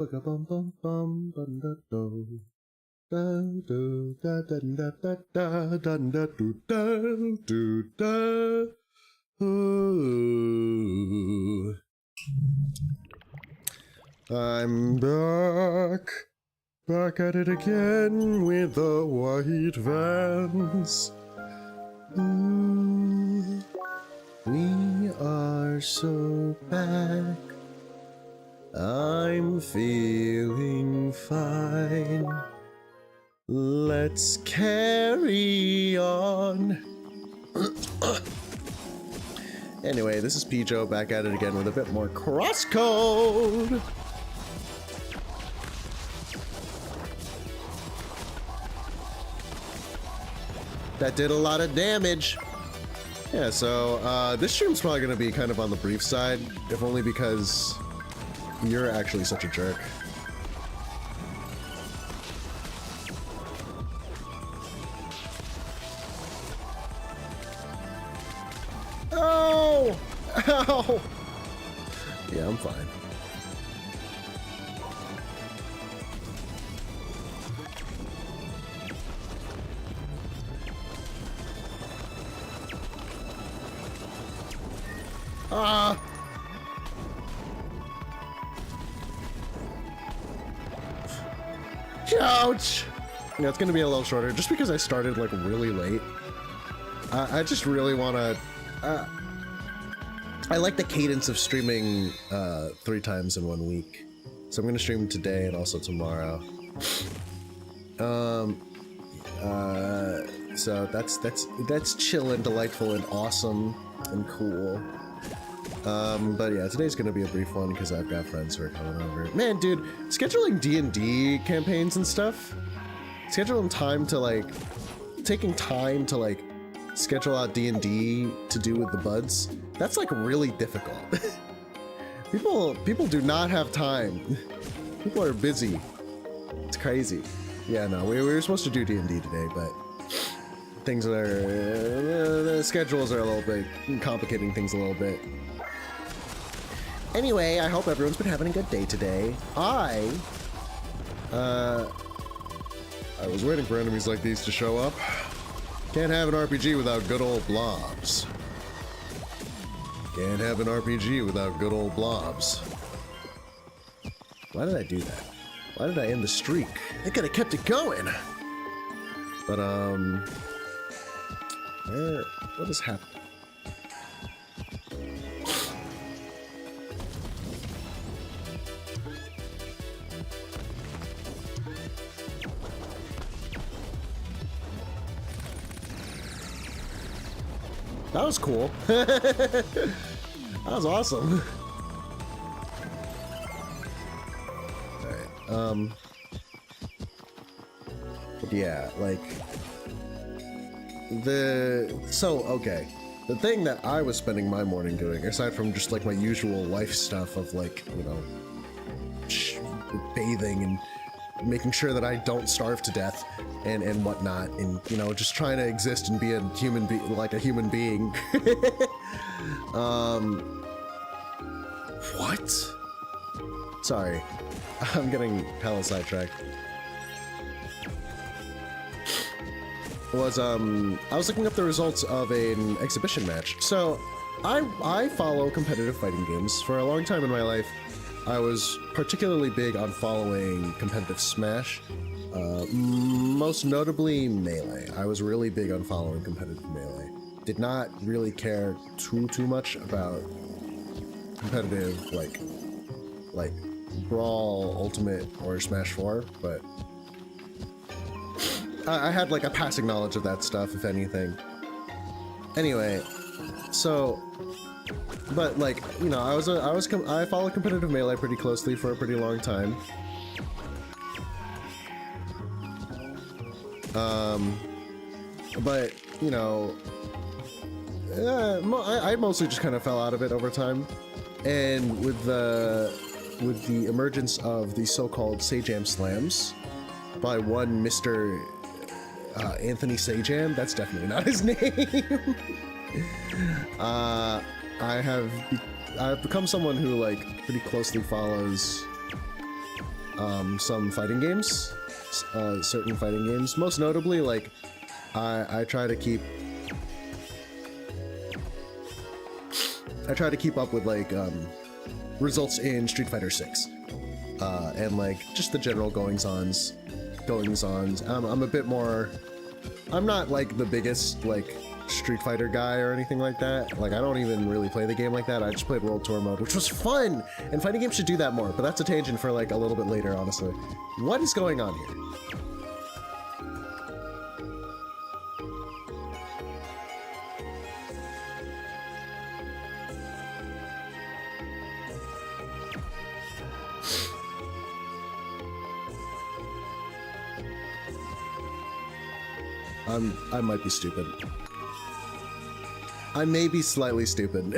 I'm back at it again with the white vans. Ooh, we are so back. I'm feeling fine. Let's carry on. Anyway, this is Pijo back at it again with a bit more CrossCode. That did a lot of damage. Yeah, so this stream's probably gonna be kind of on the brief side, if only because you're actually such a jerk. Oh! Ow! Yeah, I'm fine. Ah! Ouch! Yeah, it's gonna be a little shorter, just because I started like really late. I just really wanna... I like the cadence of streaming 3 times in 1 week. So I'm gonna stream today and also tomorrow. So that's chill and delightful and awesome and cool. But yeah, today's gonna be a brief one because I've got friends who are coming over. Man, dude, scheduling D&D campaigns and stuff, scheduling time to like, taking time to like schedule out D&D to do with the buds, that's like really difficult. people do not have time. People are busy. It's crazy. Yeah, no, we were supposed to do D&D today, but things are, the schedules are a little bit complicating things a little bit. Anyway, I hope everyone's been having a good day today. I was waiting for enemies like these to show up. Can't have an RPG without good old blobs. Can't have an RPG without good old blobs. Why did I do that? Why did I end the streak? I could have kept it going. But what has happened? That was cool. That was awesome. Alright, but yeah, like, okay. The thing that I was spending my morning doing, aside from just like my usual life stuff of like, you know, bathing and making sure that I don't starve to death and whatnot, and you know, just trying to exist and be a human like a human being. What? Sorry, I'm getting hella sidetracked. I was looking up the results of an exhibition match. So I follow competitive fighting games. For a long time in my life, I was particularly big on following competitive Smash, most notably Melee. I was really big on following competitive Melee. Did not really care too much about competitive like Brawl, Ultimate, or Smash 4, but I had like a passing knowledge of that stuff, if anything. Anyway, so, but like, you know, I followed competitive Melee pretty closely for a pretty long time. But you know, I mostly just kind of fell out of it over time, and with the emergence of the so-called Sajam Slams by one Mr. Anthony Sajam, that's definitely not his name. I've become someone who like pretty closely follows some fighting games, certain fighting games. Most notably, like, I try to keep up with like results in Street Fighter 6, and like just the general goings-ons. I'm a bit more. I'm not like the biggest like Street Fighter guy or anything like that. Like, I don't even really play the game like that. I just played World Tour mode, which was fun, and fighting games should do that more, but that's a tangent for like a little bit later, honestly. What is going on here? I might be stupid. I may be slightly stupid.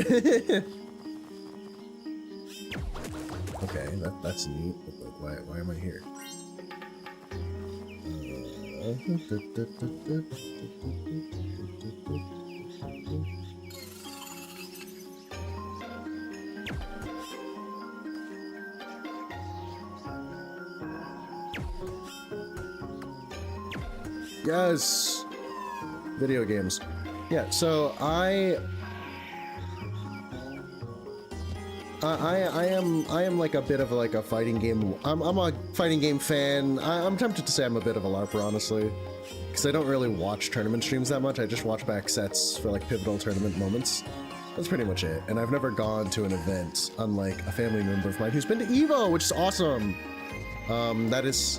Okay, that's neat. But like, why am I here? Yes! Video games. Yeah, so I am like a bit of like a fighting game. I'm a fighting game fan. I'm tempted to say I'm a bit of a LARPer, honestly, because I don't really watch tournament streams that much. I just watch back sets for like pivotal tournament moments. That's pretty much it. And I've never gone to an event, unlike a family member of mine who's been to EVO, which is awesome. That is.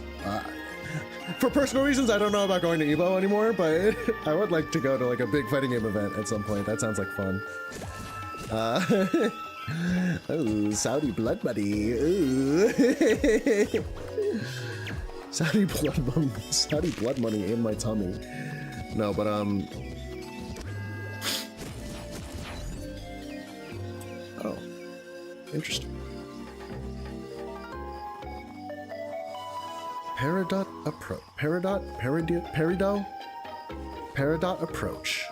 For personal reasons, I don't know about going to EVO anymore, but I would like to go to like a big fighting game event at some point. That sounds like fun. Oh, Saudi blood money. Ooh. Saudi blood money in my tummy. No, but oh, interesting. Peridot approach. Peridot approach.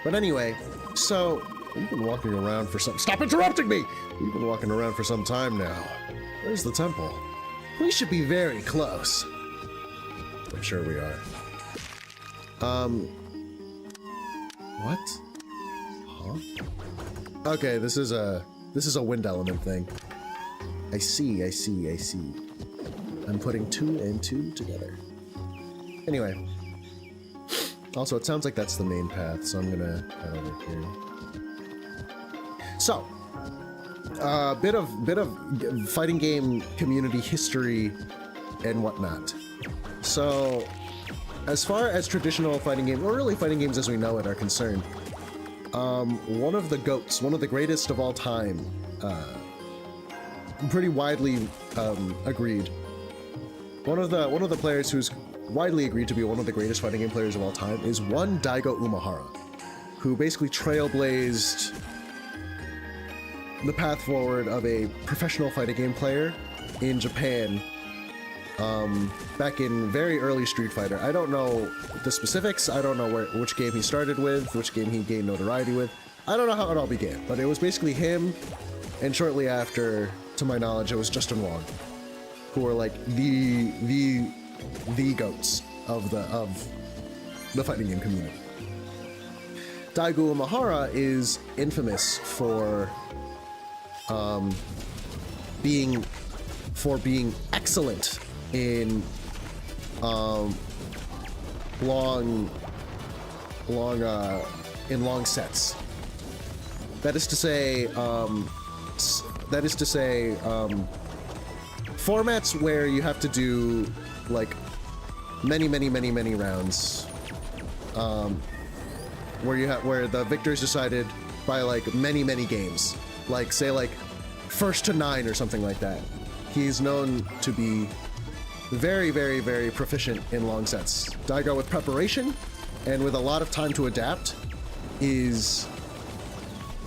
But anyway, so we've been walking around for some. Stop interrupting me! We've been walking around for some time now. Where's the temple? We should be very close. I'm sure we are. What? Huh? Okay, this is a wind element thing. I see. I'm putting 2 and 2 together. Anyway. Also, it sounds like that's the main path, so I'm gonna head over here. So, bit of fighting game community history and whatnot. So, as far as traditional fighting games, or really fighting games as we know it, are concerned, one of the GOATs, one of the greatest of all time, pretty widely agreed. One of the players who's widely agreed to be one of the greatest fighting game players of all time is one Daigo Umehara, who basically trailblazed the path forward of a professional fighting game player in Japan. Back in very early Street Fighter. I don't know the specifics. I don't know which game he started with, which game he gained notoriety with. I don't know how it all began, but it was basically him, and shortly after, to my knowledge, it was Justin Wong, who were like the GOATs of the fighting game community. Daigo Umehara is infamous for being excellent in long sets. That is to say, formats where you have to do like many rounds, where the victor is decided by like many games, like say like first to 9 or something like that. He's known to be very proficient in long sets. Daigo, with preparation and with a lot of time to adapt, is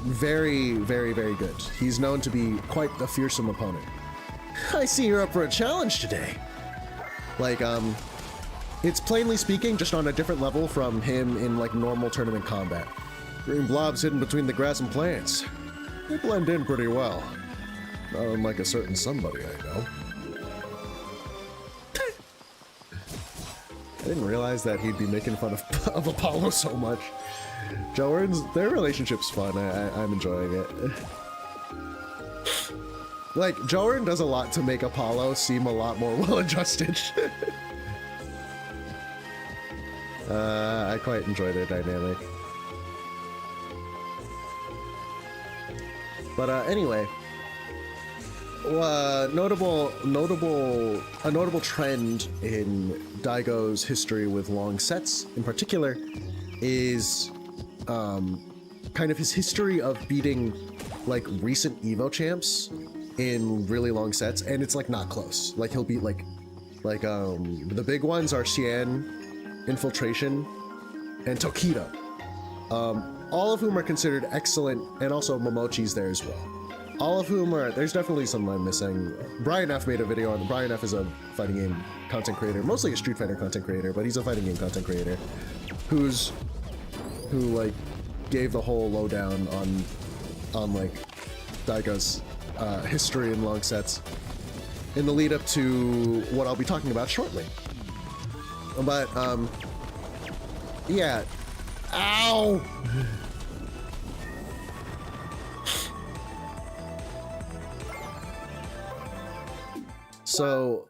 very good. He's known to be quite a fearsome opponent. I see you're up for a challenge today. Like, it's plainly speaking just on a different level from him in like normal tournament combat. Green blobs hidden between the grass and plants. They blend in pretty well. Not unlike a certain somebody I know. I didn't realize that he'd be making fun of Apollo so much. Jordan's, their relationship's fun. I'm enjoying it. Like, Jordan does a lot to make Apollo seem a lot more well-adjusted. I quite enjoy their dynamic. But anyway, a notable trend in Daigo's history with long sets, in particular, is kind of his history of beating like recent Evo champs in really long sets, and it's like not close. Like he'll beat like the big ones are Xian, Infiltration, and Tokido. All of whom are considered excellent, and also Momochi's there as well. All of whom are, there's definitely some I'm missing. Brian F made a video on, Brian F is a fighting game content creator, mostly a Street Fighter content creator, but he's a fighting game content creator who like gave the whole lowdown on like Daigo's history in long sets in the lead up to what I'll be talking about shortly. But yeah. Ow! So,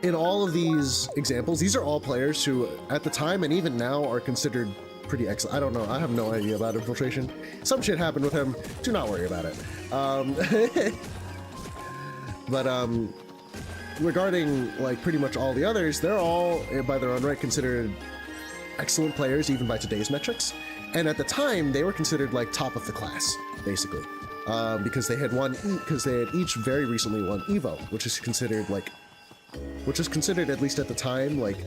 in all of these examples, these are all players who, at the time and even now, are considered pretty excellent. I don't know. I have no idea about Infiltration. Some shit happened with him. Do not worry about it. But regarding like pretty much all the others, they're all, by their own right, considered excellent players, even by today's metrics. And at the time, they were considered like top of the class, basically. Because they had each very recently won Evo, which is considered at least at the time like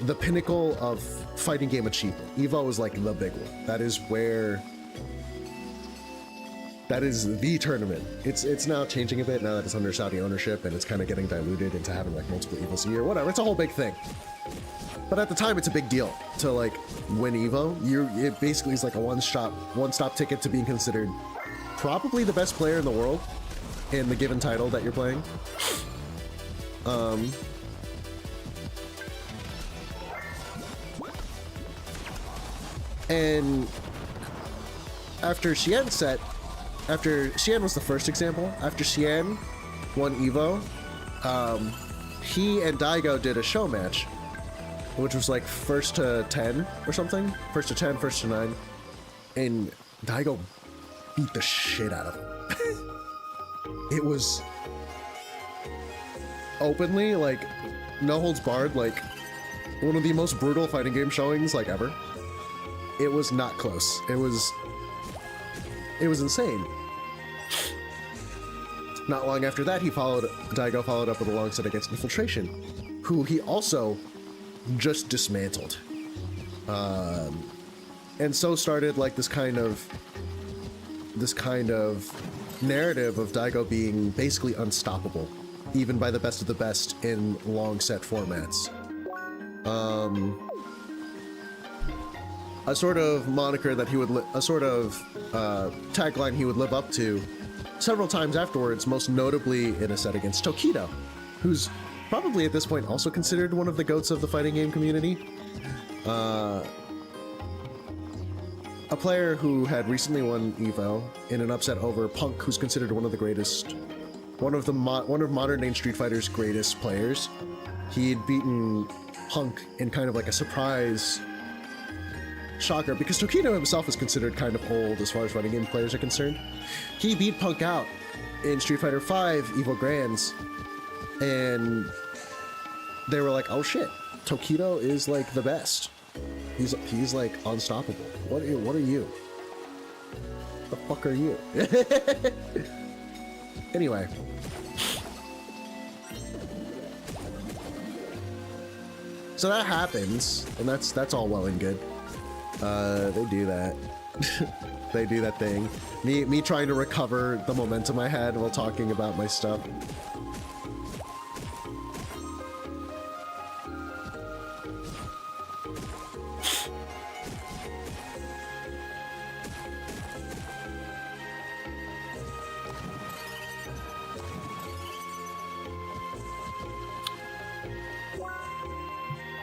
the pinnacle of fighting game achievement. Evo is like the big one. That is the tournament. It's now changing a bit now that it's under Saudi ownership and it's kind of getting diluted into having like multiple Evos a year, whatever. It's a whole big thing. But at the time, it's a big deal to like win Evo. It basically is like a one-stop ticket to being considered probably the best player in the world in the given title that you're playing. And after Xian was the first example. After Xian won Evo, he and Daigo did a show match, which was like first to 10 or something. First to 10, first to 9. And Daigo beat the shit out of him. It was openly, like, no holds barred, like, one of the most brutal fighting game showings, like, ever. It was not close. It was insane. Not long after that, Daigo followed up with a long set against Infiltration, who he also just dismantled. And so started, like, this kind of narrative of Daigo being basically unstoppable, even by the best of the best in long set formats. A sort of moniker that tagline he would live up to several times afterwards, most notably in a set against Tokido, who's probably at this point also considered one of the GOATs of the fighting game community. A player who had recently won Evo in an upset over Punk, who's considered one of the greatest, one of modern day Street Fighter's greatest players. He'd beaten Punk in kind of like a surprise shocker, because Tokido himself is considered kind of old as far as fighting game players are concerned. He beat Punk out in Street Fighter V Evo Grands, and they were like, oh shit, Tokido is like the best. He's like unstoppable. What are you? The fuck are you? Anyway. So that happens, and that's all well and good. They do that. They do that thing. Me trying to recover the momentum I had while talking about my stuff.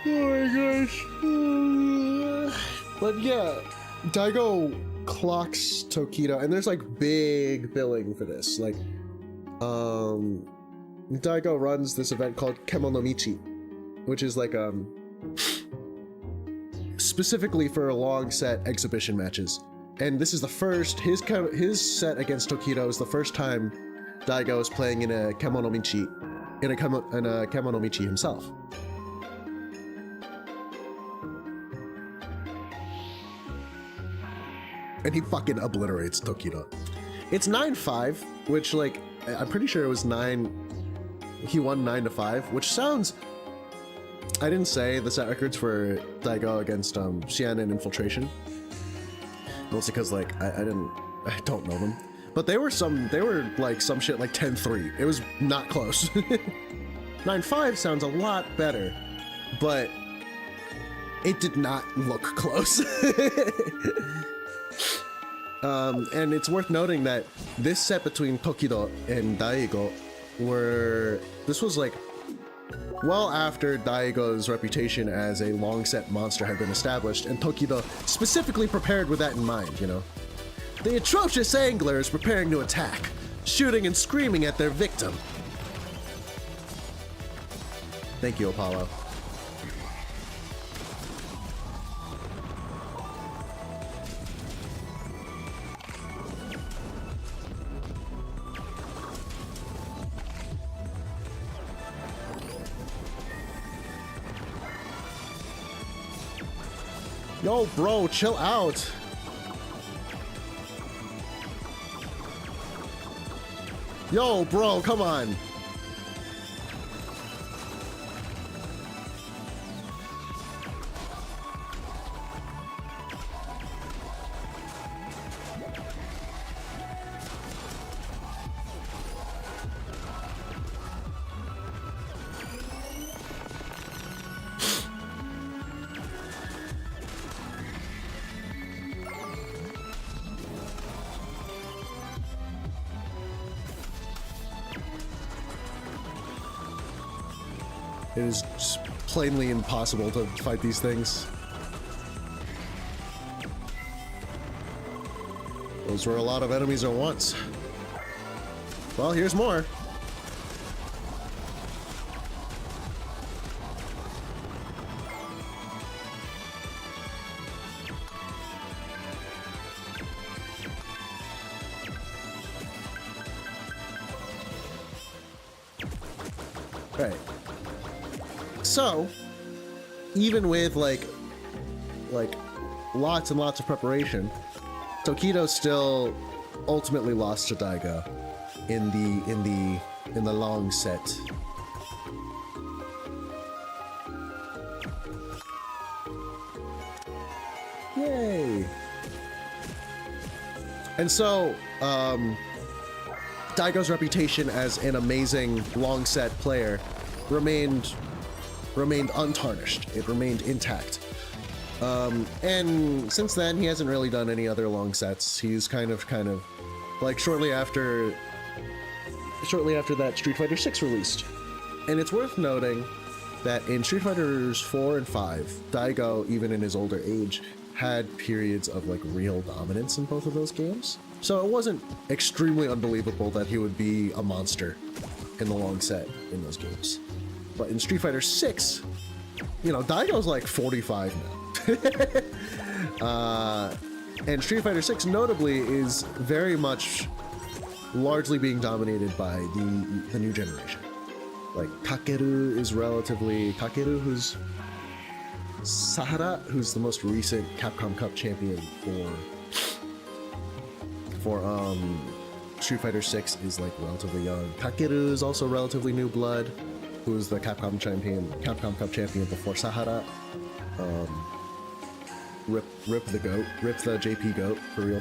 Oh my gosh. But yeah, Daigo clocks Tokido, and there's like big billing for this. Like, Daigo runs this event called Kemonomichi, which is like specifically for long set exhibition matches. And this is the first, his set against Tokido is the first time Daigo is playing in a Kemonomichi, in a Kemonomichi himself. And he fucking obliterates Tokido. It's 9-5, which, like, I'm pretty sure it was 9, he won 9-5, which sounds, I didn't say the set records for Daigo against Xian in Infiltration. Mostly because, like, I don't know them. But they were like some shit like 10-3. It was not close. 9-5 sounds a lot better, but it did not look close. And it's worth noting that this set between Tokido and Daigo this was like well after Daigo's reputation as a long set monster had been established, and Tokido specifically prepared with that in mind, you know. The atrocious angler is preparing to attack, shooting and screaming at their victim. Thank you, Apollo. Yo, bro, chill out. Yo, bro, come on. It is just plainly impossible to fight these things. Those were a lot of enemies at once. Well, here's more. Right. So, even with like lots and lots of preparation, Tokido still ultimately lost to Daigo in the long set. Yay! And so, Daigo's reputation as an amazing long set player remained untarnished. It remained intact. And since then, he hasn't really done any other long sets. He's kind of like shortly after that Street Fighter 6 released. And it's worth noting that in Street Fighters 4 and 5, Daigo, even in his older age, had periods of like real dominance in both of those games. So it wasn't extremely unbelievable that he would be a monster in the long set in those games. But in Street Fighter 6, you know, Daigo's like 45 now. And Street Fighter 6 notably is very much largely being dominated by the new generation. Like Kakeru, who's Sahara, who's the most recent Capcom Cup champion for Street Fighter 6, is like relatively young. Kakeru is also relatively new blood, who was the Capcom Cup champion before Sahara. Rip the goat, rip the JP goat, for real.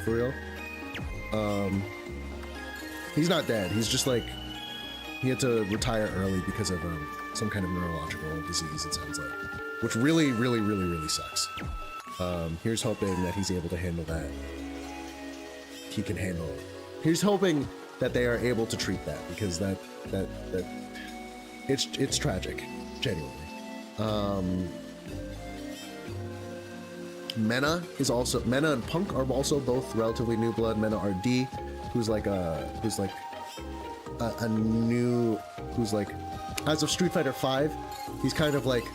He's not dead. He's just like, he had to retire early because of some kind of neurological disease, it sounds like, which really sucks. Here's hoping that he's able to handle that. He can handle it. Here's hoping that they are able to treat that, because that it's tragic, genuinely. Mena and Punk are also both relatively new blood. Mena RD, who's like as of Street Fighter V, he's kind of like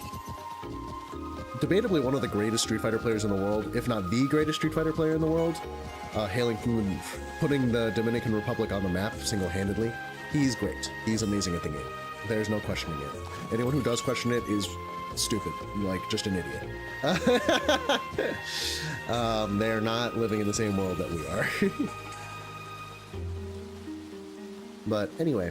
debatably one of the greatest Street Fighter players in the world, if not the greatest Street Fighter player in the world, hailing from putting the Dominican Republic on the map single-handedly. He's great. He's amazing at the game. There's no questioning it. Anyone who does question it is stupid, like just an idiot. They're not living in the same world that we are. But anyway.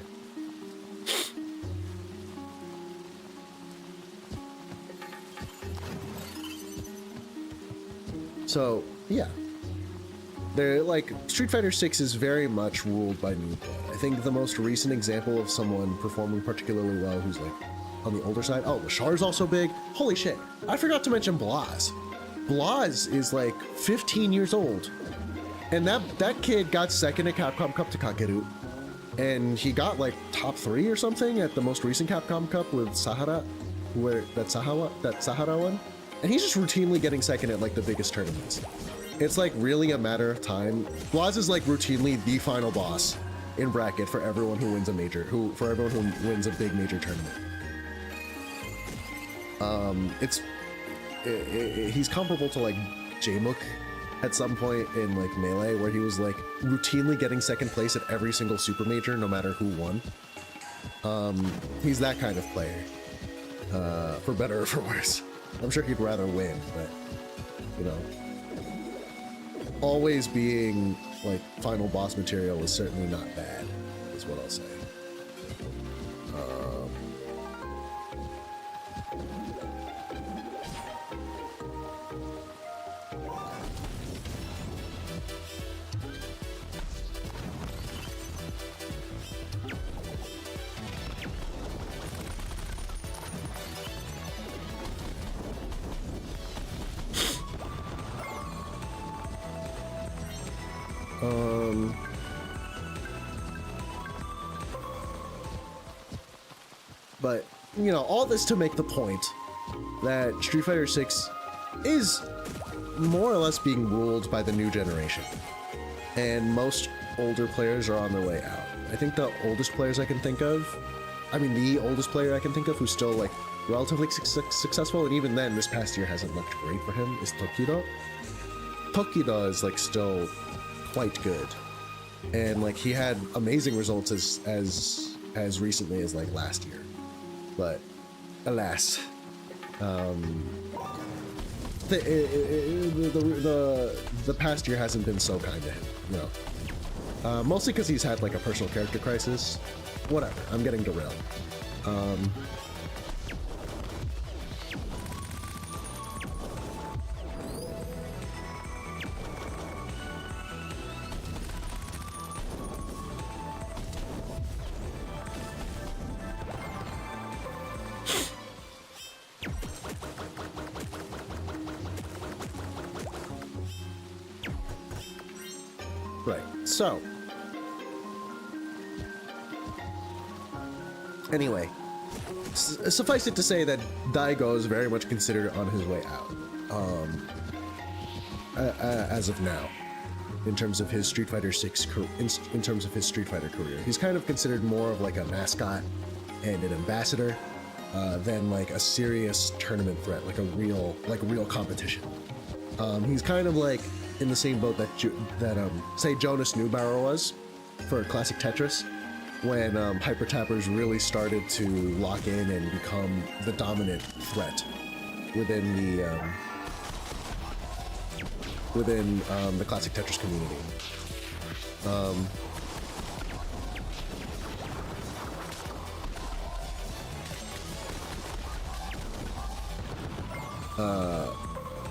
So, yeah. They're like, Street Fighter 6 is very much ruled by new blood. I think the most recent example of someone performing particularly well who's like on the older side. Oh, Lashar's also big. Holy shit. I forgot to mention Blaz. Blaz is like 15 years old. And that kid got second at Capcom Cup to Kakeru. And he got like top 3 or something at the most recent Capcom Cup with Sahara, that Sahara one. And he's just routinely getting second at like the biggest tournaments. It's like really a matter of time. Blaz is like routinely the final boss in bracket for everyone who wins a major, for everyone who wins a big major tournament. He's comparable to like J-Mook at some point in like Melee, where he was like routinely getting second place at every single super major, no matter who won. He's that kind of player, for better or for worse. I'm sure he'd rather win, but you know, always being like final boss material is certainly not bad, is what I'll say. But, you know, all this to make the point that Street Fighter 6 is more or less being ruled by the new generation. And most older players are on their way out. I think the oldest players I can think of, the oldest player I can think of who's still, like, relatively successful, and even then, this past year hasn't looked great for him, is Tokido. Tokido is, like, still quite good. And, like, he had amazing results as recently as, like, last year. But alas, the past year hasn't been so kind to him, you know. Mostly because he's had like a personal character crisis. Whatever, I'm getting derailed. Right, so anyway, suffice it to say that Daigo is very much considered on his way out, as of now, in terms of his Street Fighter 6 in terms of his Street Fighter career. He's kind of considered more of like a mascot and an ambassador than like a serious tournament threat, like a real competition. He's kind of like in the same boat that say Jonas Neubauer was for classic Tetris, when Hyper Tappers really started to lock in and become the dominant threat within the classic Tetris community.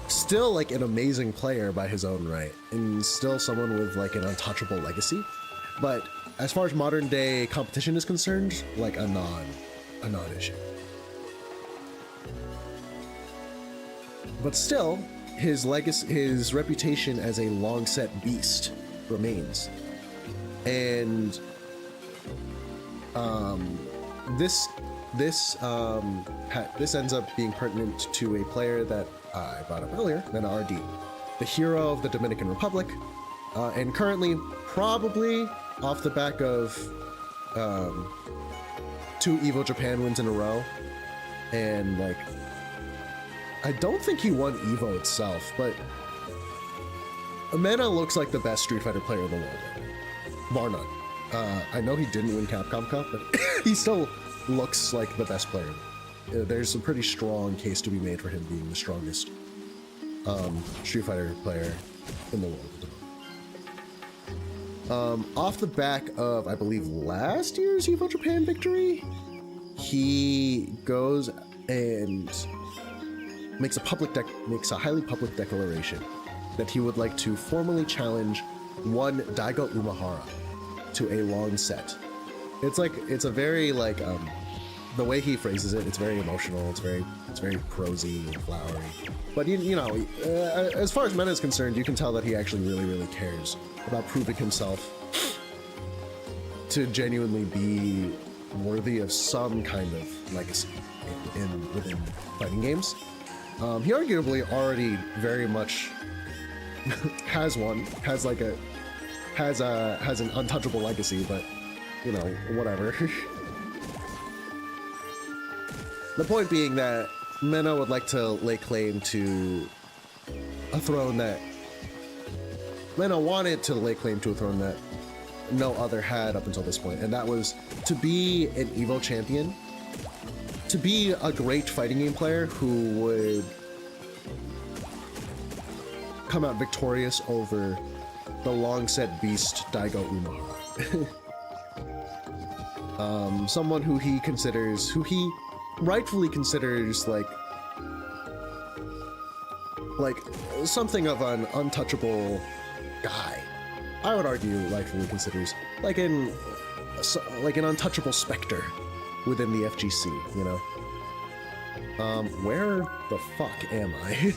Still like an amazing player by his own right, and still someone with like an untouchable legacy. But as far as modern day competition is concerned, like a non-issue. But still, his reputation as a long set beast remains. And this ends up being pertinent to a player that I brought up earlier, Mena RD, the hero of the Dominican Republic, and currently probably off the back of 2 Evo Japan wins in a row, and like I don't think he won Evo itself, but Mena looks like the best Street Fighter player in the world, bar none. I know he didn't win Capcom Cup, but he still looks like the best player. There's a pretty strong case to be made for him being the strongest Street Fighter player in the world. Off the back of, I believe, last year's Evo Japan victory, he goes and makes a highly public declaration that he would like to formally challenge one Daigo Umehara to a long set. It's a very like the way he phrases it, it's very emotional, it's very prosy and flowery. But you know, as far as Mena is concerned, you can tell that he actually really cares about proving himself to genuinely be worthy of some kind of legacy within fighting games. He arguably already very much has an untouchable legacy, but you know, whatever. The point being that Mena would like to lay claim to a throne that Mena wanted to lay claim to a throne that no other had up until this point, and that was to be an Evo champion, to be a great fighting game player who would come out victorious over the long set beast Daigo Umehara. Someone who he rightfully considers like something of an untouchable guy. I would argue rightfully considers like an untouchable specter within the FGC, you know? Where the fuck am I?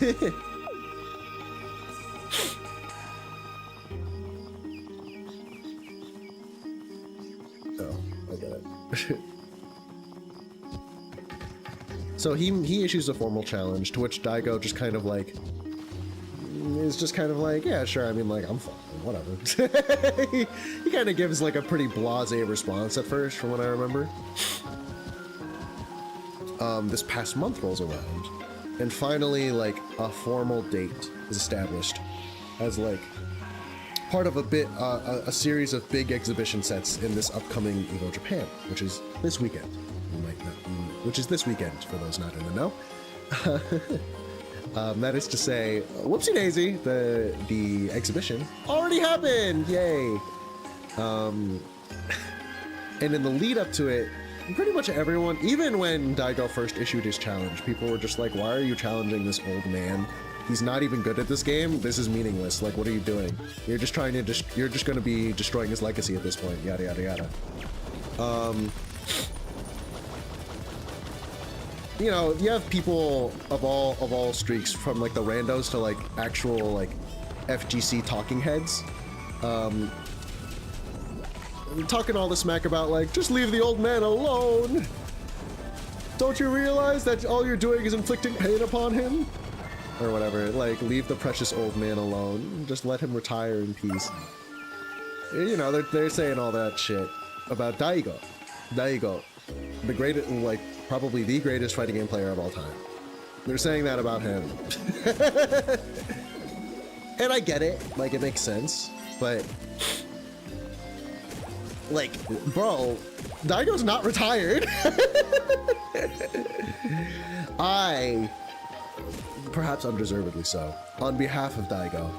Oh, I got it. So he issues a formal challenge, to which Daigo just kind of like yeah, sure, I mean, like, I'm fine, whatever. he kind of gives like a pretty blasé response at first, from what I remember. This past month rolls around, and finally, like, a formal date is established as like part of a series of big exhibition sets in this upcoming Evo Japan, which is this weekend. Which is this weekend, for those not in the know. That is to say, whoopsie daisy, the exhibition already happened, yay! And in the lead up to it, pretty much everyone, even when Daigo first issued his challenge, people were just like, why are you challenging this old man? He's not even good at this game. This is meaningless. Like, what are you doing? You're just trying to you're just going to be destroying his legacy at this point. Yada yada yada. You know, you have people of all streaks, from like the randos to like actual like FGC talking heads, talking all the smack about like, just leave the old man alone. Don't you realize that all you're doing is inflicting pain upon him? Or whatever, like, leave the precious old man alone. Just let him retire in peace. You know, they're saying all that shit about Daigo. Daigo, the greatest, like, probably the greatest fighting game player of all time. They're saying that about him. And I get it, like, it makes sense, but like, bro, Daigo's not retired. I, perhaps undeservedly so, on behalf of Daigo,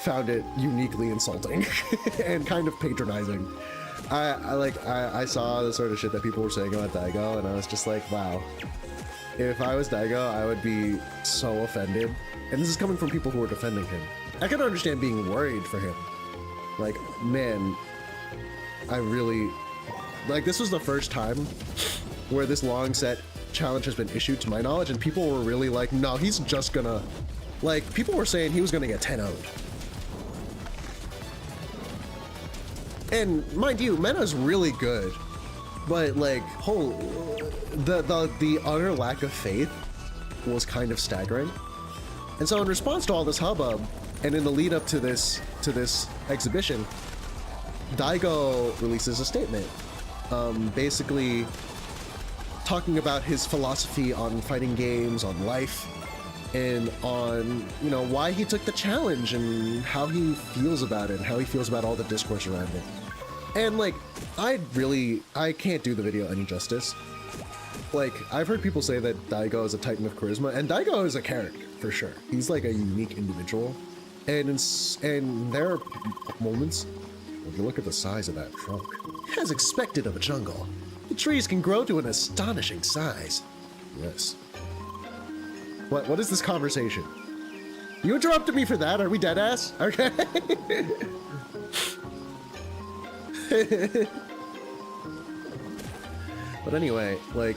found it uniquely insulting and kind of patronizing. I saw the sort of shit that people were saying about Daigo, and I was just like, wow. If I was Daigo, I would be so offended. And this is coming from people who are defending him. I can understand being worried for him. Like, man, I really... Like, this was the first time where this long set challenge has been issued, to my knowledge, and people were really like, no, he's just gonna... Like, people were saying he was gonna get 10-0'd. And mind you, Mena's really good, but like, the utter lack of faith was kind of staggering. And so in response to all this hubbub, and in the lead up to this exhibition, Daigo releases a statement, basically talking about his philosophy on fighting games, on life, and on, you know, why he took the challenge and how he feels about it and how he feels about all the discourse around it. And like, I can't do the video any justice. Like, I've heard people say that Daigo is a titan of charisma, and Daigo is a character, for sure. He's like a unique individual. And there are moments, if you look at the size of that trunk, as expected of a jungle, the trees can grow to an astonishing size. Yes. What is this conversation? You interrupted me for that? Are we dead ass? Okay. But anyway, like,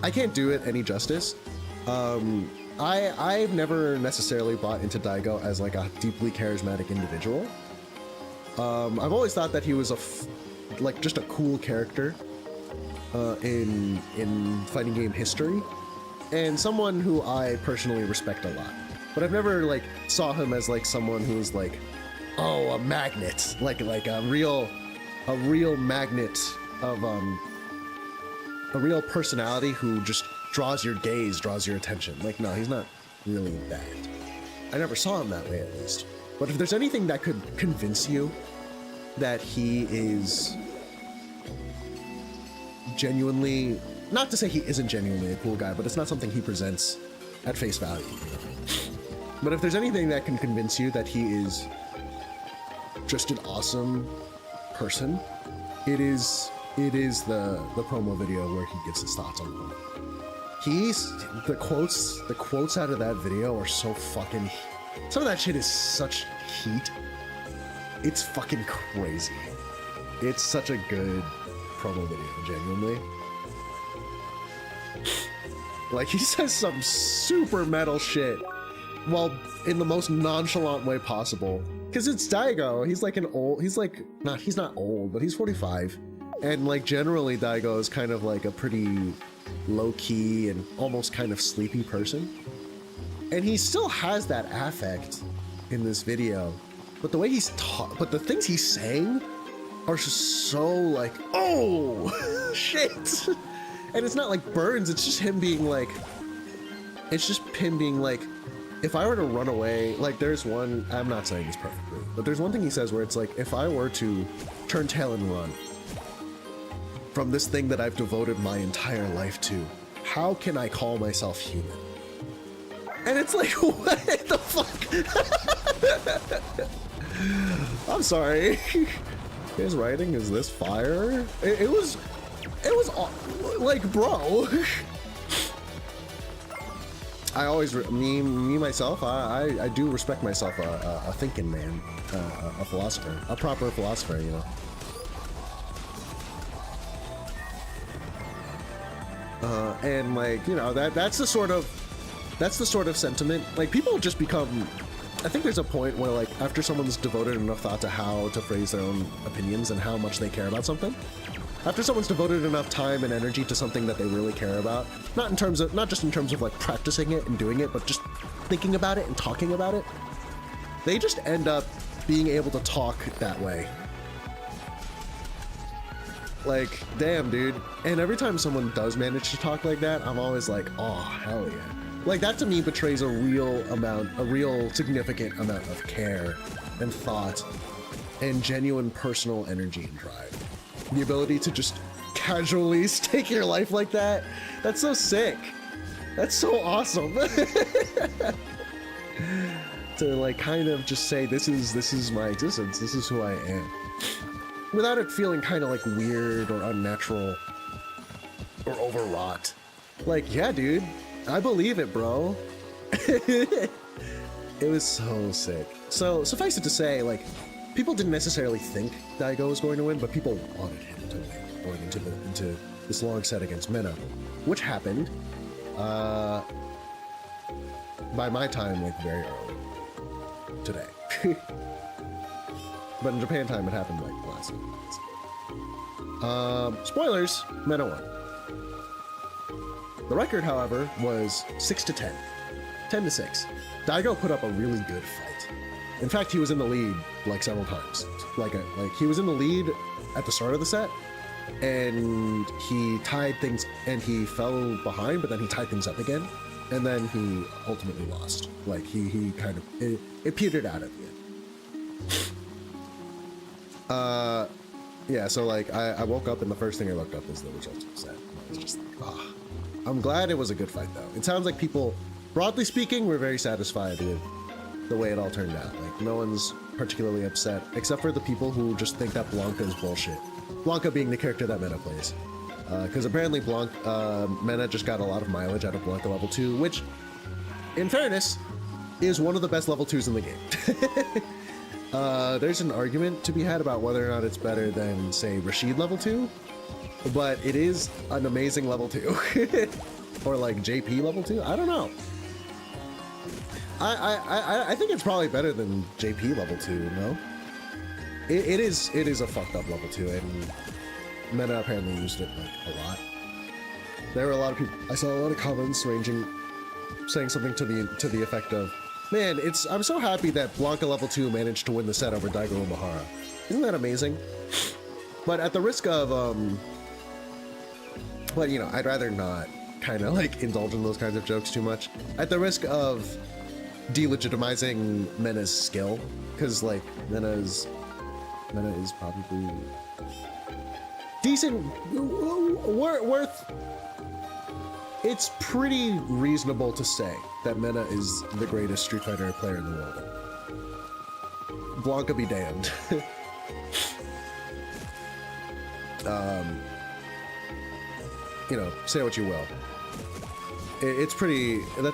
I can't do it any justice. I've never necessarily bought into Daigo as like a deeply charismatic individual. I've always thought that he was like just a cool character in fighting game history, and someone who I personally respect a lot. But I've never like saw him as like someone who's like, oh, a magnet, like a real magnet of a real personality who just draws your gaze, draws your attention. Like, no, he's not really that. I never saw him that way, at least. But if there's anything that could convince you that he is genuinely, not to say he isn't genuinely a cool guy, but it's not something he presents at face value. But if there's anything that can convince you that he is just an awesome person, it is the promo video where he gives his thoughts on them. The quotes out of that video are so fucking, some of that shit is such heat. It's fucking crazy. It's such a good promo video, genuinely. Like, he says some super metal shit while in the most nonchalant way possible. Because it's Daigo. He's like he's not old, but he's 45. And like, generally Daigo is kind of like a pretty low-key and almost kind of sleepy person. And he still has that affect in this video. But the way but the things he's saying are just so like, oh, shit. And it's not like burns, it's just him being like, if I were to run away, like there's one, I'm not saying this perfectly, but there's one thing he says where it's like, if I were to turn tail and run from this thing that I've devoted my entire life to, how can I call myself human? And it's like, what the fuck? I'm sorry. His writing is this fire? It was like, bro. I always, me myself, I do respect myself a thinking man, a philosopher, a proper philosopher, you know. And like, you know, that's the sort of sentiment. Like, people just become, I think there's a point where like, after someone's devoted enough thought to how to phrase their own opinions and how much they care about something, after someone's devoted enough time and energy to something that they really care about, not just in terms of like practicing it and doing it, but just thinking about it and talking about it, they just end up being able to talk that way. Like, damn, dude. And every time someone does manage to talk like that, I'm always like, oh, hell yeah. Like, that to me betrays a real significant amount of care and thought and genuine personal energy and drive. The ability to just casually stake your life like that, that's so sick. That's so awesome. To like kind of just say, this is my existence, this is who I am, without it feeling kind of like weird or unnatural or overwrought. Like, yeah, dude, I believe it, bro. It was so sick. So suffice it to say, like, people didn't necessarily think Daigo was going to win, but people wanted him to win going into this long set against Mena, which happened by my time, like, very early today. But in Japan time, it happened like last week. Spoilers, Mena won. The record, however, was 6-10. 10-6. Daigo put up a really good fight. In fact, he was in the lead like several times. Like he was in the lead at the start of the set, and he tied things, and he fell behind, but then he tied things up again, and then he ultimately lost. Like he kind of it petered out at the end. Yeah, so like I woke up and the first thing I looked up is the results of the set. And I was just like, ah. I'm glad it was a good fight though. It sounds like people, broadly speaking, were very satisfied with the way it all turned out. Like no one's particularly upset, except for the people who just think that Blanca is bullshit. Blanca being the character that Mena plays. Because apparently Mena just got a lot of mileage out of Blanca level 2, which, in fairness, is one of the best level 2s in the game. There's an argument to be had about whether or not it's better than, say, Rashid level 2, but it is an amazing level 2. Or like JP level 2? I don't know. I think it's probably better than JP level 2, no? It is a fucked up level 2, and Mena apparently used it like a lot. There were a lot of people, I saw a lot of comments saying something to the effect of, man, I'm so happy that Blanca level 2 managed to win the set over Daigo Umehara. Isn't that amazing? But at the risk of, but you know, I'd rather not kind of like indulge in those kinds of jokes too much. At the risk of delegitimizing Mena's skill, because like Mena is probably decent, worth. It's pretty reasonable to say that Mena is the greatest Street Fighter player in the world. Blanca be damned. You know, say what you will. That's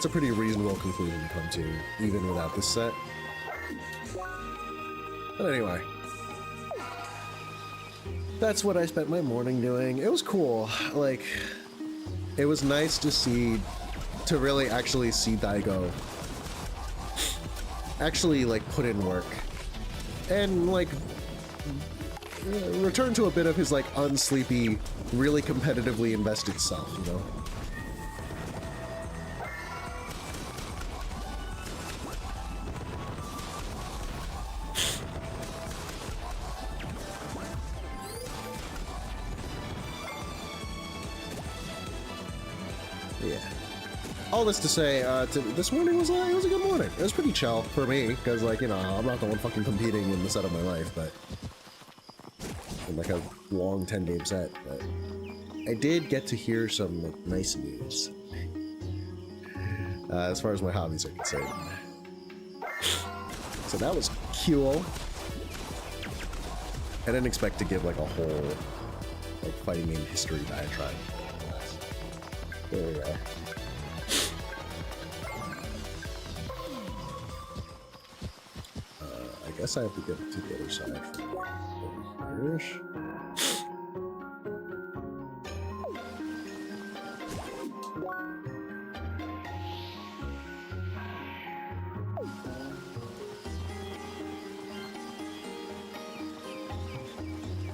a pretty reasonable conclusion to come to, even without this set. But anyway. That's what I spent my morning doing. It was cool. Like, it was nice to really actually see Daigo actually, like, put in work. And, like, return to a bit of his, like, unsleepy, really competitively invested self, you know? All this to say, this morning was it was a good morning. It was pretty chill for me, because like, you know, I'm not the one fucking competing in the set of my life, but in like a long 10-game set. But I did get to hear some like, nice news as far as my hobbies are concerned. So that was cool. I didn't expect to give like a whole like fighting game history diatribe. There we go. I guess I have to get to the other side from over here-ish.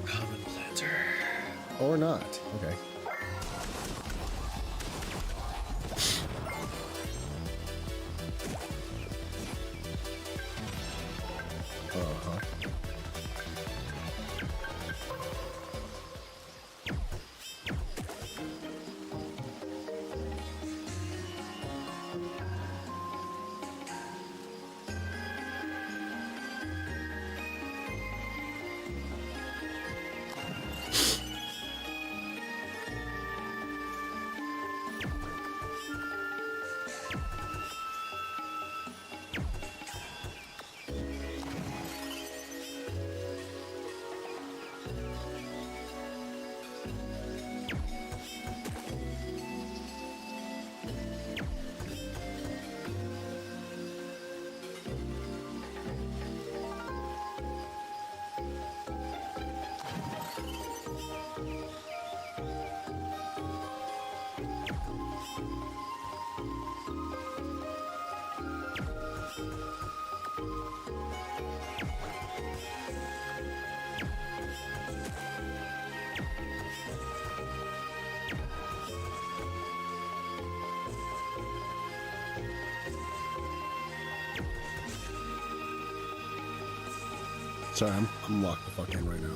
Common planter. Or not. Okay. Sorry, I'm locked the fuck in right now.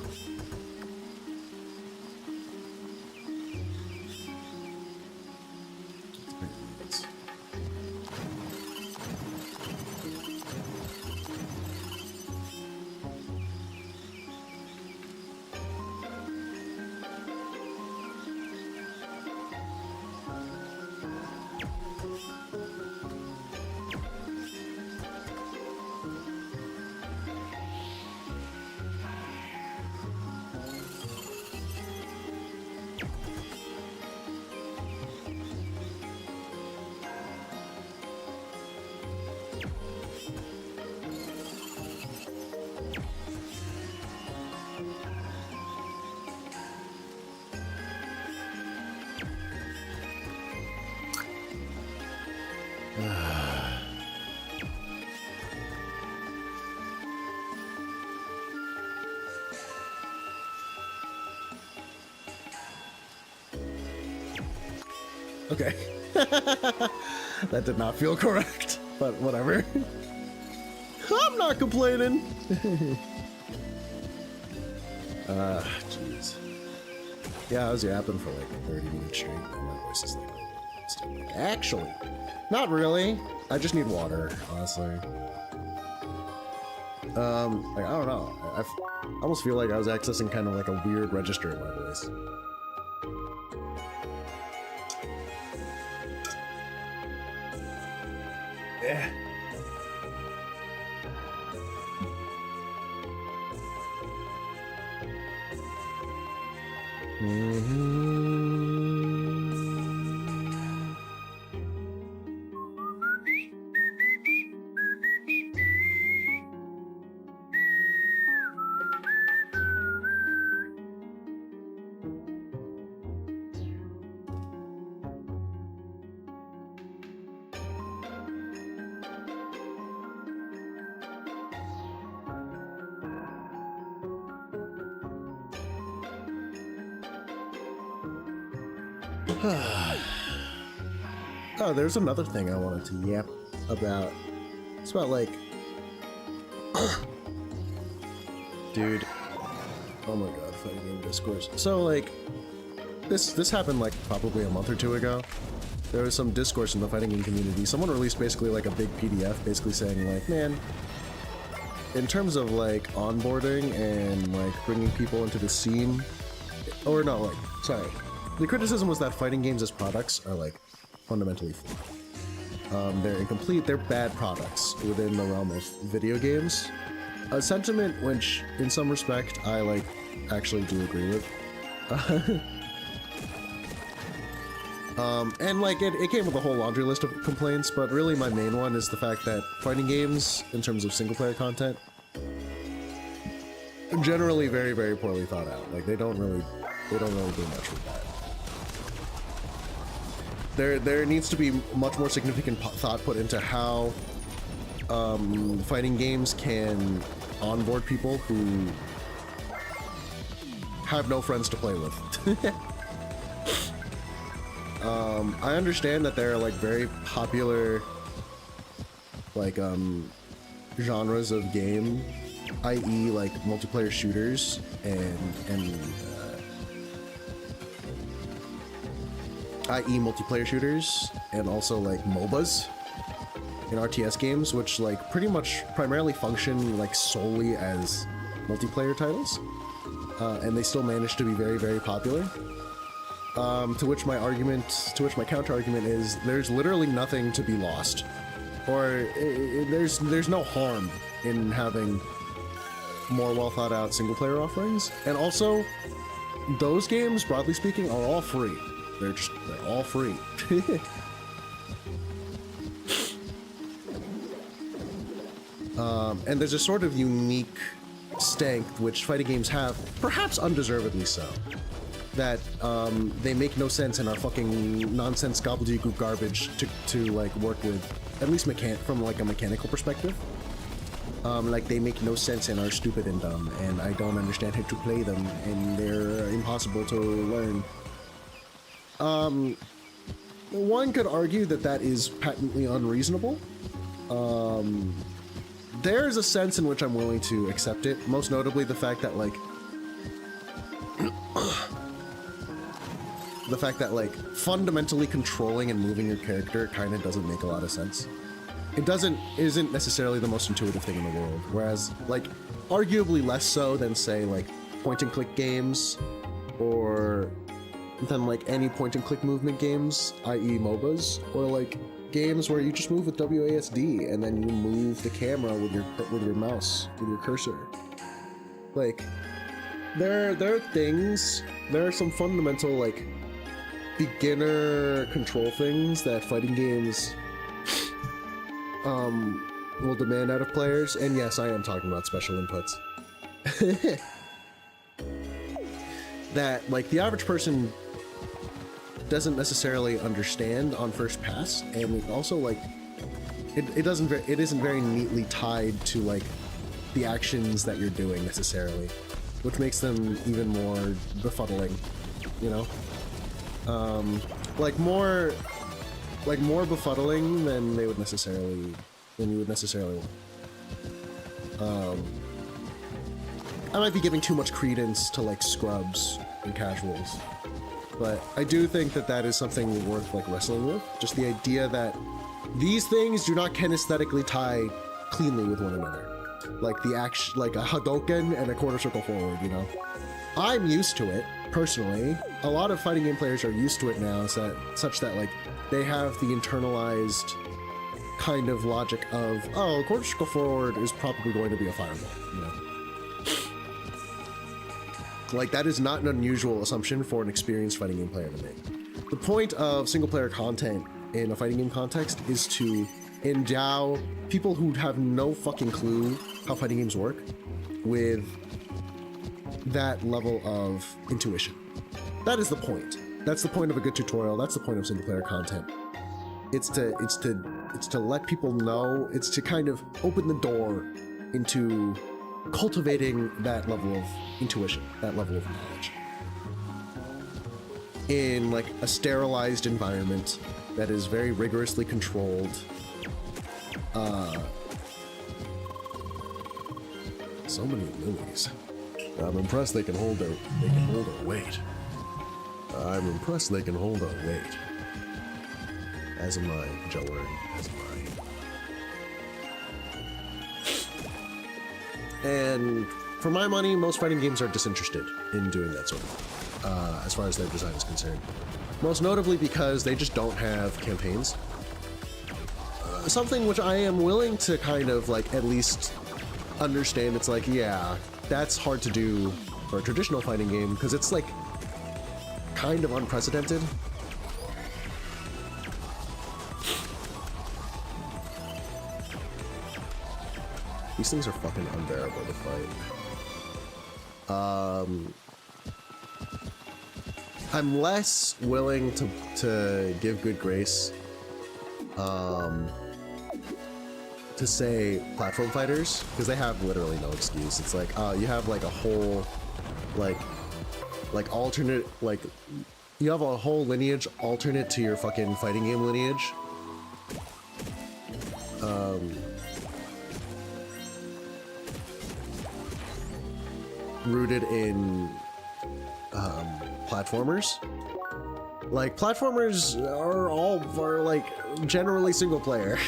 Okay. That did not feel correct, but whatever. I'm not complaining. Jeez. Yeah, I was yapping for like 30 minutes straight, and my voice is like, still like, actually, not really. I just need water, honestly. Like, I don't know. I almost feel like I was accessing kind of like a weird register in my voice. Yeah. Oh, there's another thing I wanted to yap about. It's about like, dude. Oh my god, fighting game discourse. So like, this happened like probably a month or two ago. There was some discourse in the fighting game community. Someone released basically like a big PDF, basically saying like, man, in terms of like onboarding and like bringing people into the scene, or no, like, sorry. The criticism was that fighting games as products are like fundamentally flawed. They're incomplete, they're bad products within the realm of video games. A sentiment which, in some respect, I like actually do agree with. And like it came with a whole laundry list of complaints, but really my main one is the fact that fighting games, in terms of single player content, are generally very, very poorly thought out. Like they don't really do much with that. There needs to be much more significant thought put into how fighting games can onboard people who have no friends to play with. I understand that there are like very popular like genres of game, i.e. like multiplayer shooters i.e. multiplayer shooters, and also like MOBAs in RTS games, which like pretty much primarily function like solely as multiplayer titles, and they still manage to be very, very popular. To which my counter argument is there's literally nothing to be lost, or there's no harm in having more well thought out single player offerings, and also those games, broadly speaking, are all free. They're all free. And there's a sort of unique stank which fighting games have, perhaps undeservedly so, that they make no sense and are fucking nonsense gobbledygook garbage to like work with, at least from like a mechanical perspective. Like they make no sense and are stupid and dumb, and I don't understand how to play them, and they're impossible to learn. One could argue that is patently unreasonable, there's a sense in which I'm willing to accept it, most notably the fact that, like, fundamentally controlling and moving your character kind of doesn't make a lot of sense. It isn't necessarily the most intuitive thing in the world, whereas, like, arguably less so than, say, like, point-and-click games, or than, like, any point-and-click movement games, i.e. MOBAs, or, like, games where you just move with WASD, and then you move the camera with your mouse, with your cursor. Like, there are some fundamental, like, beginner control things that fighting games will demand out of players, and yes, I am talking about special inputs. That, like, the average person doesn't necessarily understand on first pass, and also, like, it isn't very neatly tied to, like, the actions that you're doing necessarily, which makes them even more befuddling, you know? More befuddling than you would necessarily want. I might be giving too much credence to, like, scrubs and casuals, but I do think that is something worth, like, wrestling with. Just the idea that these things do not kinesthetically tie cleanly with one another. Like like a Hadoken and a quarter circle forward, you know? I'm used to it, personally. A lot of fighting game players are used to it now, such that, like, they have the internalized kind of logic of, oh, quarter circle forward is probably going to be a fireball, you know? Like, that is not an unusual assumption for an experienced fighting game player to make. The point of single-player content in a fighting game context is to endow people who have no fucking clue how fighting games work with that level of intuition. That is the point. That's the point of a good tutorial. That's the point of single-player content. It's to let people know. It's to kind of open the door into cultivating that level of intuition, that level of knowledge, in, like, a sterilized environment that is very rigorously controlled. So many lilies. I'm impressed they can hold their weight. I'm impressed they can hold their weight. As am I, Joe, as am I. And for my money, most fighting games are disinterested in doing that sort of thing, as far as their design is concerned. Most notably because they just don't have campaigns. Something which I am willing to kind of, like, at least understand. It's like, yeah, that's hard to do for a traditional fighting game, because it's, like, kind of unprecedented. These things are fucking unbearable to fight. I'm less willing to give good grace to say platform fighters, because they have literally no excuse. It's like, you have, like, a whole, like alternate, like, you have a whole lineage alternate to your fucking fighting game lineage. Rooted in platformers. Like, platformers are like generally single player.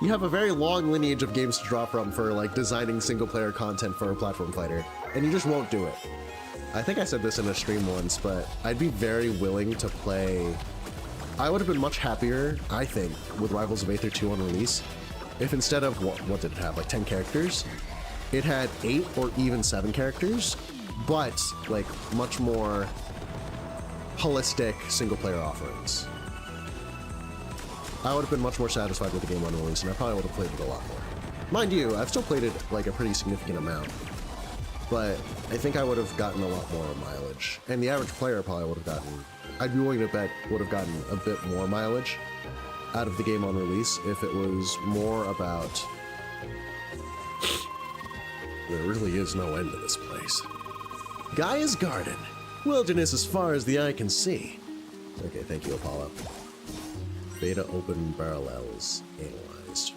You have a very long lineage of games to draw from for, like, designing single player content for a platform fighter, and you just won't do it. I think I said this in a stream once, but I'd be very willing to play. I would have been much happier, I think, with Rivals of Aether 2 on release if instead of what did it have, like 10 characters, it had 8 or even 7 characters, but, like, much more holistic single-player offerings. I would have been much more satisfied with the game on release, and I probably would have played it a lot more. Mind you, I've still played it, like, a pretty significant amount, but I think I would have gotten a lot more mileage, and the average player probably would have gotten, I'd be willing to bet, would have gotten a bit more mileage out of the game on release if it was more about there really is no end to this place. Gaia's Garden. Wilderness as far as the eye can see. Okay, thank you, Apollo. Beta open parallels analyzed.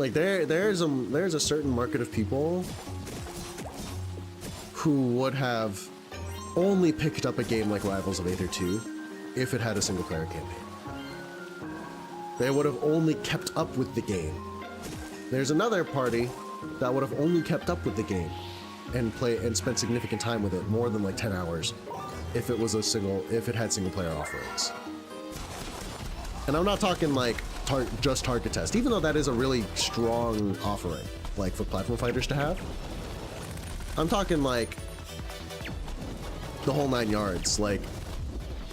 Like there's a certain market of people who would have only picked up a game like Rivals of Aether 2 if it had a single player campaign. They would have only kept up with the game. There's another party that would have only kept up with the game and spent significant time with it, more than like 10 hours, if it had single player offerings. And I'm not talking like just target test, even though that is a really strong offering, like for platform fighters to have. I'm talking like the whole 9 yards, like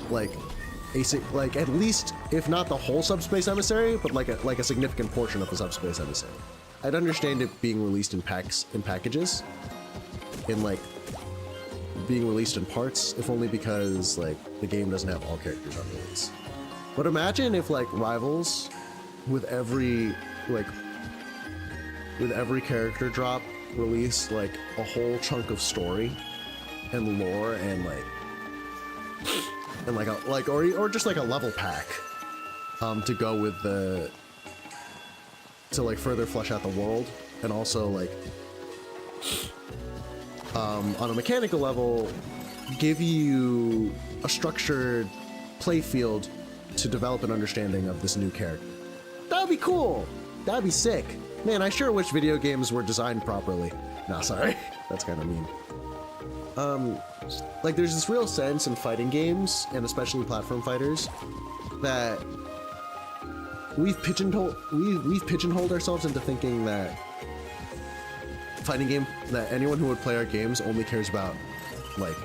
at least, if not the whole Subspace Emissary, but like a significant portion of the Subspace Emissary. I'd understand it being released in packages, in like being released in parts, if only because like the game doesn't have all characters on release. But imagine if like Rivals, with every character drop, released like a whole chunk of story and lore and or just like a level pack to go with to like further flesh out the world, and also like on a mechanical level give you a structured play field to develop an understanding of this new character. That'd be cool. That'd be sick. Man, I sure wish video games were designed properly. Nah, sorry. That's kind of mean. Like there's this real sense in fighting games, and especially platform fighters, that we've pigeonholed ourselves into thinking that anyone who would play our games only cares about like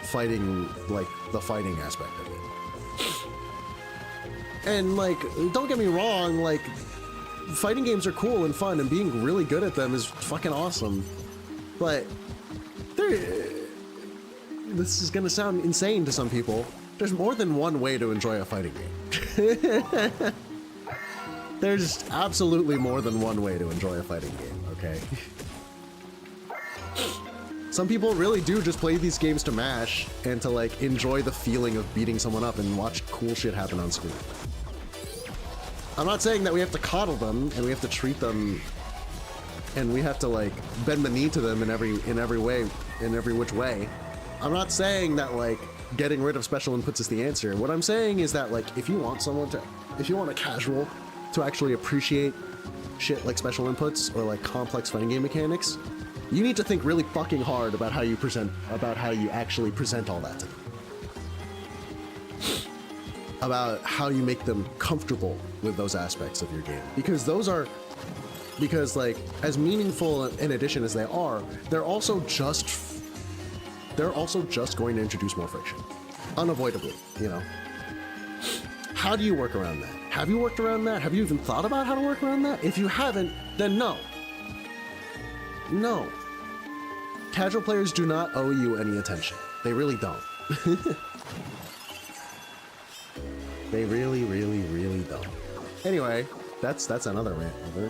fighting, like the fighting aspect of it. And like, don't get me wrong, like fighting games are cool and fun, and being really good at them is fucking awesome. But this is gonna sound insane to some people. There's more than one way to enjoy a fighting game. There's absolutely more than one way to enjoy a fighting game, okay? Some people really do just play these games to mash and to like enjoy the feeling of beating someone up and watch cool shit happen on screen. I'm not saying that we have to coddle them and we have to treat them and we have to like bend the knee to them in every which way. I'm not saying that like getting rid of special inputs is the answer. What I'm saying is that like if you want a casual to actually appreciate shit like special inputs or like complex fighting game mechanics, you need to think really fucking hard about how you actually present all that to them. About how you make them comfortable with those aspects of your game. Because like as meaningful an addition as they are, they're also just going to introduce more friction. Unavoidably, you know. How do you work around that? Have you worked around that? Have you even thought about how to work around that? If you haven't, then no. No. Casual players do not owe you any attention. They really don't. They really, really, really don't. Anyway, that's another rant over.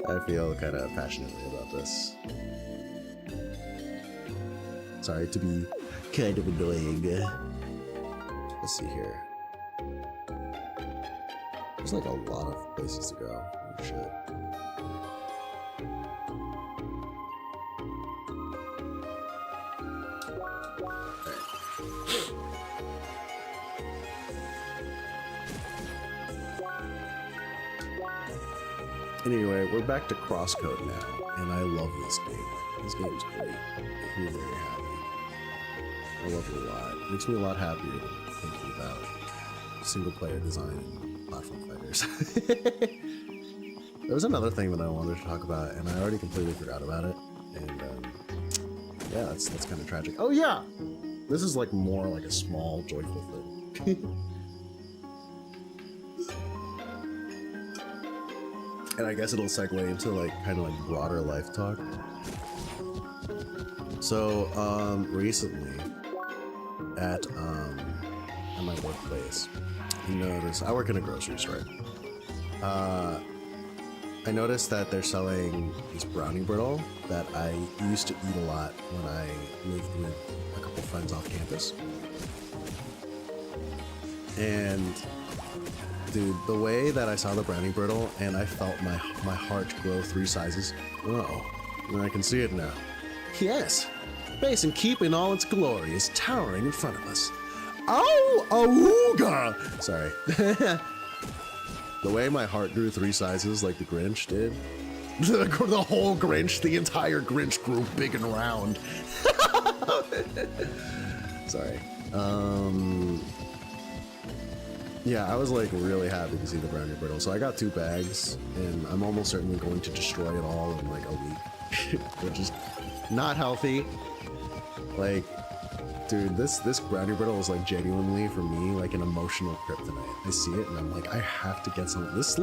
I feel kind of passionately about this. Sorry to be kind of annoying. Let's see here. There's like a lot of places to go. Oh, shit. Anyway, we're back to CrossCode now, and I love this game. This game's great. It makes me very happy. I love it a lot. It makes me a lot happier thinking about single-player design and platform fighters. There was another thing that I wanted to talk about, and I already completely forgot about it. And yeah, that's kind of tragic. Oh yeah, this is like more like a small, joyful thing. And I guess it'll segue into like kind of like broader life talk. So recently at my workplace, you notice I work in a grocery store. I noticed that they're selling this brownie brittle that I used to eat a lot when I lived with a couple friends off campus. And Dude, the way that I saw the brownie brittle and I felt my heart grow 3 sizes. Oh, I can see it now. Yes, Basin Keep in all its glory is towering in front of us. Oh, awooga! Sorry. The way my heart grew 3 sizes like the Grinch did. The whole Grinch, the entire Grinch grew big and round. Sorry. Yeah, I was like really happy to see the brownie brittle. So I got 2 bags, and I'm almost certainly going to destroy it all in like a week, which is not healthy. Like, dude, this brownie brittle is like genuinely for me like an emotional kryptonite. I see it and I'm like, I have to get some. This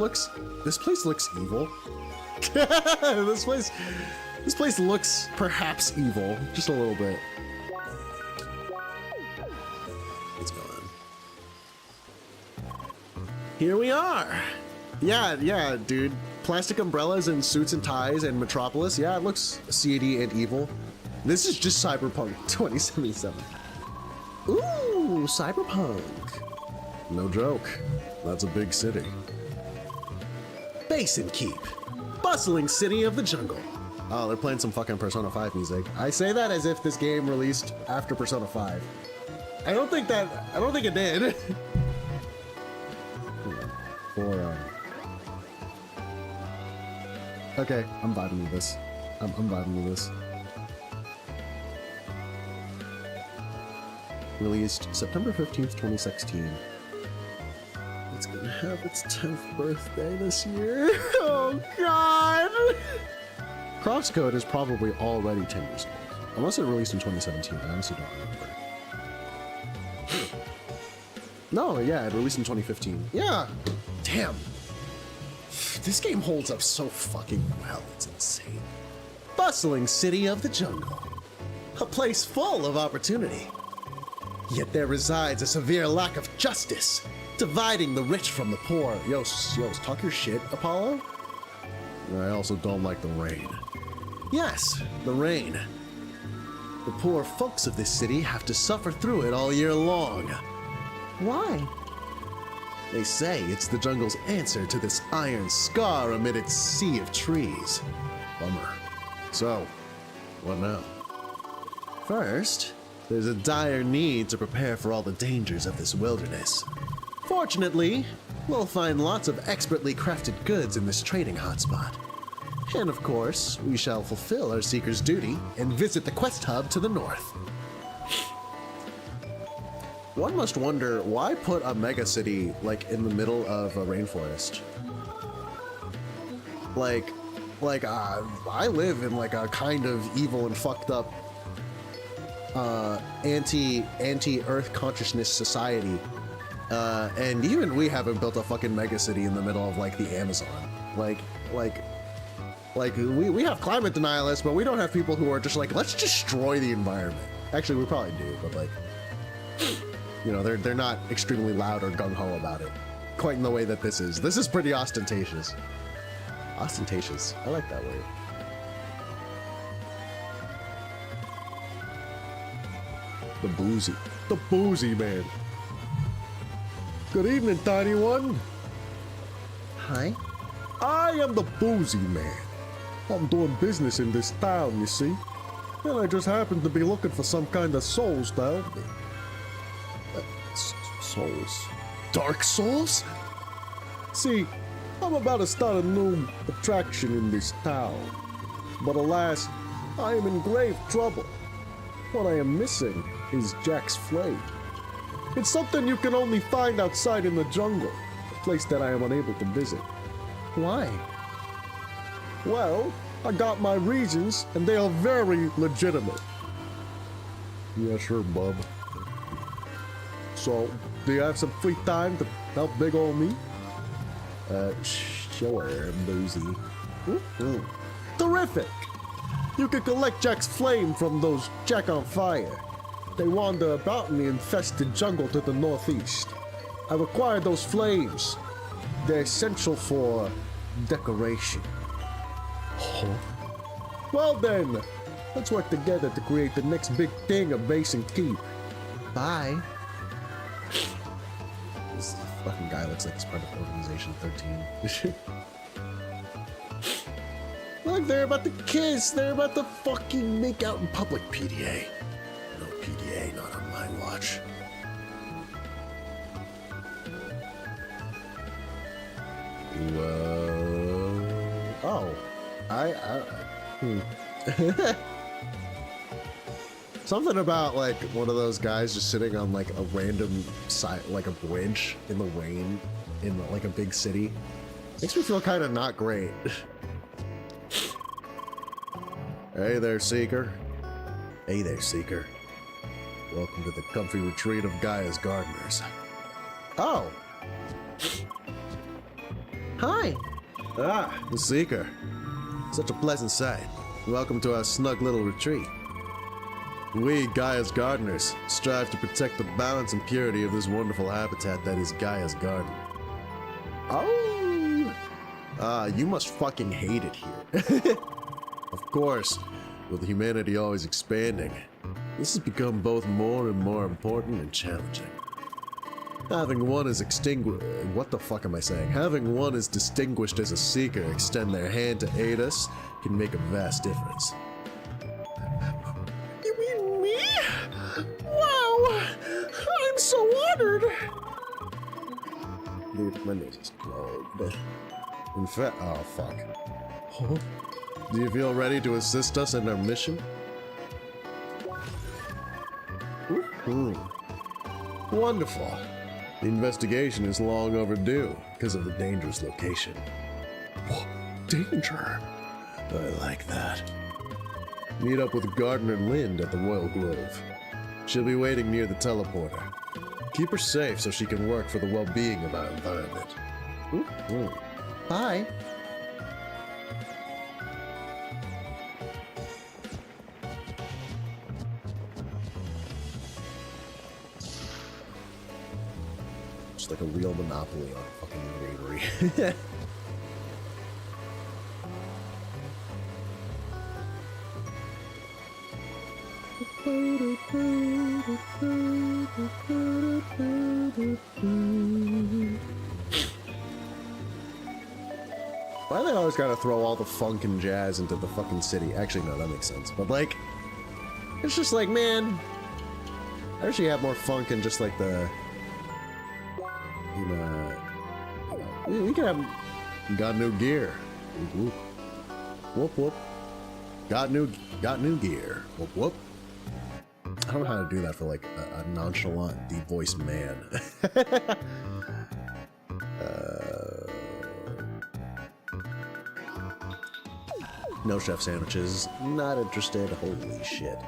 place looks evil. This place looks perhaps evil, just a little bit. It's gone. Here we are. Yeah, dude. Plastic umbrellas and suits and ties and Metropolis. Yeah, it looks seedy and evil. This is just Cyberpunk 2077. Ooh, Cyberpunk. No joke. That's a big city. Basin Keep. Bustling city of the jungle. Oh, they're playing some fucking Persona 5 music. I say that as if this game released after Persona 5. I don't think it did. Okay, I'm vibing with this. I'm vibing with this. Released September 15th, 2016. It's gonna have its 10th birthday this year. Oh god! CrossCode is probably already 10 years old. Unless it released in 2017, I honestly don't remember. No, yeah, it released in 2015. Yeah! Damn! This game holds up so fucking well, it's insane. Bustling city of the jungle. A place full of opportunity. Yet there resides a severe lack of justice, dividing the rich from the poor. Yo, talk your shit, Apollo? I also don't like the rain. Yes, the rain. The poor folks of this city have to suffer through it all year long. Why? They say it's the jungle's answer to this iron scar amid its sea of trees. Bummer. So, what now? First, there's a dire need to prepare for all the dangers of this wilderness. Fortunately, we'll find lots of expertly crafted goods in this trading hotspot. And of course, we shall fulfill our seeker's duty and visit the quest hub to the north. One must wonder, why put a mega city, like, in the middle of a rainforest? I live in, like, a kind of evil and fucked up, anti-Earth consciousness society. And even we haven't built a fucking mega city in the middle of, like, the Amazon. We have climate denialists, but we don't have people who are just like, let's destroy the environment. Actually, we probably do, but like, you know, they're not extremely loud or gung-ho about it. Quite in the way that this is. This is pretty ostentatious. Ostentatious. I like that word. The boozy man. Good evening, tiny one. Hi. I am the boozy man. I'm doing business in this town, you see. And I just happened to be looking for some kind of souls to help me. Souls? Dark souls? See, I'm about to start a new attraction in this town. But alas, I am in grave trouble. What I am missing is Jack's flame. It's something you can only find outside in the jungle, a place that I am unable to visit. Why? Well, I got my reasons, and they are very legitimate. Yeah, sure, bub. So, do you have some free time to help big ol' me? Sure, boozy. Terrific! You can collect Jack's flame from those Jack on fire. They wander about in the infested jungle to the northeast. I require those flames. They're essential for decoration. Huh? Well then, let's work together to create the next big thing of Basin Keep. Bye. This is fucking guy looks like he's part of Organization 13. Look, they're about to kiss. They're about to fucking make out in public. PDA. No PDA, not on my watch. Whoa. Oh. Something about like one of those guys just sitting on like a random side, like a bridge in the rain in like a big city. Makes me feel kind of not great. Hey there, Seeker. Hey there, Seeker. Welcome to the comfy retreat of Gaia's gardeners. Oh. Hi. Ah, the Seeker. Such a pleasant sight. Welcome to our snug little retreat. We, Gaia's gardeners, strive to protect the balance and purity of this wonderful habitat that is Gaia's garden. Oh! You must fucking hate it here. Of course, with humanity always expanding, this has become both more and more important and challenging. Having one is what the fuck am I saying? Having one as distinguished as a seeker extend their hand to aid us can make a vast difference. You mean me? Wow! I'm so honored! Dude, my nose is clogged. In fact, oh fuck. Huh? Do you feel ready to assist us in our mission? Wonderful. The investigation is long overdue because of the dangerous location. What? Danger? I like that. Meet up with Gardener Lind at the Royal Grove. She'll be waiting near the teleporter. Keep her safe so she can work for the well-being of our environment. Bye. Just like a real monopoly on fucking bravery. Why do they always gotta throw all the funk and jazz into the fucking city? Actually, no, that makes sense. But like, it's just like, man, I wish you had more funk and just like the, we could have got new gear. Whoop whoop. Whoop. Got new gear. Whoop whoop. I don't know how to do that for like a nonchalant, deep voiced man. No chef sandwiches. Not interested. Holy shit.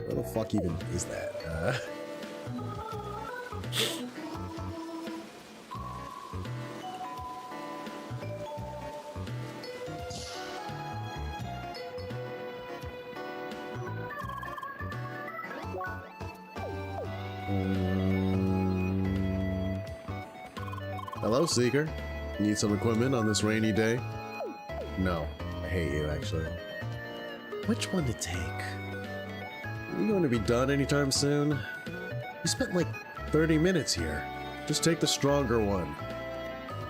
What the fuck even is that? Hello, Seeker. Need some equipment on this rainy day? No, I hate you, actually. Which one to take? Are you going to be done anytime soon? You spent like 30 minutes here. Just take the stronger one.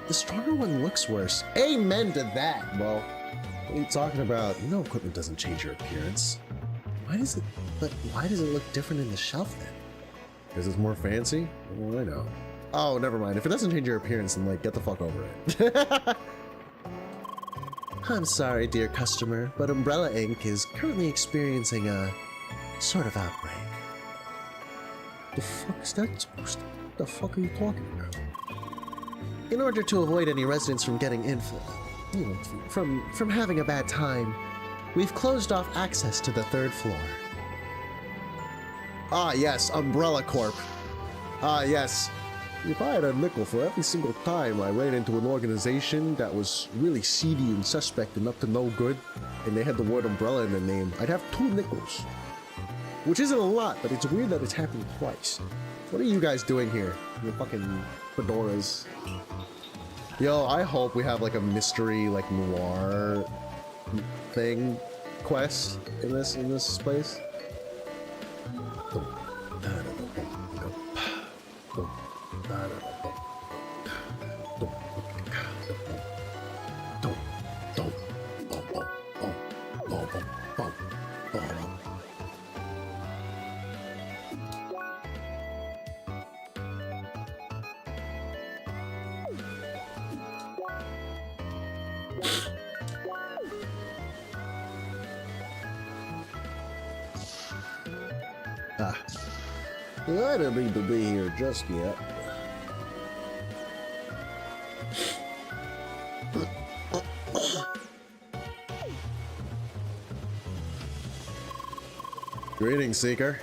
The stronger one looks worse. Amen to that, bro. What are you talking about? You know equipment doesn't change your appearance. Why does it look different in the shelf then? Because it's more fancy? Well, I know. Oh, never mind. If it doesn't change your appearance, then like, get the fuck over it. I'm sorry, dear customer, but Umbrella Inc. is currently experiencing a sort of outbreak. The fuck is that supposed to? What the fuck are you talking about? In order to avoid any residents from getting from having a bad time, we've closed off access to the 3rd floor. Ah, yes, Umbrella Corp. Ah, yes. If I had a nickel for every single time I ran into an organization that was really seedy and suspect and up to no good, and they had the word umbrella in their name, I'd have 2 nickels. Which isn't a lot, but it's weird that it's happened twice. What are you guys doing here? Your fucking fedoras. Yo, I hope we have like a mystery, like noir thing quest in this place. I don't need to be here just yet. Greetings, Seeker.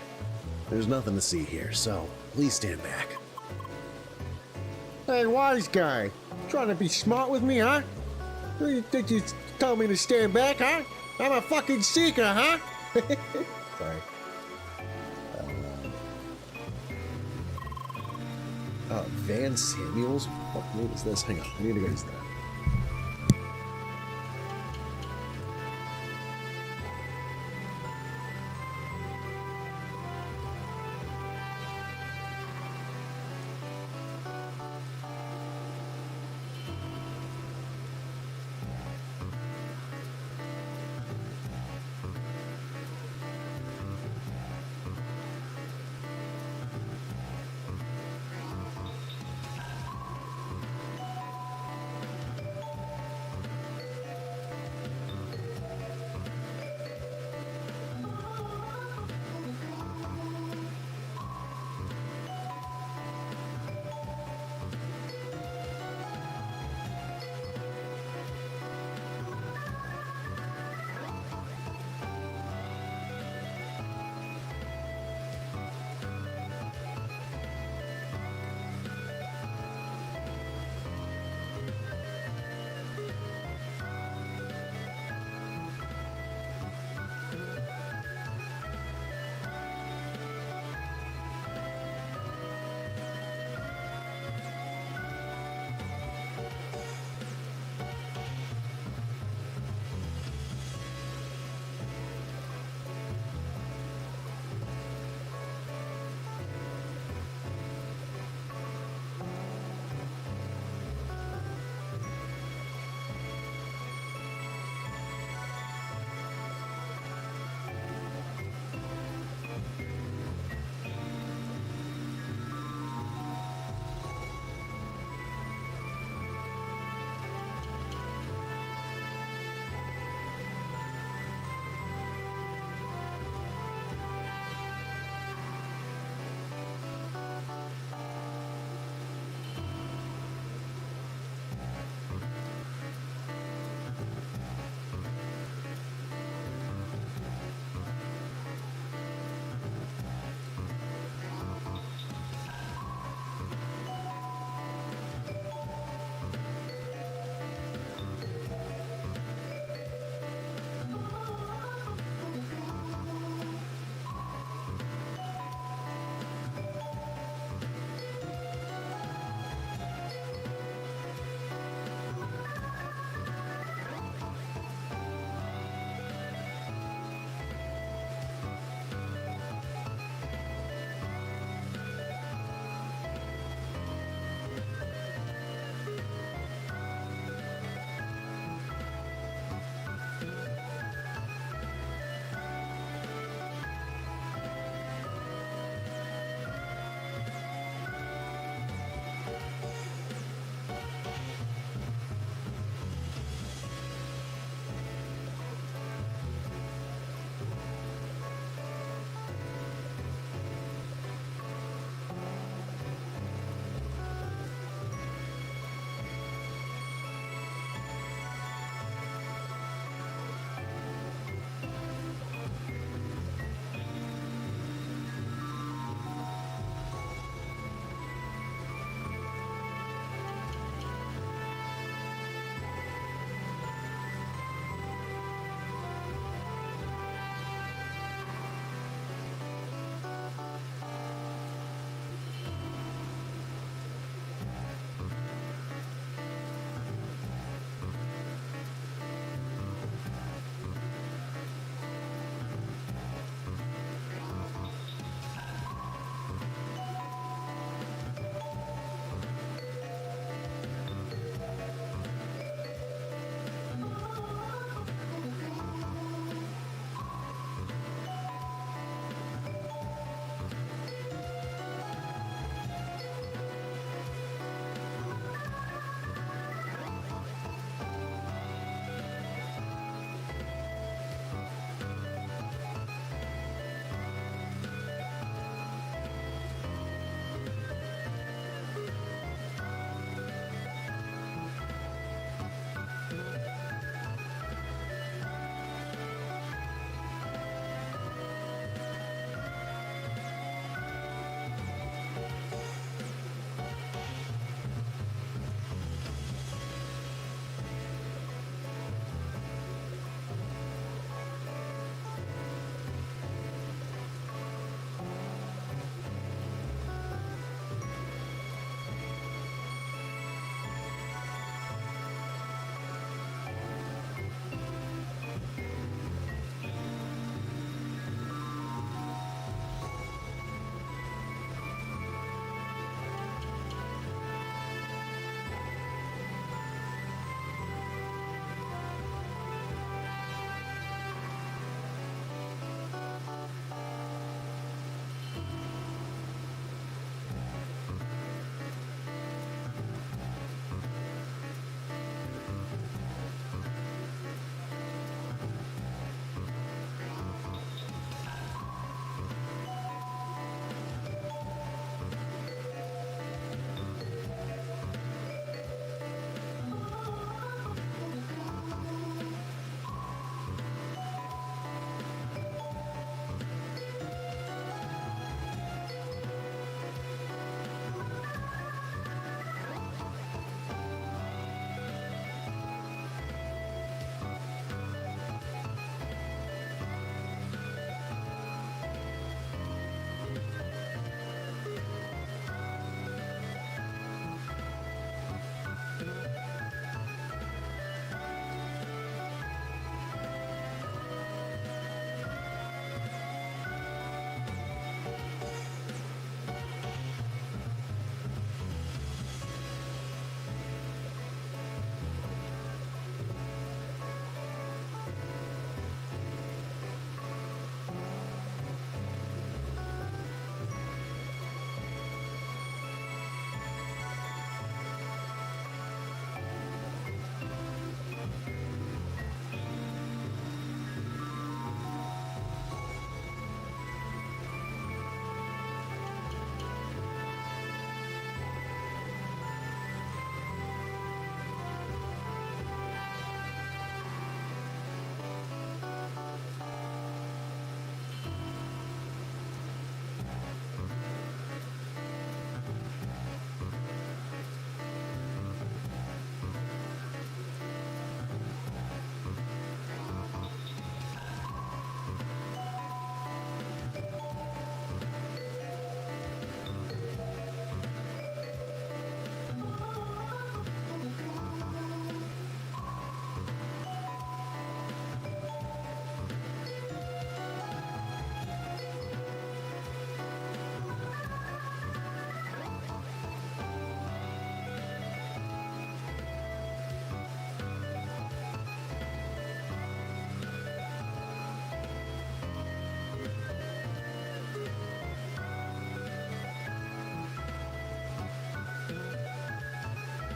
There's nothing to see here, so please stand back. Hey, wise guy. Trying to be smart with me, huh? You think you tell me to stand back, huh? I'm a fucking seeker, huh? Sorry. Van Samuels? What is this? Hang on, I need to go use that.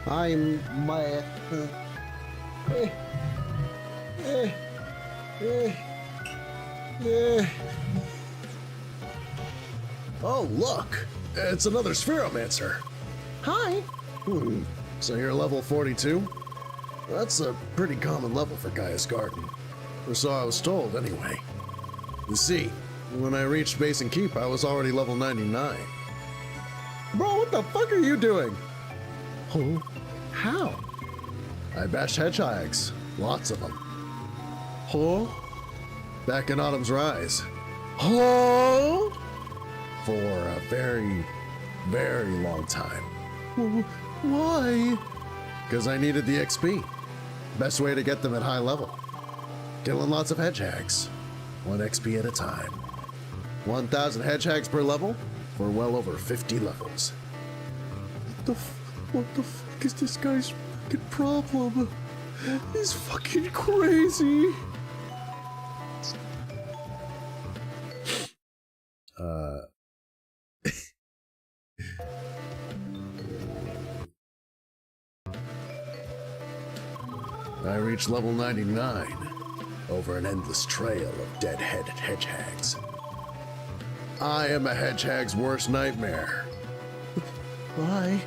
I'm my. Oh, look! It's another Spheromancer. Hi. So you're level 42? That's a pretty common level for Gaia's Garden. Or so I was told, anyway. You see, when I reached Base and Keep, I was already level 99. Bro, what the fuck are you doing? Oh, How? I bashed hedgehogs. Lots of them. Huh? Back in Autumn's Rise. Huh? For a very, very long time. Why? Because I needed the XP. Best way to get them at high level. Killing lots of hedgehogs. 1 XP at a time. 1,000 hedgehogs per level for well over 50 levels. What the fuck is this guy's fucking problem? He's fucking crazy. I reached level 99 over an endless trail of dead-headed hedgehogs. I am a hedgehog's worst nightmare. Why?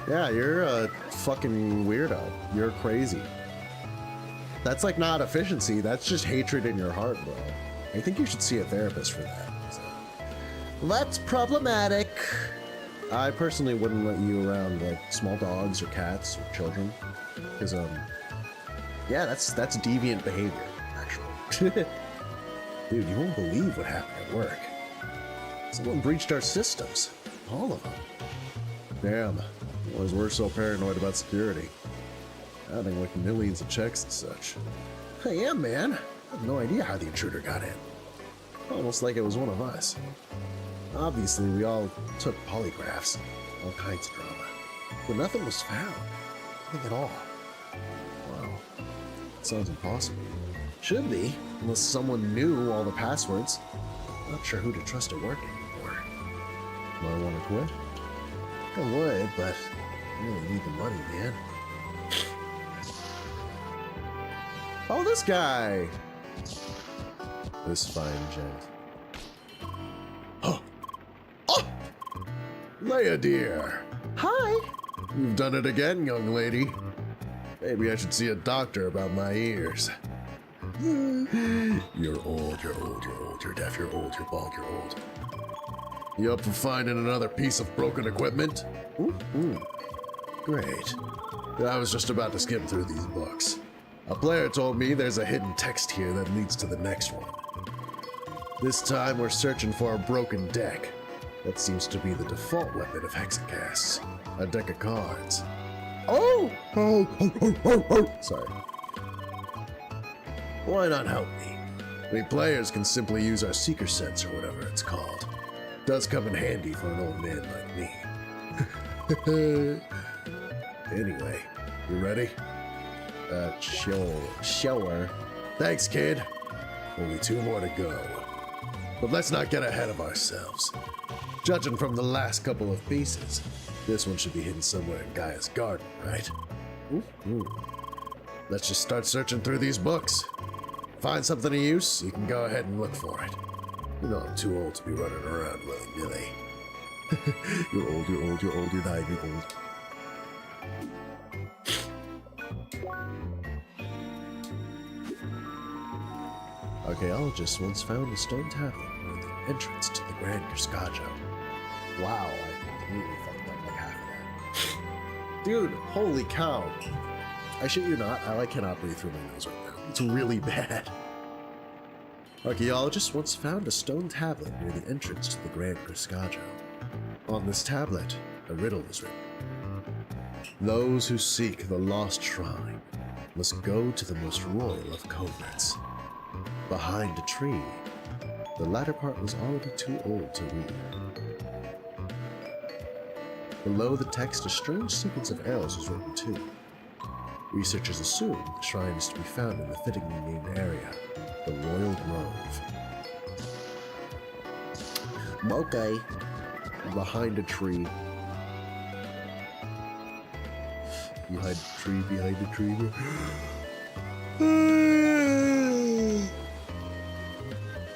Yeah, you're a fucking weirdo. You're crazy. That's like not efficiency, that's just hatred in your heart, bro. I think you should see a therapist for that. That's problematic. I personally wouldn't let you around like small dogs or cats or children. Because, yeah, that's deviant behavior, actually. Dude, you won't believe what happened at work. Someone breached our systems. All of them. Damn. Was we're so paranoid about security. Adding like millions of checks and such. Yeah, man. I have no idea how the intruder got in. Almost like it was one of us. Obviously, we all took polygraphs. All kinds of drama. But nothing was found. Nothing at all. Wow. Sounds impossible. Should be, unless someone knew all the passwords. Not sure who to trust at work anymore. Do I want to quit? I would, but I really need the money, man. Oh, this guy! This fine gent. Oh! Oh! Leia, dear! Hi. You've done it again, young lady. Maybe I should see a doctor about my ears. You're old, you're old, you're old, you're deaf, you're old, you're bald, you're old. You up for finding another piece of broken equipment? Great. I was just about to skim through these books. A player told me there's a hidden text here that leads to the next one. This time we're searching for a broken deck. That seems to be the default weapon of hexacasts. A deck of cards. Oh. Sorry. Why not help me? We players can simply use our seeker sense or whatever it's called. Does come in handy for an old man like me. Anyway, you ready? Sure. Thanks, kid. Only 2 more to go. But let's not get ahead of ourselves. Judging from the last couple of pieces, this one should be hidden somewhere in Gaia's garden, right? Let's just start searching through these books. Find something of use, you can go ahead and look for it. You know I'm too old to be running around willy-nilly. You're old, you're old, you're old, you're 9 years old. Archaeologists once found a stone tablet near the entrance to the Grand Cascajo. Wow, I completely fucked up like half of that. Dude, holy cow. I shit you not, I cannot breathe through my nose right now. It's really bad. Archaeologists once found a stone tablet near the entrance to the Grand Cascajo. On this tablet, a riddle is written. Those who seek the lost shrine must go to the most royal of coverts. Behind a tree, the latter part was already too old to read. Below the text, a strange sequence of arrows was written too. Researchers assume the shrine is to be found in the fittingly named area, the Royal Grove. Okay. Behind a tree. Behind the tree, behind the tree.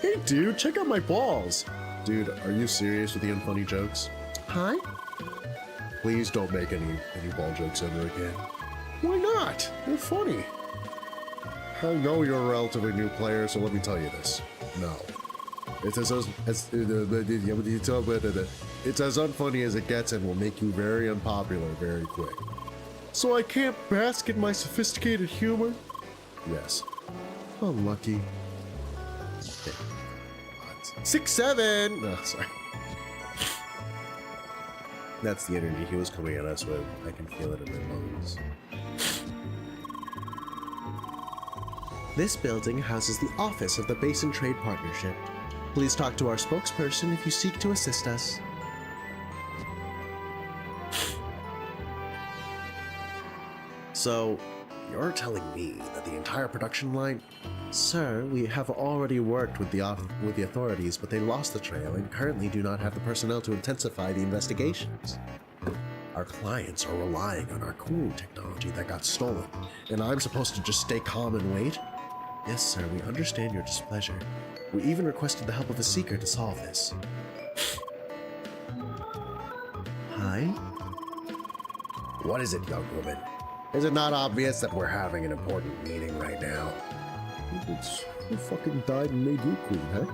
Hey dude, check out my balls. Dude, are you serious with the unfunny jokes? Hi? Please don't make any ball jokes ever again. Why not? They're funny. I know you're a relatively new player, so let me tell you this. No. It's as unfunny as it gets and will make you very unpopular very quick. So I can't bask in my sophisticated humor? Yes. Unlucky. 6'7". No, sorry. That's the energy he was coming at us with. I can feel it in my bones. This building houses the office of the Basin Trade Partnership. Please talk to our spokesperson if you seek to assist us. So, you're telling me that the entire production line... Sir, we have already worked with the authorities, but they lost the trail and currently do not have the personnel to intensify the investigations. Our clients are relying on our cooling technology that got stolen, and I'm supposed to just stay calm and wait? Yes, sir, we understand your displeasure. We even requested the help of a seeker to solve this. Hi? What is it, young woman? Is it not obvious that we're having an important meeting right now? It's who fucking died and made you queen, huh?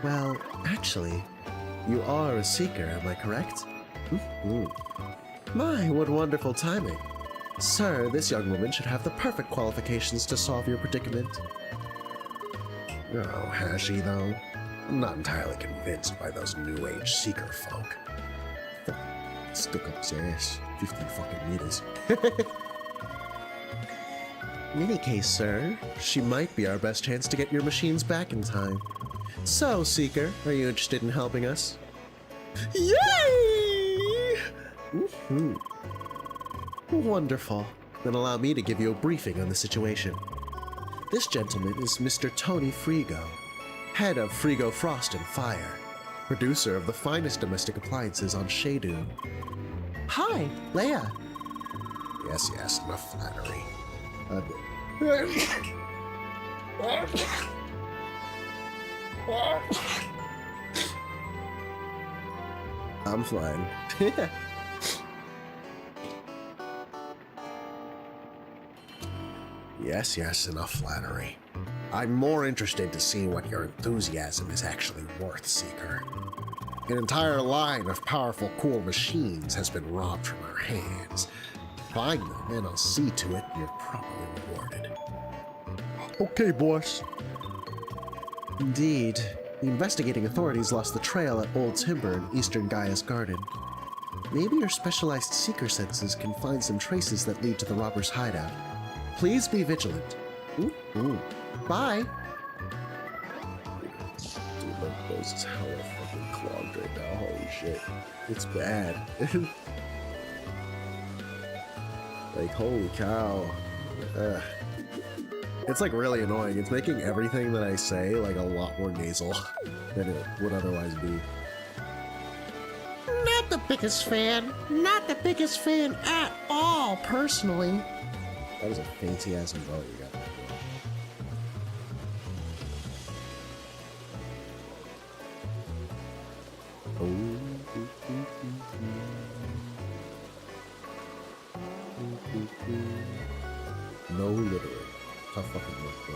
Well, actually, you are a seeker, am I correct? My, what wonderful timing. Sir, this young woman should have the perfect qualifications to solve your predicament. Oh, has she, though? I'm not entirely convinced by those New Age seeker folk. Stuck up his ass. 15 fucking meters. In any case, sir, she might be our best chance to get your machines back in time. So, Seeker, are you interested in helping us? Yay! Wonderful. Then allow me to give you a briefing on the situation. This gentleman is Mr. Tony Frigo, head of Frigo Frost and Fire, producer of the finest domestic appliances on Shadu. Hi, Leia. Yes, enough flattery. I'm fine. Yes, enough flattery. I'm more interested to see what your enthusiasm is actually worth, Seeker. An entire line of powerful, cool machines has been robbed from our hands. Find them, and I'll see to it you're properly rewarded. Okay, boss. Indeed. The investigating authorities lost the trail at Old Timber in eastern Gaia's Garden. Maybe your specialized seeker senses can find some traces that lead to the robber's hideout. Please be vigilant. Bye. Dude, my nose is hella fucking clogged right now. Holy shit. It's bad. Like, holy cow. It's like really annoying. It's making everything that I say like a lot more nasal than it would otherwise be. Not the biggest fan. Not the biggest fan at all, personally. That was a fancy ass umbrella you got there. No littering. Tough fucking work, bro.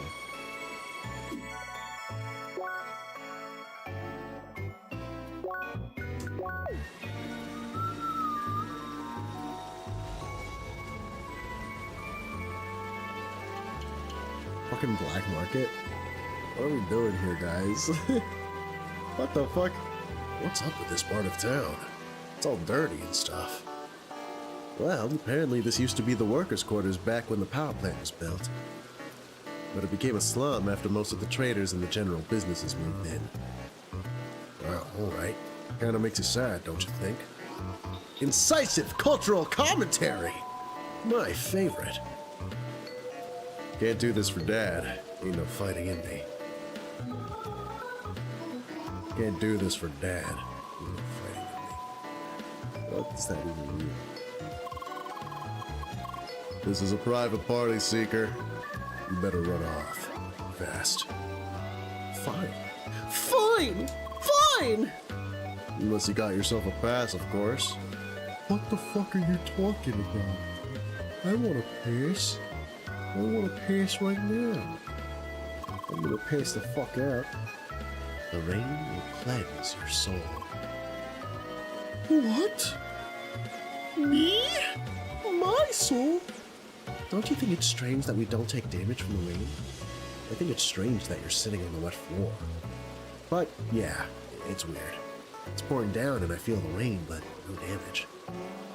Fucking black market? What are we doing here, guys? What the fuck? What's up with this part of town? It's all dirty and stuff. Well, apparently this used to be the workers' quarters back when the power plant was built. But it became a slum after most of the traders and the general businesses moved in. Well, alright. Kinda makes you sad, don't you think? Incisive cultural commentary! My favorite. Can't do this for Dad. Ain't no fighting in me. Can't do this for Dad. Ain't no fighting in me. What does that even mean? This is a private party, Seeker. You better run off. Fast. Fine. Fine! Fine! Unless you got yourself a pass, of course. What the fuck are you talking about? I want a pass. I want a pass right now. I'm gonna pass the fuck out. The rain will cleanse your soul. What? Me? My soul? Don't you think it's strange that we don't take damage from the rain? I think it's strange that you're sitting on the wet floor. But yeah, it's weird. It's pouring down and I feel the rain, but no damage.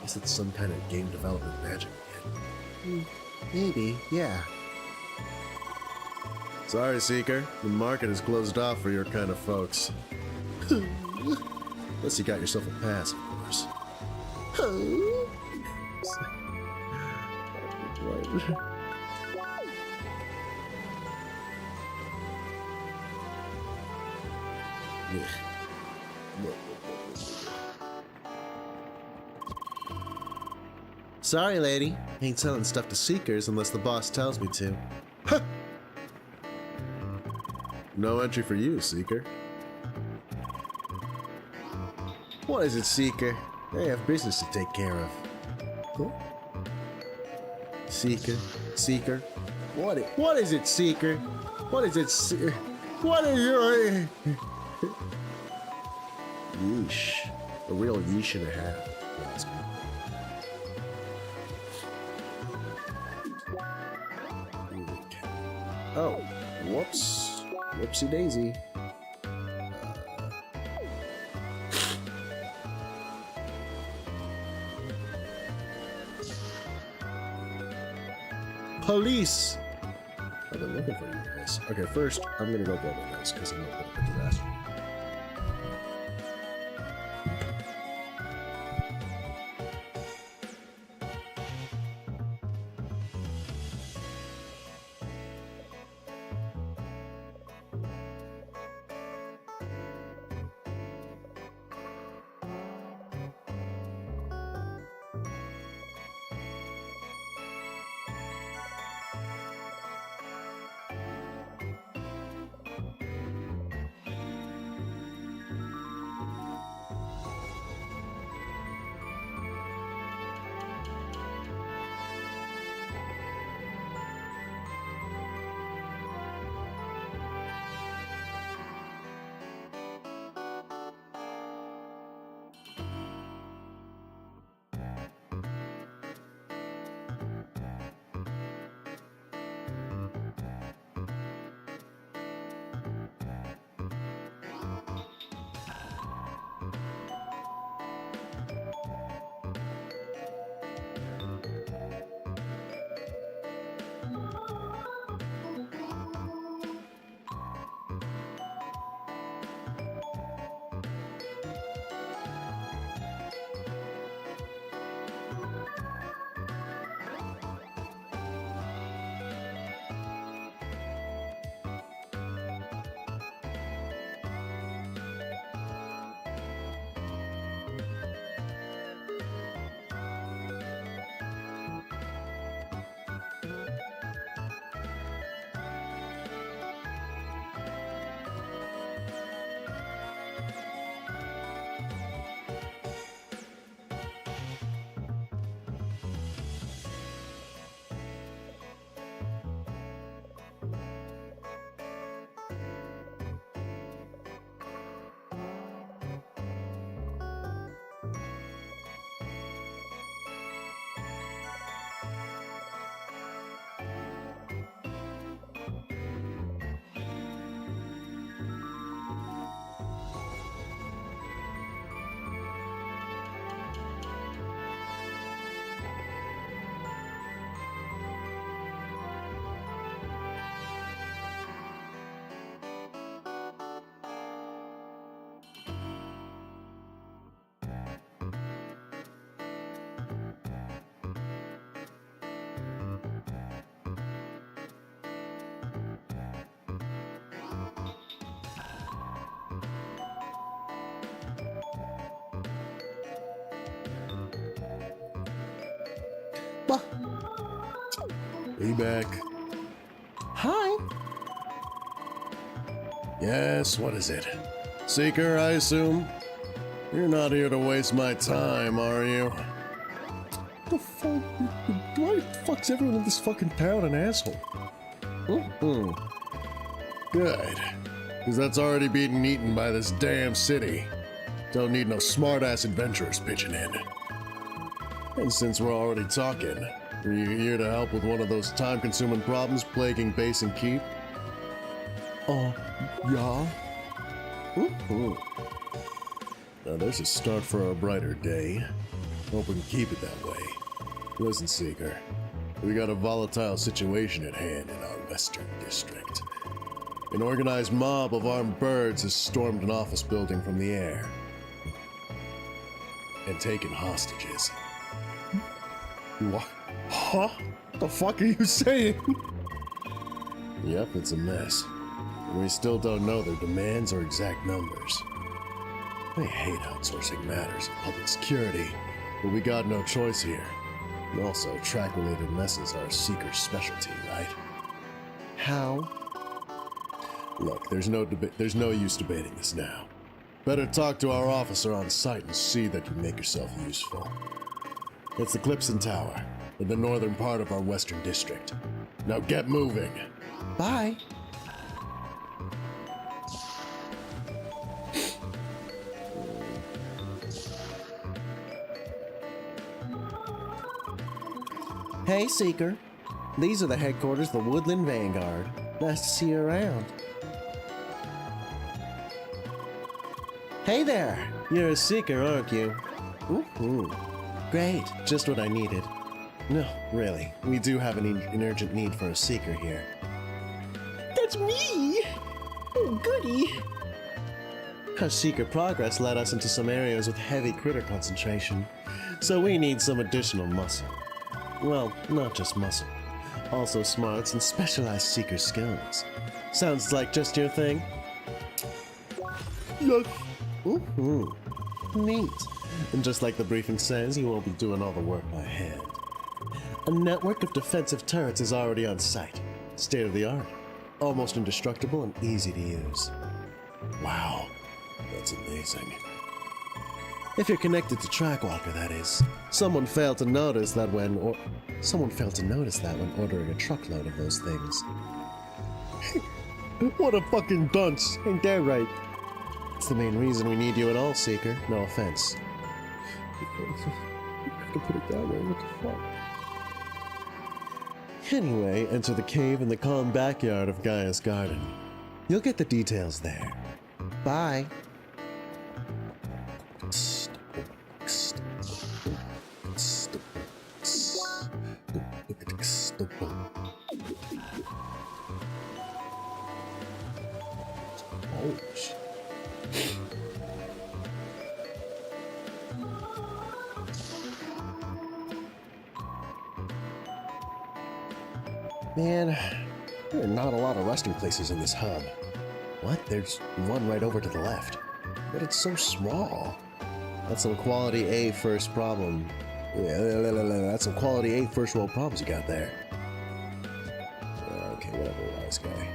Guess it's some kind of game development magic again. Maybe, yeah. Sorry, Seeker. The market is closed off for your kind of folks. Unless you got yourself a pass, of course. Sorry, lady. Ain't selling stuff to Seekers unless the boss tells me to. Huh. No entry for you, Seeker. What is it, Seeker? I have business to take care of. Huh? Seeker? Seeker? What is it, Seeker? What is it, what are you... Yeesh. A real yeesh and a half. Oh, whoops. Whoopsie daisy. Police! I've been looking for you guys. Okay, first, I'm gonna go grab my nose because I'm not gonna put the rest. Be back. Hi. Yes, what is it? Seeker, I assume? You're not here to waste my time, are you? The fuck? Why the fuck's everyone in this fucking town an asshole? Good. Because that's already being eaten by this damn city. Don't need no smart-ass adventurers pitching in. And since we're already talking, are you here to help with one of those time-consuming problems plaguing base and keep? Yeah? Now there's a start for a brighter day. Hope we can keep it that way. Listen, Seeker. We got a volatile situation at hand in our western district. An organized mob of armed birds has stormed an office building from the air and taken hostages. What? Huh? The fuck are you saying? Yep, it's a mess. We still don't know their demands or exact numbers. I hate outsourcing matters of public security, but we got no choice here. And also, track-related messes are a Seeker's specialty, right? How? Look, there's no use debating this now. Better talk to our officer on site and see that you make yourself useful. It's the Clipson Tower, in the northern part of our western district. Now get moving! Bye. Hey, Seeker. These are the headquarters of the Woodland Vanguard. Nice to see you around. Hey there! You're a Seeker, aren't you? Great, just what I needed. No, really, we do have an urgent need for a Seeker here. That's me! Oh, goody! Our Seeker progress led us into some areas with heavy critter concentration, so we need some additional muscle. Well, not just muscle, also smarts and specialized Seeker skills. Sounds like just your thing? Yes. Neat. And just like the briefing says, you won't be doing all the work by hand. A network of defensive turrets is already on site. State of the art. Almost indestructible and easy to use. Wow, that's amazing. If you're connected to Trackwalker, that is. Someone failed to notice that when ordering a truckload of those things. What a fucking dunce. Ain't that right? It's the main reason we need you at all, Seeker. No offense. You have to put it that way. What the fuck? Anyway, enter the cave in the calm backyard of Gaia's garden. You'll get the details there. Bye. Oh, shit. Man, there are not a lot of resting places in this hub. What? There's one right over to the left. But it's so small. That's some quality A first problem. That's some quality A first world problems you got there. Okay, whatever, wise guy.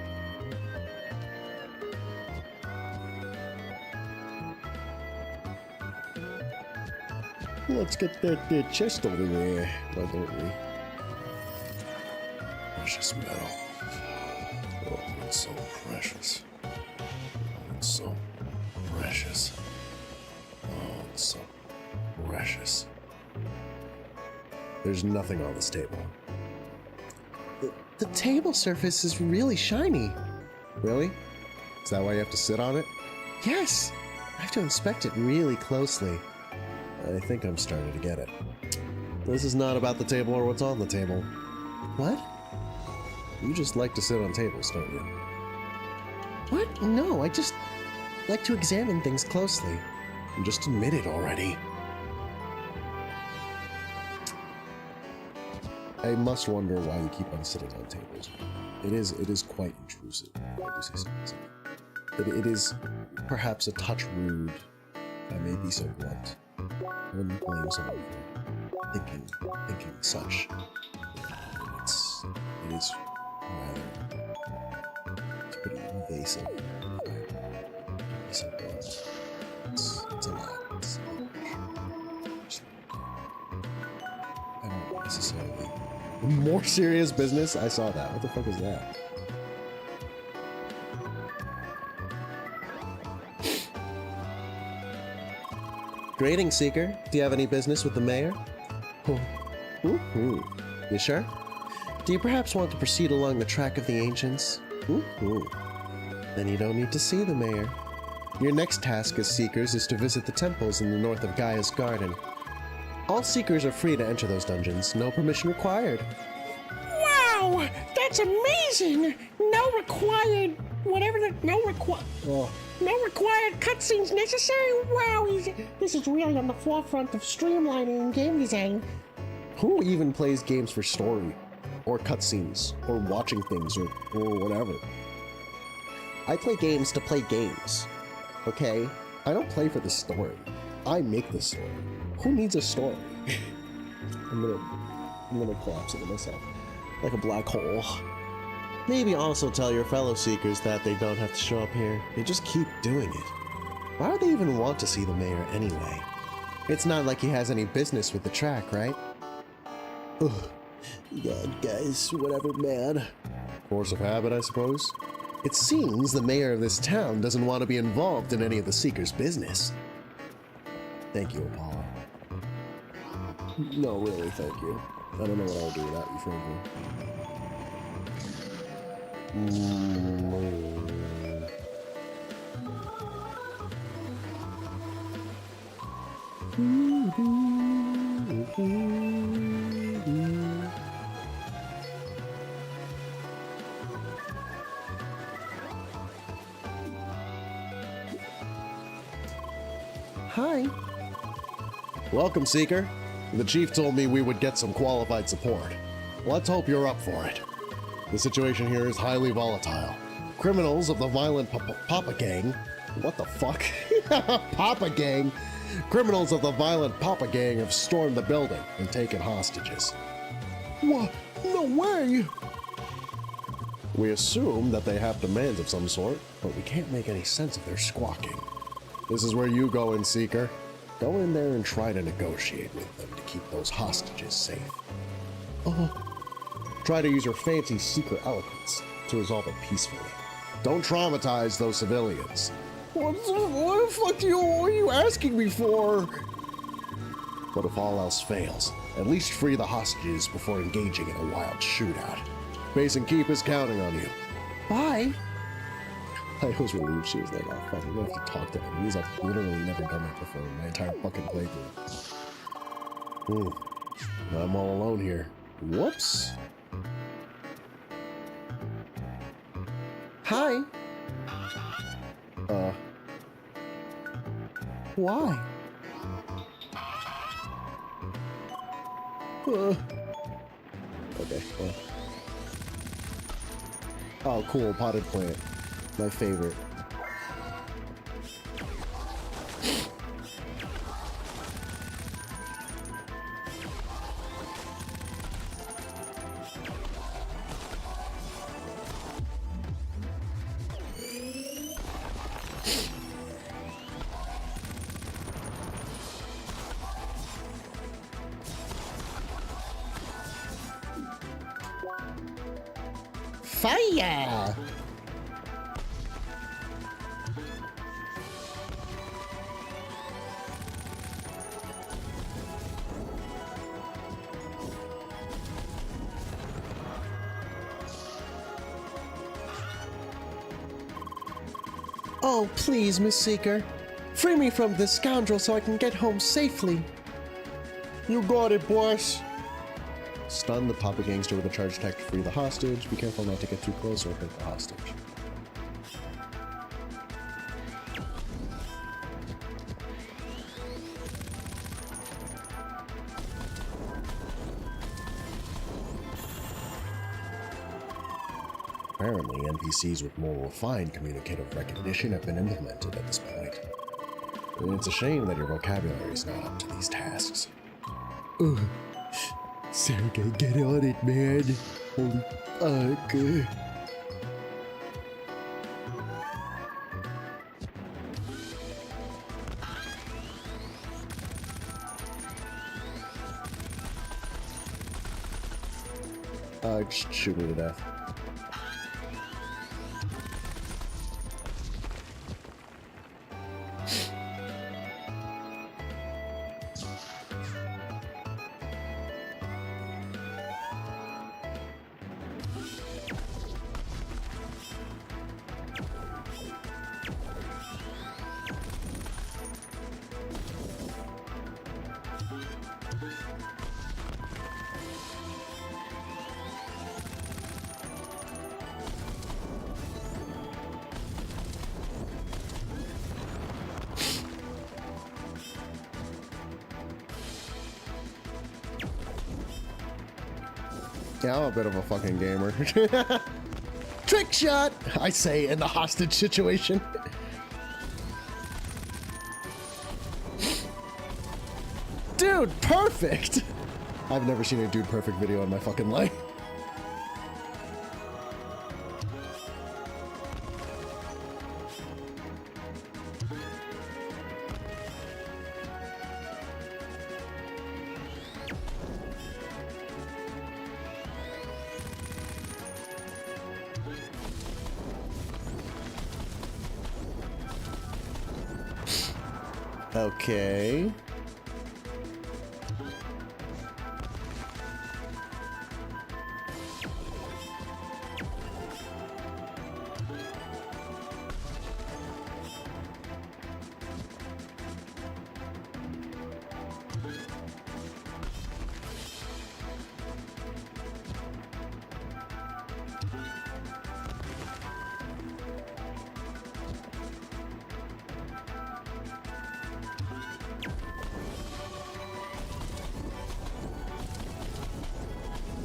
Let's get that chest over there, why don't we? Precious metal. Oh, it's so precious. It's so precious. Oh, it's so precious. There's nothing on this table. The table surface is really shiny. Really? Is that why you have to sit on it? Yes, I have to inspect it really closely. I think I'm starting to get it. This is not about the table or what's on the table. What? You just like to sit on tables, don't you? What? No, I just like to examine things closely. Just admit it already. I must wonder why you keep on sitting on tables. It is quite intrusive. It is perhaps a touch rude. I may be so blunt. When you blame someone for thinking such. It's it is rather, it's pretty invasive. It's a lot. I don't necessarily. More serious business? I saw that. What the fuck is that? Greetings, Seeker. Do you have any business with the mayor? Ooh. You sure? Do you perhaps want to proceed along the track of the ancients? Then you don't need to see the mayor. Your next task as Seekers is to visit the temples in the north of Gaia's garden. All Seekers are free to enter those dungeons, no permission required. Wow! That's amazing! No required... No required cutscenes necessary? Wow, this is really on the forefront of streamlining game design. Who even plays games for story? Or cutscenes? Or watching things? Or whatever? I play games to play games. Okay? I don't play for the story. I make the story. Who needs a story? I'm gonna collapse into myself. Like a black hole. Maybe also tell your fellow Seekers that they don't have to show up here. They just keep doing it. Why would they even want to see the mayor anyway? It's not like he has any business with the track, right? Ugh. God, guys, whatever, man. Force of habit, I suppose? It seems the mayor of this town doesn't want to be involved in any of the Seekers' business. Thank you, Apollo. No, really, thank you. I don't know what I would do without you, frankly. Hi. Welcome, Seeker. The chief told me we would get some qualified support. Let's hope you're up for it. The situation here is highly volatile. Criminals of the violent Papa Gang... What the fuck? Papa Gang? Criminals of the violent Papa Gang have stormed the building and taken hostages. What? No way! We assume that they have demands of some sort, but we can't make any sense of their squawking. This is where you go in, Seeker. Go in there and try to negotiate with them to keep those hostages safe. Try to use your fancy secret eloquence to resolve it peacefully. Don't traumatize those civilians. What the fuck are you asking me for? But if all else fails, at least free the hostages before engaging in a wild shootout. Base and Keep is counting on you. Bye. I was relieved she was like, oh fuck, I'm gonna have to talk to enemies. I've literally never done that before in my entire fucking playthrough. I'm all alone here. Whoops. Hi. Why? Okay, well. Oh, cool, potted plant. My favorite. Fire! Oh, please, Miss Seeker. Free me from this scoundrel so I can get home safely. You got it, boss. Stun the Papa Gangster with a charge attack to free the hostage. Be careful not to get too close or hurt the hostage. Apparently, NPCs with more refined communicative recognition have been implemented at this point. And it's a shame that your vocabulary is not up to these tasks. Sergey, get on it, man. Holy fuck. Just shoot me to death. Yeah, I'm a bit of a fucking gamer. Trick shot, I say, in the hostage situation. Dude, perfect! I've never seen a dude perfect video in my fucking life. Okay.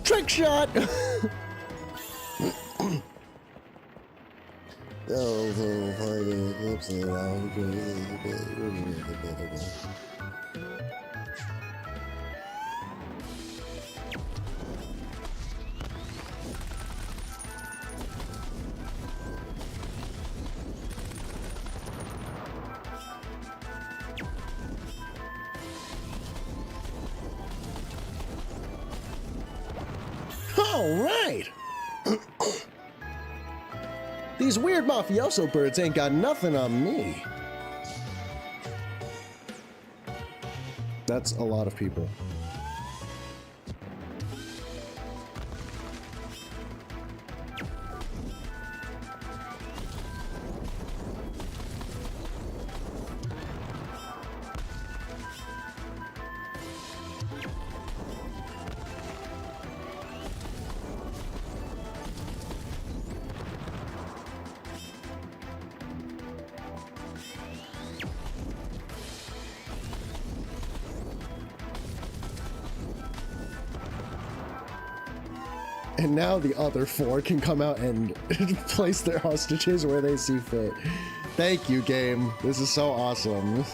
Trick shot! All right. These weird mafioso birds ain't got nothing on me. That's a lot of people. And now the other four can come out and place their hostages where they see fit. Thank you, game. This is so awesome.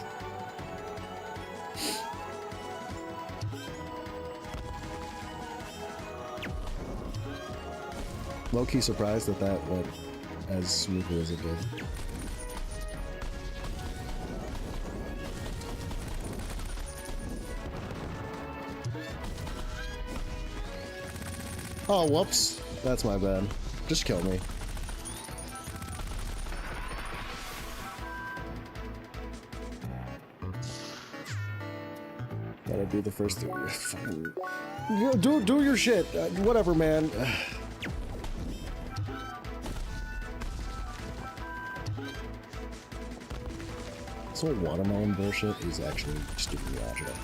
Low-key surprised that that went as smoothly as it did. Oh, whoops. That's my bad. Just kill me. Gotta do the first three. Fucking... Do your shit. Whatever, man. This whole watermelon bullshit is actually stupid logic.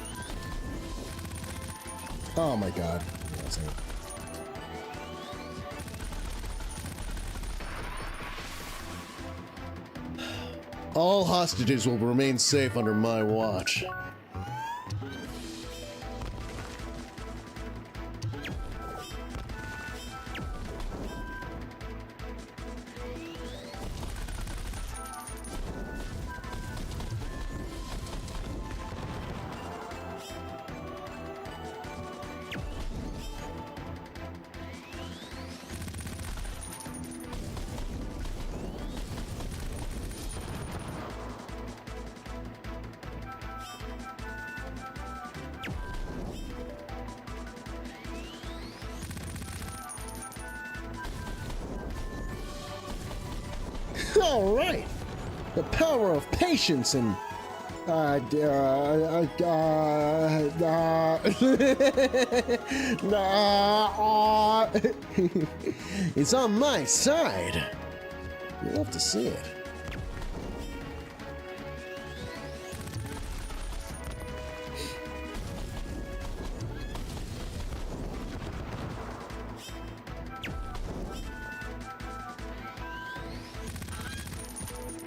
Oh my god. All hostages will remain safe under my watch. All right. The power of patience and it's on my side. You'll love to see it.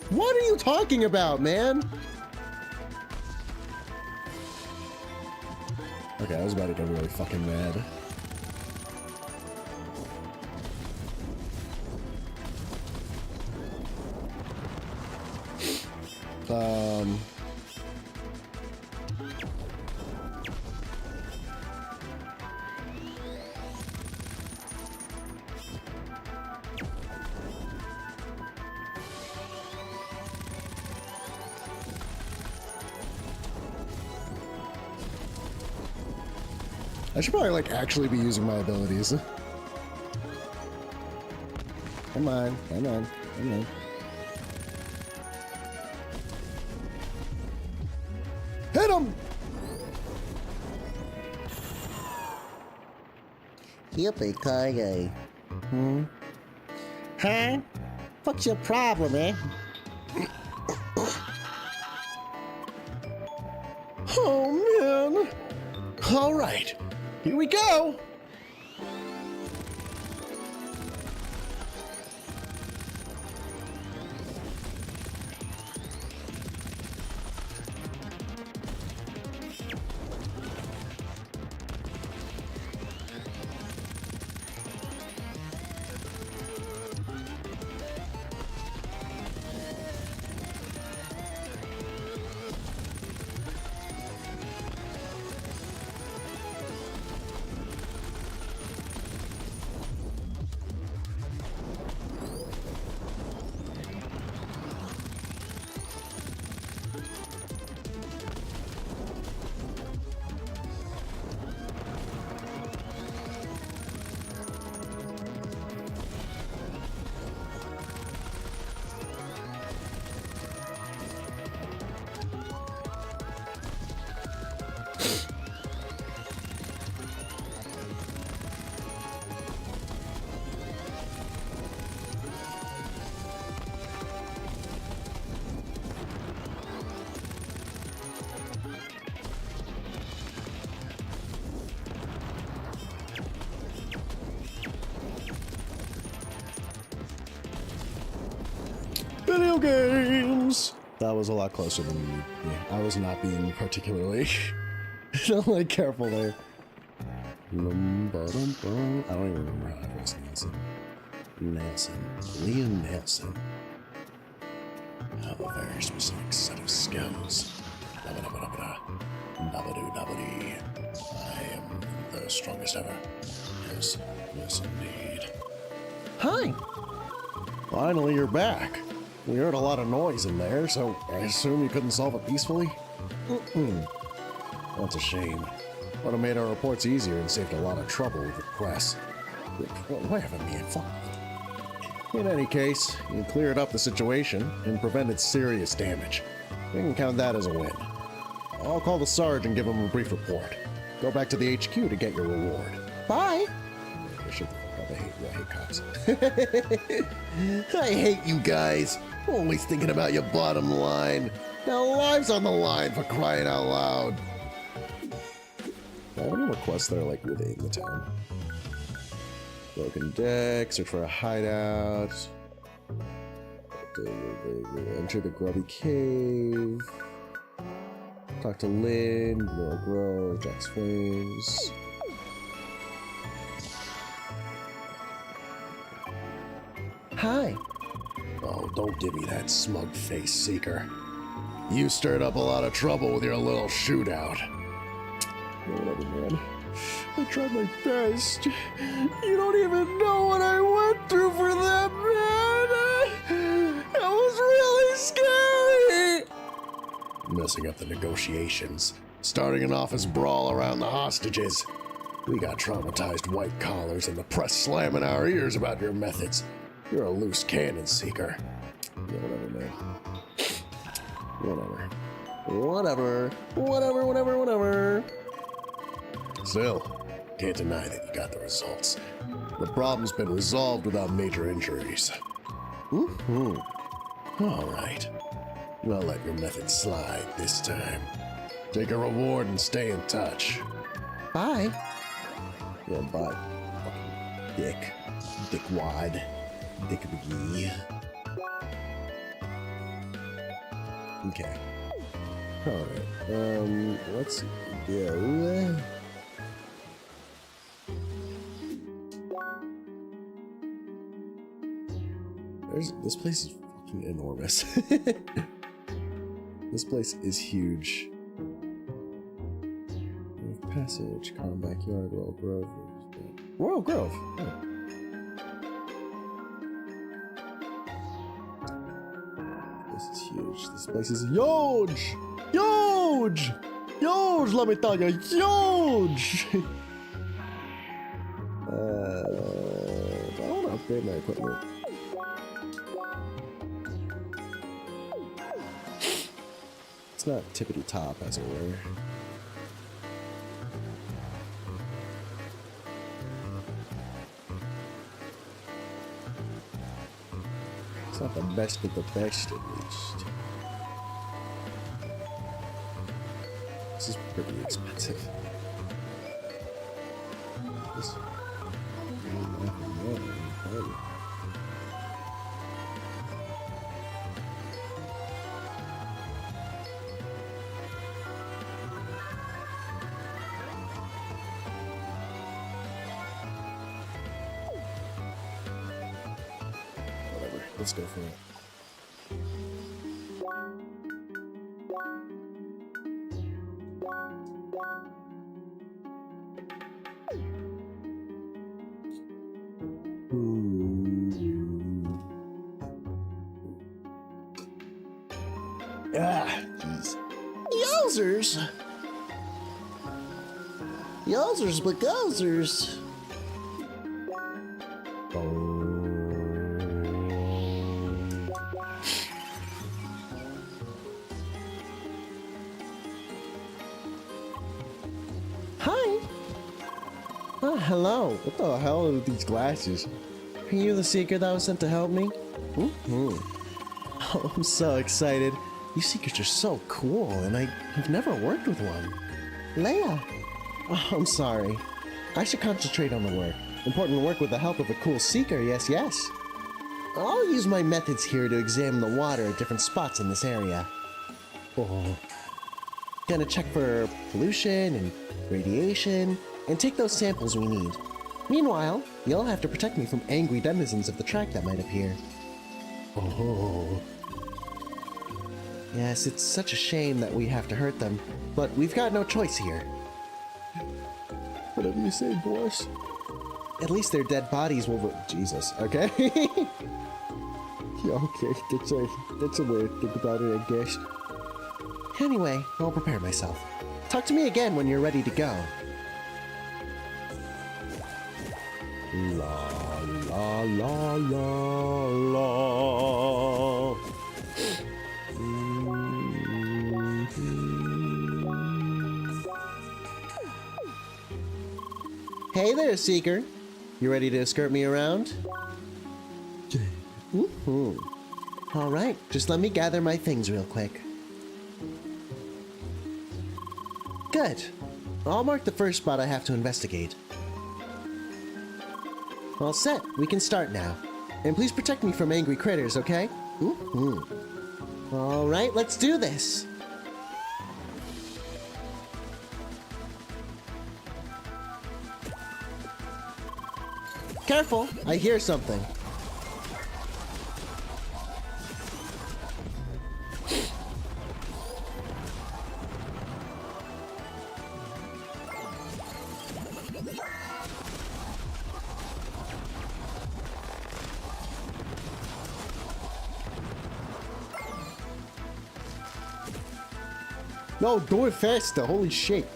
What are you talking about, man? Okay, I was about to get really fucking mad. I should probably, like, actually be using my abilities. Come on, come on, come on. Hit him! Yippee-ki-yay. Huh? What's your problem, eh? Oh, man. All right. Here we go! Video games! That was a lot closer than me. Yeah, I was not being particularly like careful there. I don't even remember how I was Nelson. Liam Nelson. Have a very specific set of skills. I am the strongest ever. Yes, yes indeed. Hi! Finally, you're back. We heard a lot of noise in there, so I assume you couldn't solve it peacefully? That's a shame. Would have made our reports easier and saved a lot of trouble with the press. Whatever, man, fuck. In any case, you cleared up the situation and prevented serious damage. We can count that as a win. I'll call the Sarge and give him a brief report. Go back to the HQ to get your reward. Bye! Shut the fuck up, I hate cops. I hate you guys. Always thinking about your bottom line. Now lives on the line, for crying out loud. I have any requests that are like within the town. Broken deck, search for a hideout. Enter the grubby cave. Talk to Lynn, Laurel Grove, Jack's Flames. Hi. Oh, don't give me that smug face, Seeker. You stirred up a lot of trouble with your little shootout. Whatever, man. I tried my best. You don't even know what I went through for that, man. That was really scary. Messing up the negotiations. Starting an office brawl around the hostages. We got traumatized white collars and the press slamming our ears about your methods. You're a loose cannon, Seeker. Yeah, whatever, man. Whatever. Still, can't deny that you got the results. The problem's been resolved without major injuries. All right. I'll let your method slide this time. Take a reward and stay in touch. Bye. Yeah, bye. Fucking dick. Dickwad. Dick McGee. Okay. Alright. Let's go. This place is fucking enormous. This place is huge. Passage, common backyard, Royal Grove. Royal Grove. Oh. This is huge. This place is huge! Huge! Huge, let me tell you, huge! I want to upgrade my equipment. It's not tippity top, as it were. It's not the best of the best, at least. This is pretty expensive. This... Let's go for it. Ah, jeez. Yowzers! Yowzers, but gowzers! Hello. What the hell are these glasses? Are you the seeker that was sent to help me? Oh, I'm so excited. You seekers are so cool, and I've never worked with one. Leia. Oh, I'm sorry. I should concentrate on the work. Important work with the help of a cool seeker, yes, yes. I'll use my methods here to examine the water at different spots in this area. Oh. Gonna check for pollution and radiation, and take those samples we need. Meanwhile, you'll have to protect me from angry denizens of the track that might appear. Oh. Yes, it's such a shame that we have to hurt them, but we've got no choice here. Whatever you say, boss. At least their dead bodies will... Jesus, okay? Yeah, okay, that's a way to think about it, I guess. Anyway, I'll prepare myself. Talk to me again when you're ready to go. La la la la la. Hey there, Seeker. You ready to escort me around? All right, just let me gather my things real quick. Good. I'll mark the first spot I have to investigate. All set. We can start now. And please protect me from angry critters, okay? All right, let's do this. Careful, I hear something. No, do it faster. Holy shit.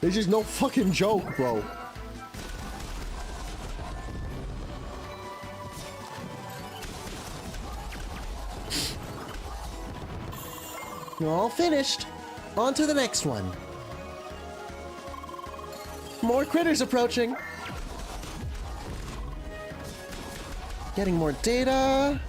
There's just no fucking joke, bro. All finished. On to the next one. More critters approaching. Getting more data.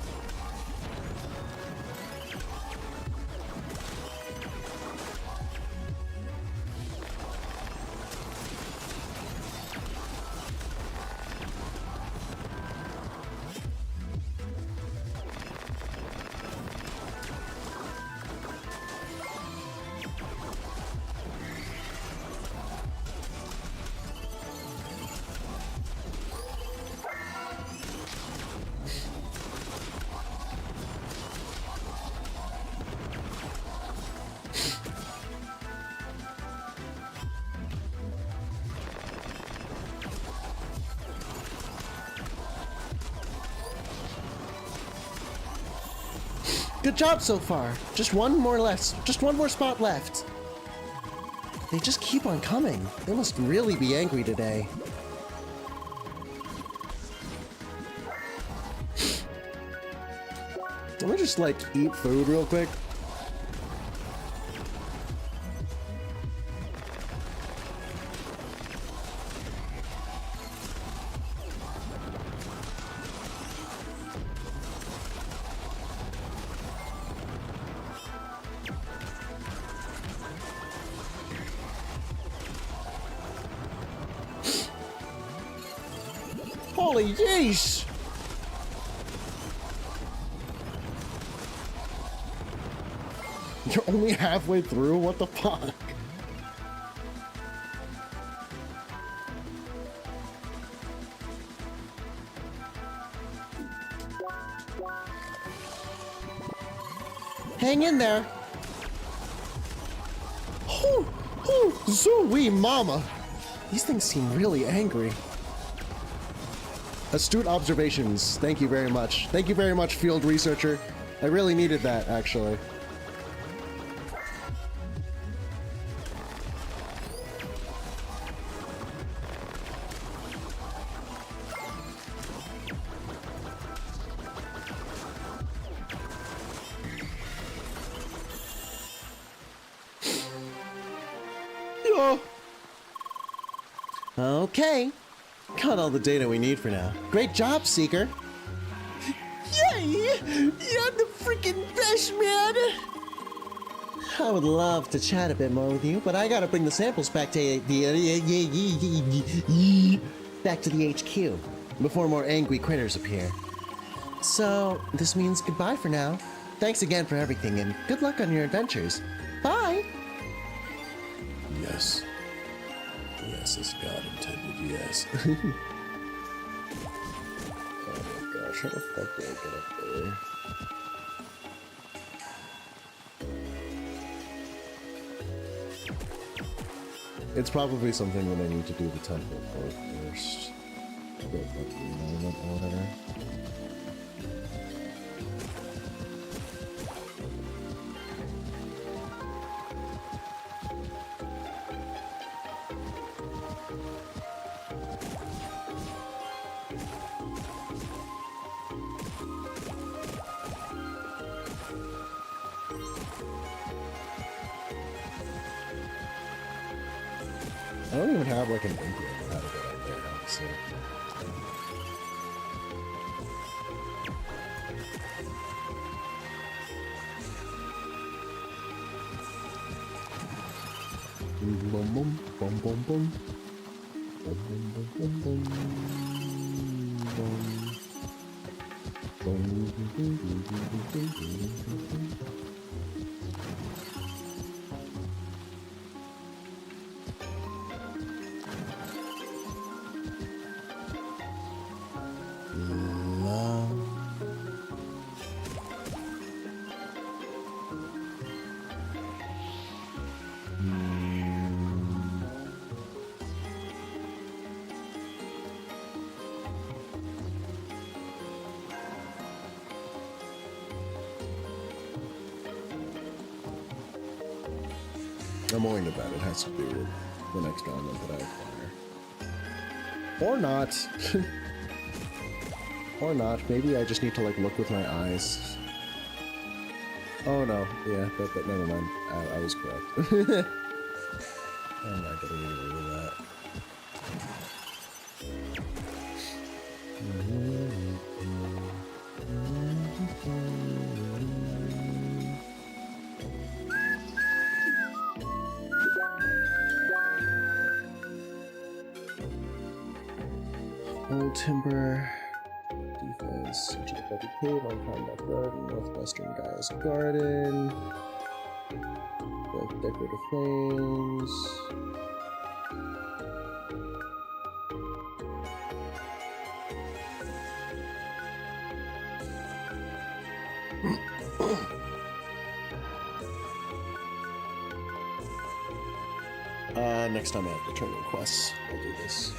Good job so far. Just one more left. Just one more spot left. They just keep on coming. They must really be angry today. Let me just, like, eat food real quick. Holy yeesh! You're only halfway through? What the fuck? Hang in there. Whew, whew, Zooey mama! These things seem really angry. Astute observations. Thank you very much. Thank you very much, field researcher. I really needed that, actually. Yeah. Okay. Got all the data we need for now. Great job, Seeker. Yay! You're the freaking best, man! I would love to chat a bit more with you, but I gotta bring the samples back to the HQ before more angry critters appear. So, this means goodbye for now. Thanks again for everything, and good luck on your adventures. Bye! Yes. Yes, as God intended, yes. Oh my gosh, how the fuck do I get up there? It's probably something that I need to do the temple for first. Moment or whatever. I don't even have like an inkling of how to get out there, honestly. Boom boom boom boom boom. Boom boom boom boom boom. Boom. Boom boom boom boom boom boom boom. I'm willing to bet it has to do with the next element that I acquire. Or not. Or not. Maybe I just need to like look with my eyes. Oh no, yeah, but never mind. I was correct. I'm not gonna read that. Old timber. Defense. Central Bucket Cave on Combat Garden. Northwestern Guy's Garden. Decorative flames. Next time I have to turn requests, I'll do this.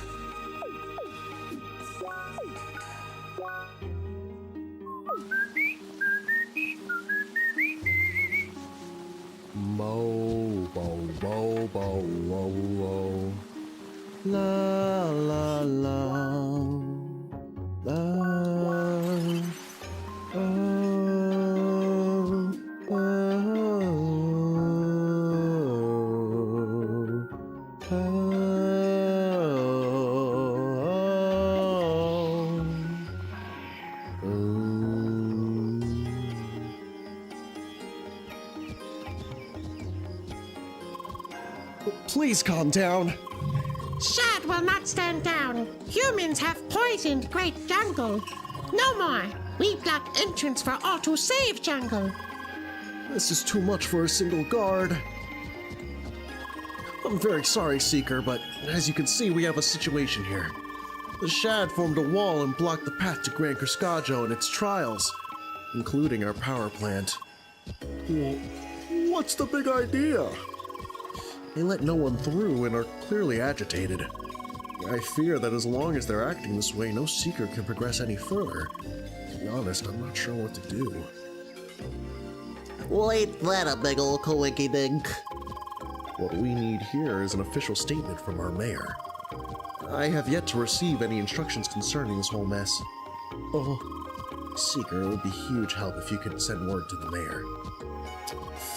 Mo, bo, bo, bo, wo, wo. La, la, la. La. Please calm down. Shad will not stand down. Humans have poisoned Great Jungle. No more. We block entrance for all to save Jungle. This is too much for a single guard. I'm very sorry, Seeker, but as you can see, we have a situation here. The Shad formed a wall and blocked the path to Gran Criscaggio and its trials, including our power plant. Well, what's the big idea? They let no one through and are clearly agitated. I fear that as long as they're acting this way, no Seeker can progress any further. To be honest, I'm not sure what to do. Well, ain't that a big ol' coinky dink? What we need here is an official statement from our mayor. I have yet to receive any instructions concerning this whole mess. Oh, Seeker, it would be huge help if you could send word to the mayor.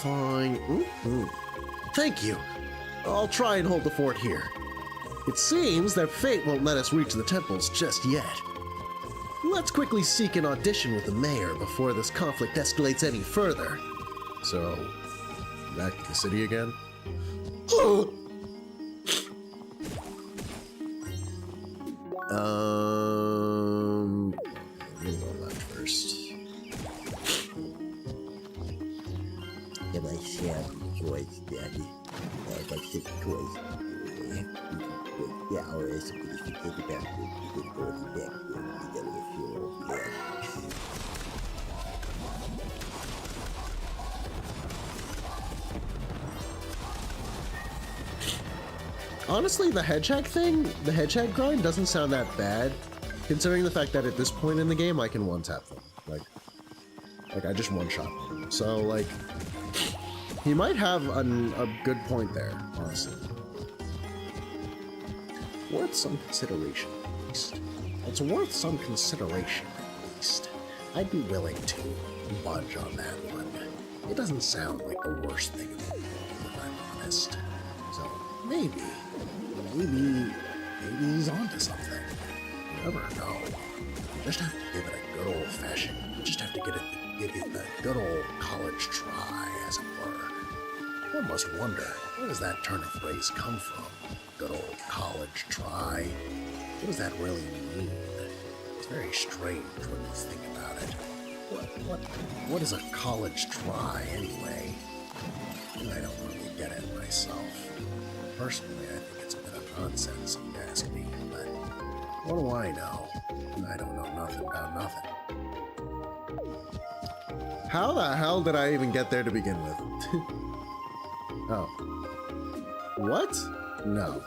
Fine. Thank you. I'll try and hold the fort here. It seems that fate won't let us reach the temples just yet. Let's quickly seek an audition with the mayor before this conflict escalates any further. So, back to the city again? We'll go left first. Am I sad choice, Daddy? Like I said, choice. Yeah, or is it if you take it back, you can go to the back, you gotta feel bad. Honestly, the hedgehog grind doesn't sound that bad, considering the fact that at this point in the game, I can one-tap them. Like I just one-shot them. So, like, he might have a good point there, honestly. Worth some consideration, at least. It's worth some consideration, at least. I'd be willing to budge on that one. It doesn't sound like the worst thing in the world, if I'm honest. So, maybe he's onto something. You never know. You just have to give it a good old-fashioned, you just have to give it the good old college try, as it were. One must wonder, where does that turn of phrase come from? Good old college try. What does that really mean? It's very strange when you think about it. What is a college try, anyway? I don't really get it myself. Personally, I think it's a bit of nonsense, if you ask me, but what do I know? I don't know nothing about nothing. How the hell did I even get there to begin with? Oh. What? No.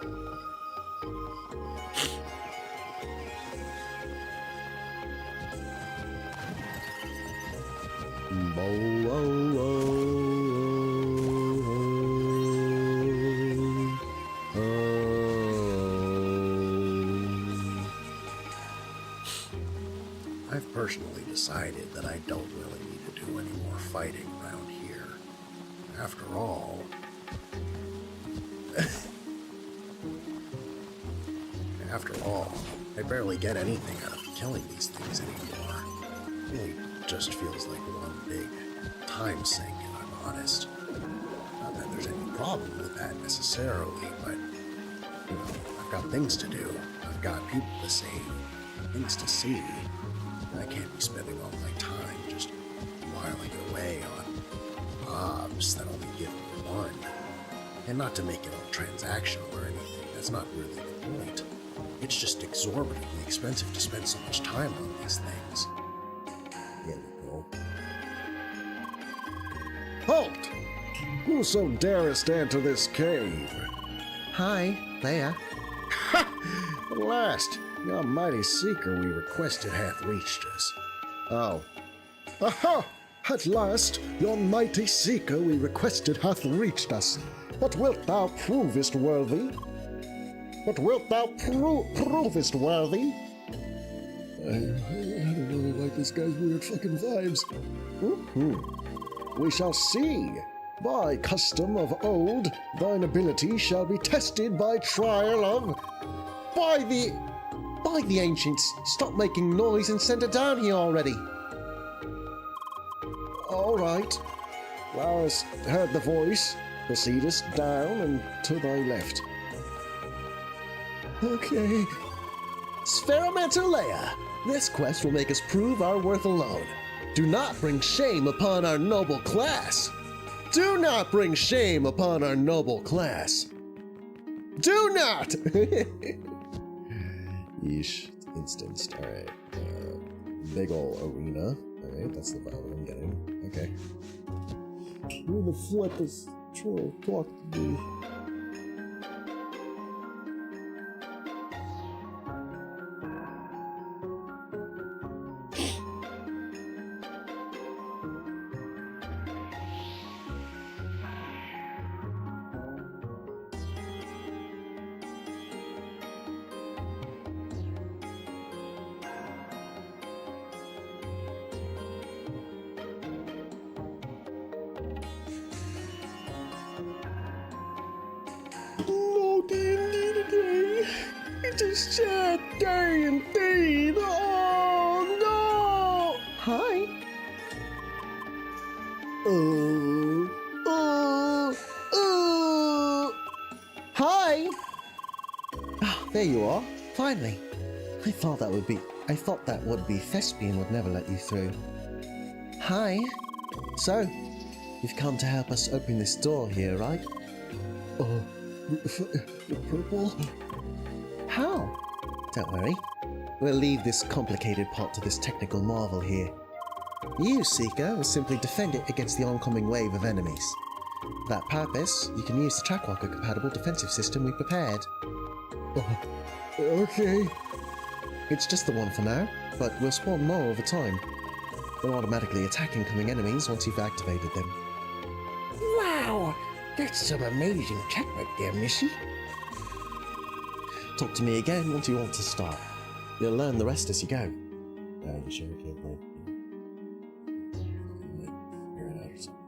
I've personally decided that I don't really need to do any more fighting around here. After all... After all, I barely get anything out of killing these things anymore. It really just feels like one big time sink, if I'm honest. Not that there's any problem with that necessarily, but, you know, I've got things to do. I've got people to save, things to see. I can't be spending all my time just whiling away on mobs that only give me one. And not to make it all transactional or anything, that's not really the point. It's just exorbitantly expensive to spend so much time on these things. There we go. Halt! Whoso darest enter this cave? Hi, there. At last, your mighty seeker we requested hath reached us. Oh. Aha! At last, your mighty seeker we requested hath reached us. What wilt thou provest worthy? What wilt thou provest worthy? I don't really like this guy's weird fucking vibes. We shall see. By custom of old, thine ability shall be tested by trial of... By the ancients, stop making noise and send her down here already. All right. Thou hast heard the voice. Proceedest down and to thy left. Okay. Spheromancer Leia, this quest will make us prove our worth alone. Do not bring shame upon our noble class. Do not bring shame upon our noble class. Do not! Yeesh, it's instanced. Alright. Big ol' arena. Alright, that's the vibe I'm getting. Okay. Who the flip is trying to talk to me? No D&D today. It's a sad day indeed. Oh no! Hi. Hi. Ah, there you are. Finally. I thought that would be thespian would never let you through. Hi. So, you've come to help us open this door here, right? The purple? How? Don't worry. We'll leave this complicated part to this technical marvel here. You, Seeker, will simply defend it against the oncoming wave of enemies. For that purpose, you can use the Trackwalker-compatible defensive system we prepared. Okay. It's just the one for now, but we'll spawn more over time. They'll automatically attack incoming enemies once you've activated them. Wow, that's some amazing tech right there, Missy. Talk to me again once you want to start. You'll learn the rest as you go. You sure we can't play? Figure it out or something.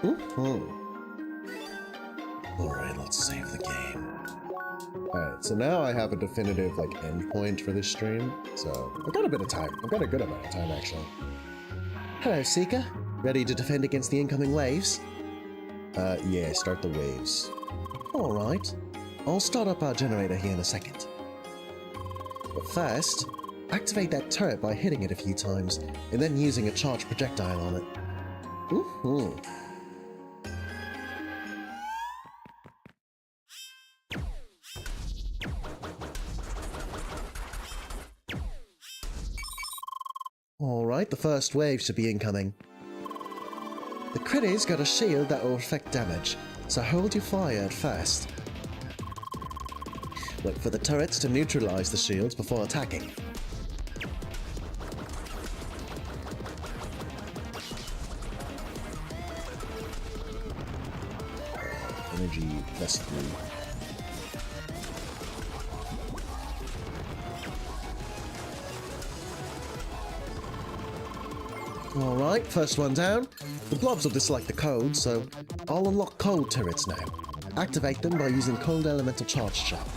Okay. Alright, let's save the game. Alright, so now I have a definitive, endpoint for this stream. So, I've got a bit of time. I've got a good amount of time, actually. Hello, Seeker. Ready to defend against the incoming waves? Yeah, start the waves. Alright. I'll start up our generator here in a second. But first, activate that turret by hitting it a few times, and then using a charged projectile on it. Alright, the first wave should be incoming. The critter's got a shield that will affect damage, so hold your fire at first. Wait for the turrets to neutralize the shields before attacking. That's 3. Alright, first one down. The blobs will dislike the code, so I'll unlock cold turrets now. Activate them by using cold elemental charge shot.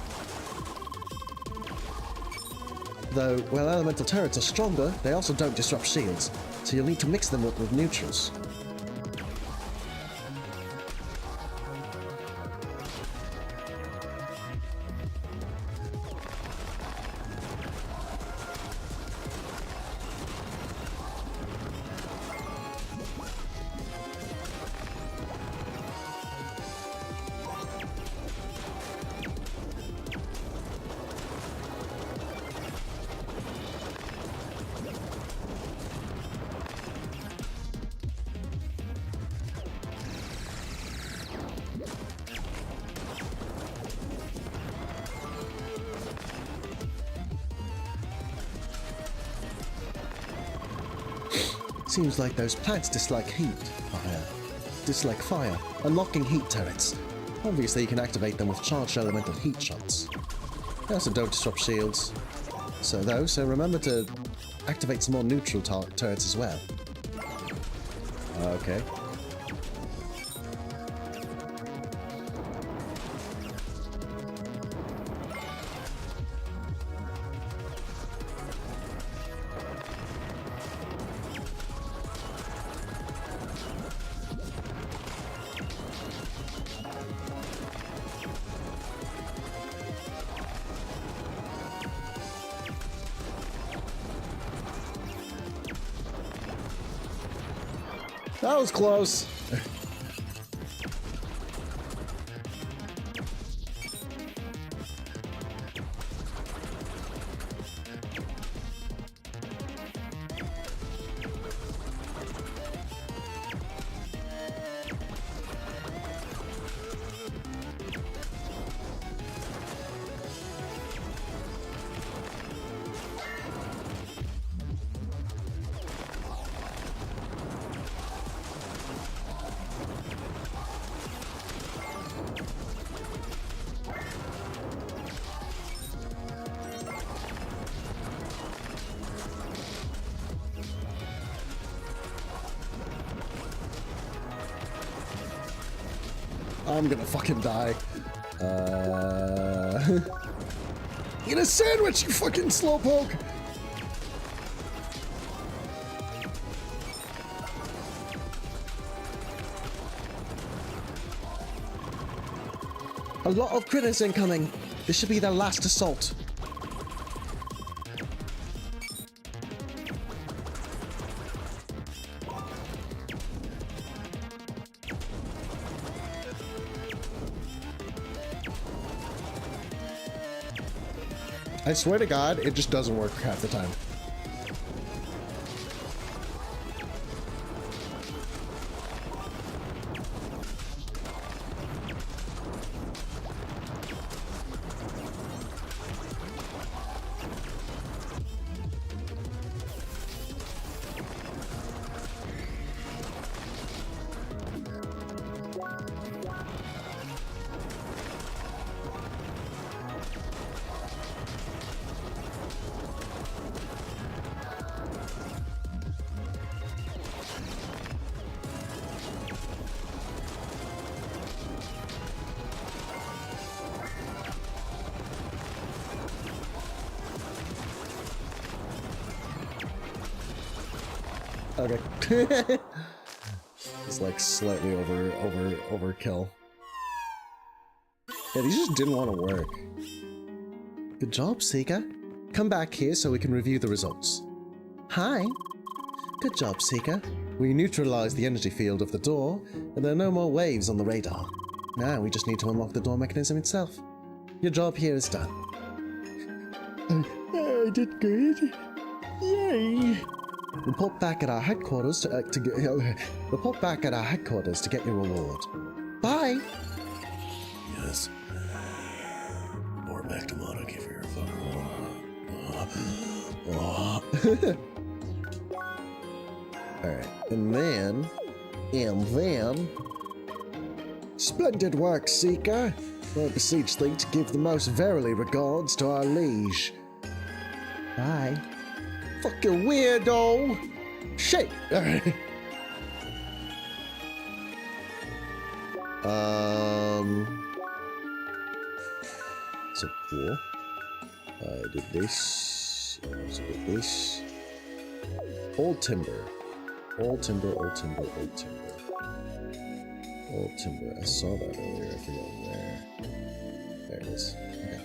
Though, while elemental turrets are stronger, they also don't disrupt shields, so you'll need to mix them up with neutrals. Seems like those plants dislike fire, unlocking heat turrets. Obviously you can activate them with charged elemental heat shots. They also don't disrupt shields. So remember to activate some more neutral turrets as well. Okay. That was close. I'm gonna fucking die. Eat a sandwich, you fucking slowpoke! A lot of critters incoming. This should be their last assault. I swear to God, it just doesn't work half the time. Okay. It's like slightly overkill. Yeah, these just didn't want to work. Good job, Seeker. Come back here so we can review the results. Hi. Good job, Seeker. We neutralized the energy field of the door, and there are no more waves on the radar. Now we just need to unlock the door mechanism itself. Your job here is done. I did good. Yay! Report back at our headquarters to get your reward. Bye. Yes. Report back to Monarchy for your Alright, and then... Splendid work, Seeker. I beseech thee to give the most verily regards to our liege. Bye. Fucking weirdo! Shit! So cool. I did this. I also did this. Old timber. Old timber, old timber, old timber. Old timber. I saw that earlier. I forgot where. There it is. Okay.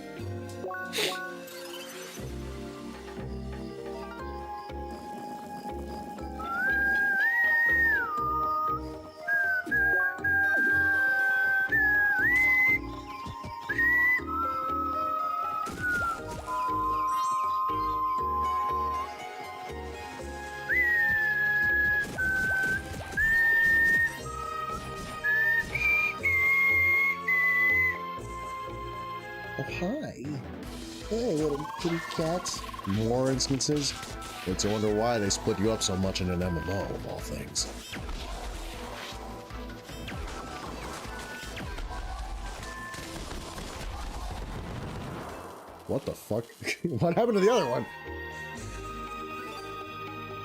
Oh, hi. Hey, little kitty cats. More instances? It's a wonder why they split you up so much in an MMO, of all things. What the fuck? What happened to the other one?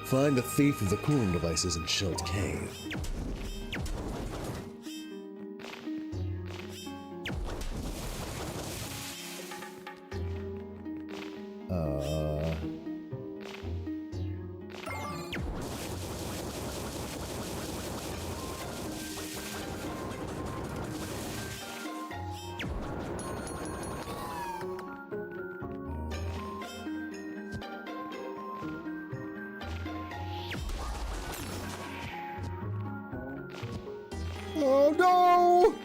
Find the thief of the cooling devices in Shield Cave. Oh no!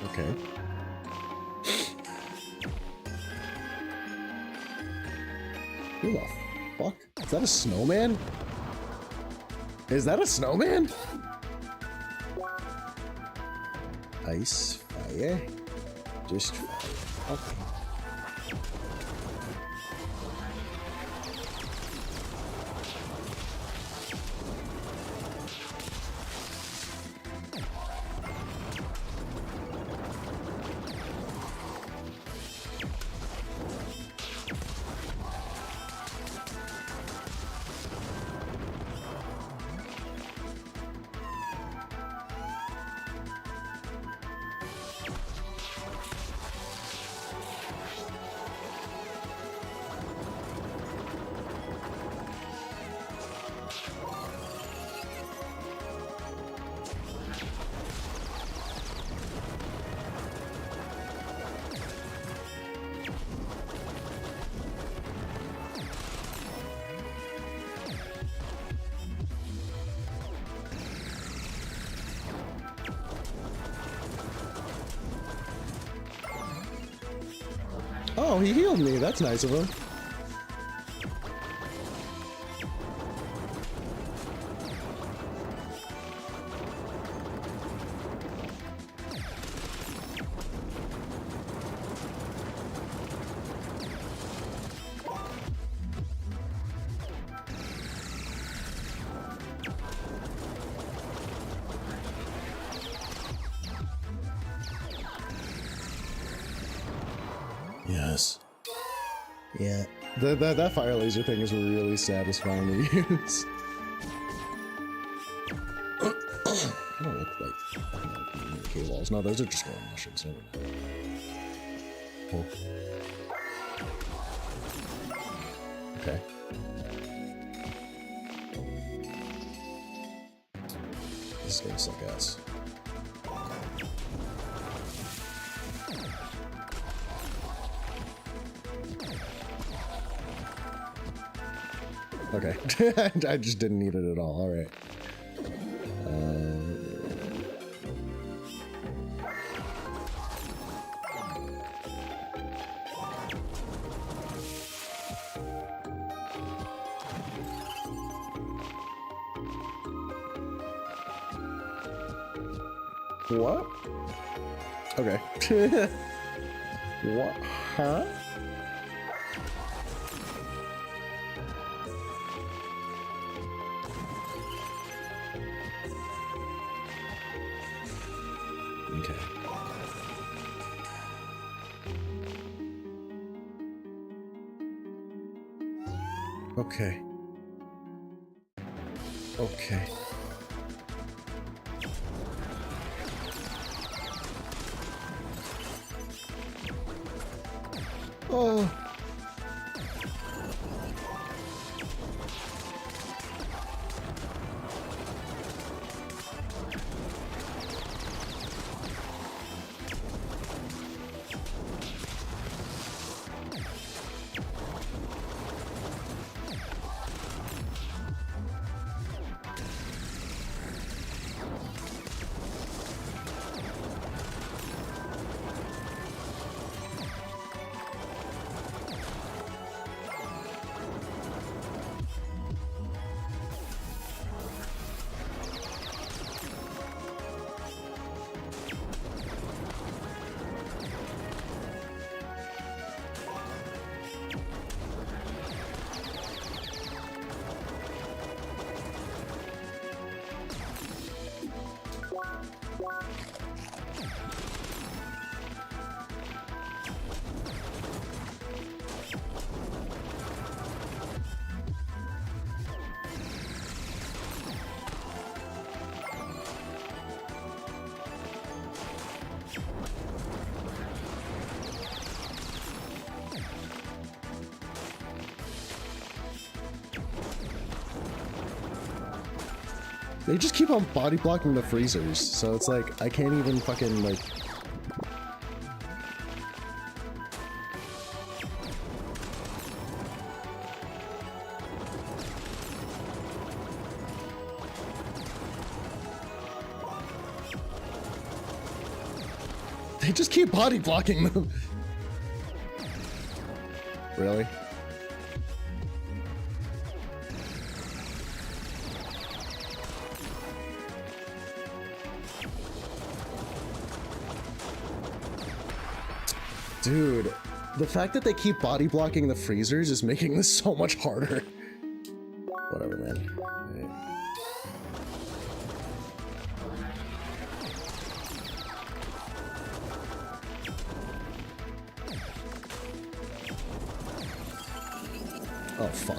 Okay. Who the fuck? Is that a snowman? Is that a snowman? Ice, fire, just fire. Okay. Oh, he healed me. That's nice of him. Yes. Yeah. That fire laser thing is really satisfying to use. I don't look like K-walls. No, those are just growing mushrooms. Never mind. Oh. Okay. This is gonna suck ass. Okay. I just didn't need it at all. All right. What? Okay. What? Huh? Okay. Okay. Okay. Oh. They just keep on body blocking the freezers, so it's like I can't even fucking like. They just keep body blocking them. Really? Dude, the fact that they keep body blocking the freezers is making this so much harder. Whatever, man. Right. Oh, fuck.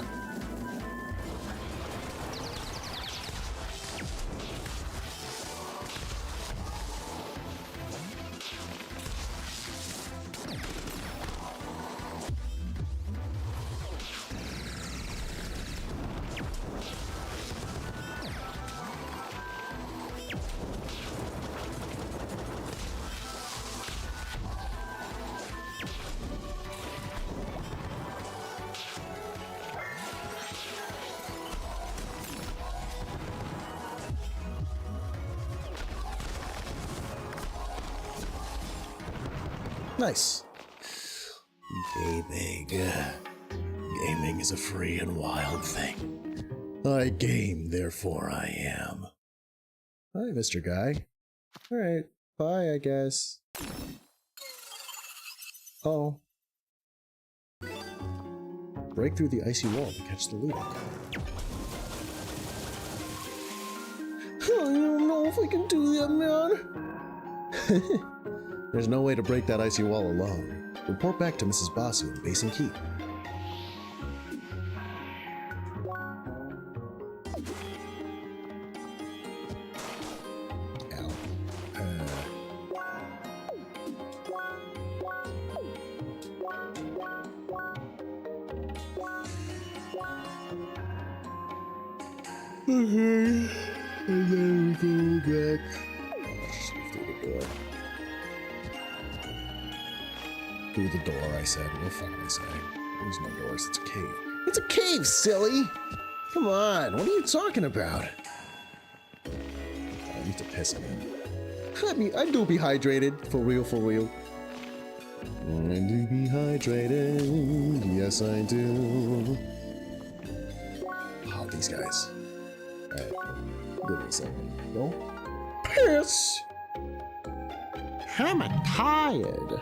Nice. Gaming. Gaming is a free and wild thing. I game, therefore I am. Hi, Mr. Guy. Alright, bye, I guess. Oh. Break through the icy wall to catch the leader. I don't know if I can do that, man. There's no way to break that icy wall alone. Report back to Mrs. Basu in Basin Keep. Ow. Okay. And then we go back. Just through the door. Through the door, I said. What the fuck did I say? There's no doors. It's a cave. It's a cave, silly! Come on, what are you talking about? I need to piss again. I do be hydrated. For real, for real. I do be hydrated. Yes, I do. Oh, these guys. Alright. Give me a second. No? Piss! I'm tired.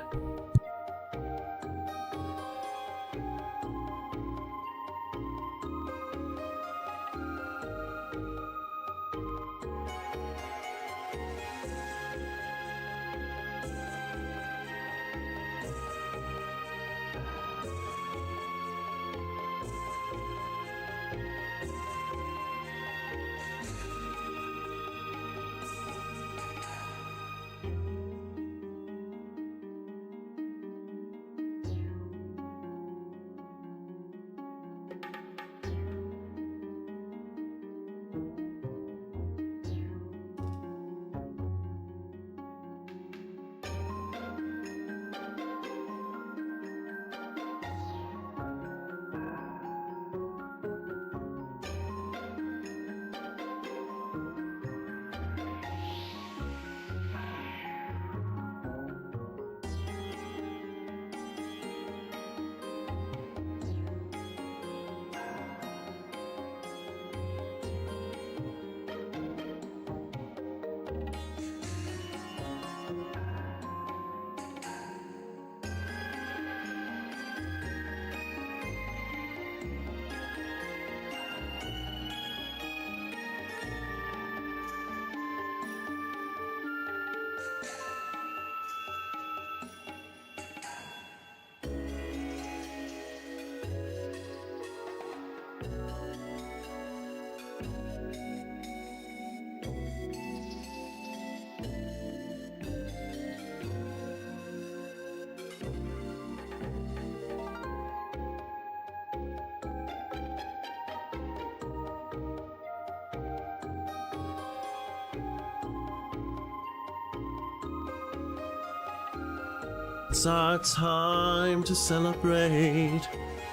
It's our time to celebrate.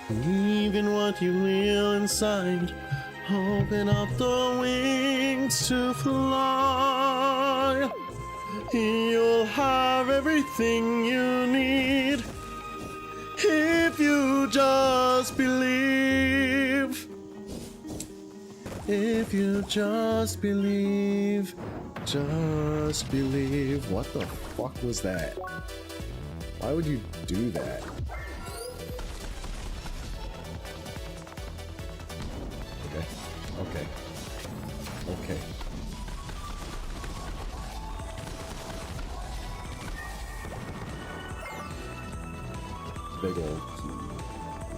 Even what you feel inside. Open up the wings to fly. You'll have everything you need if you just believe. If you just believe. Just believe. What the fuck was that? Why would you do that? Okay. Okay. Big old key.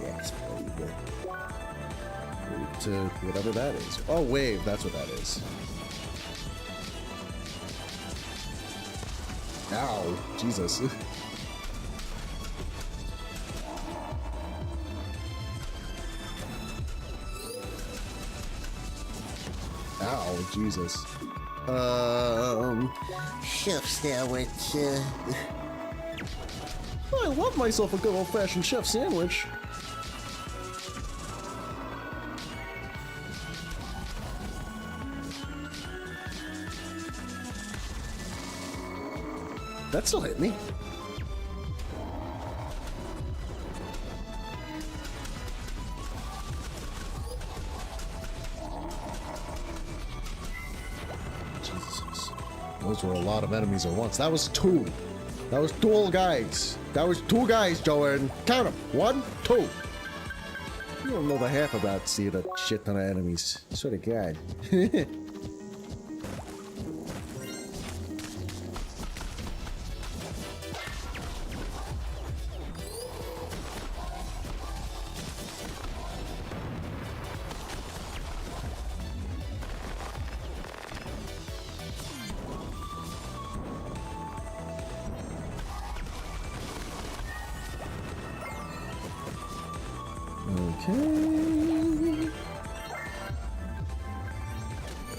Yes, very good. Move to whatever that is. Oh, wave. That's what that is. Ow. Jesus. Ow, Jesus. Chef sandwich. I love myself a good old-fashioned chef sandwich. That still hit me. Jesus. Those were a lot of enemies at once. That was two. That was two guys. That was two guys, Joanne. Count them. 1, 2. You don't know the half about seeing a shit ton of enemies. Swear to God. Okay.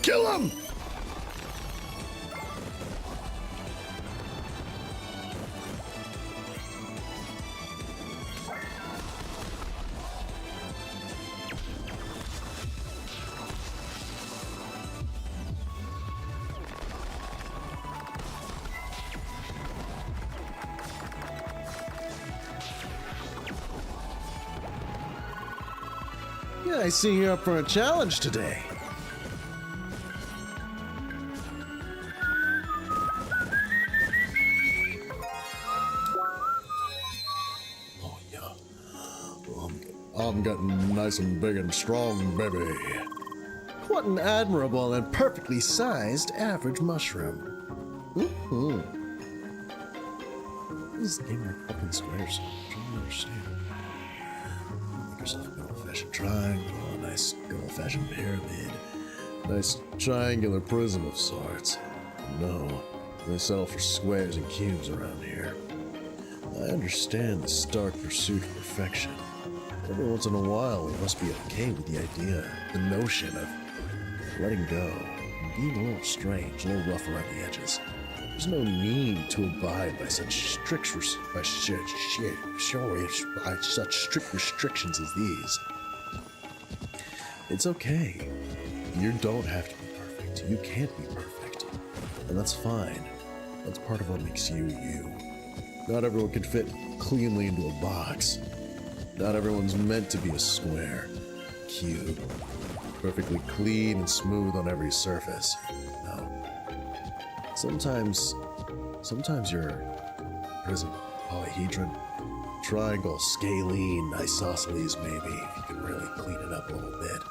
Kill him! Yeah, I see you're up for a challenge today. Oh, yeah. I'm getting nice and big and strong, baby. What an admirable and perfectly sized average mushroom. This game like fucking squares. I don't understand. Make yourself a good old-fashioned triangle, a nice good old-fashioned pyramid, nice triangular prism of sorts. No, they settle for squares and cubes around here. I understand the stark pursuit of perfection. Every once in a while, we must be okay with the idea, the notion of letting go, being a little strange, a little rough around the edges. There's no need to abide by such strict restrictions as these. It's okay. You don't have to be perfect. You can't be perfect. And that's fine. That's part of what makes you, you. Not everyone can fit cleanly into a box. Not everyone's meant to be a square, cube, perfectly clean and smooth on every surface. No. Sometimes you're a prism, polyhedron, triangle, scalene, isosceles maybe, if you can really clean it up a little bit.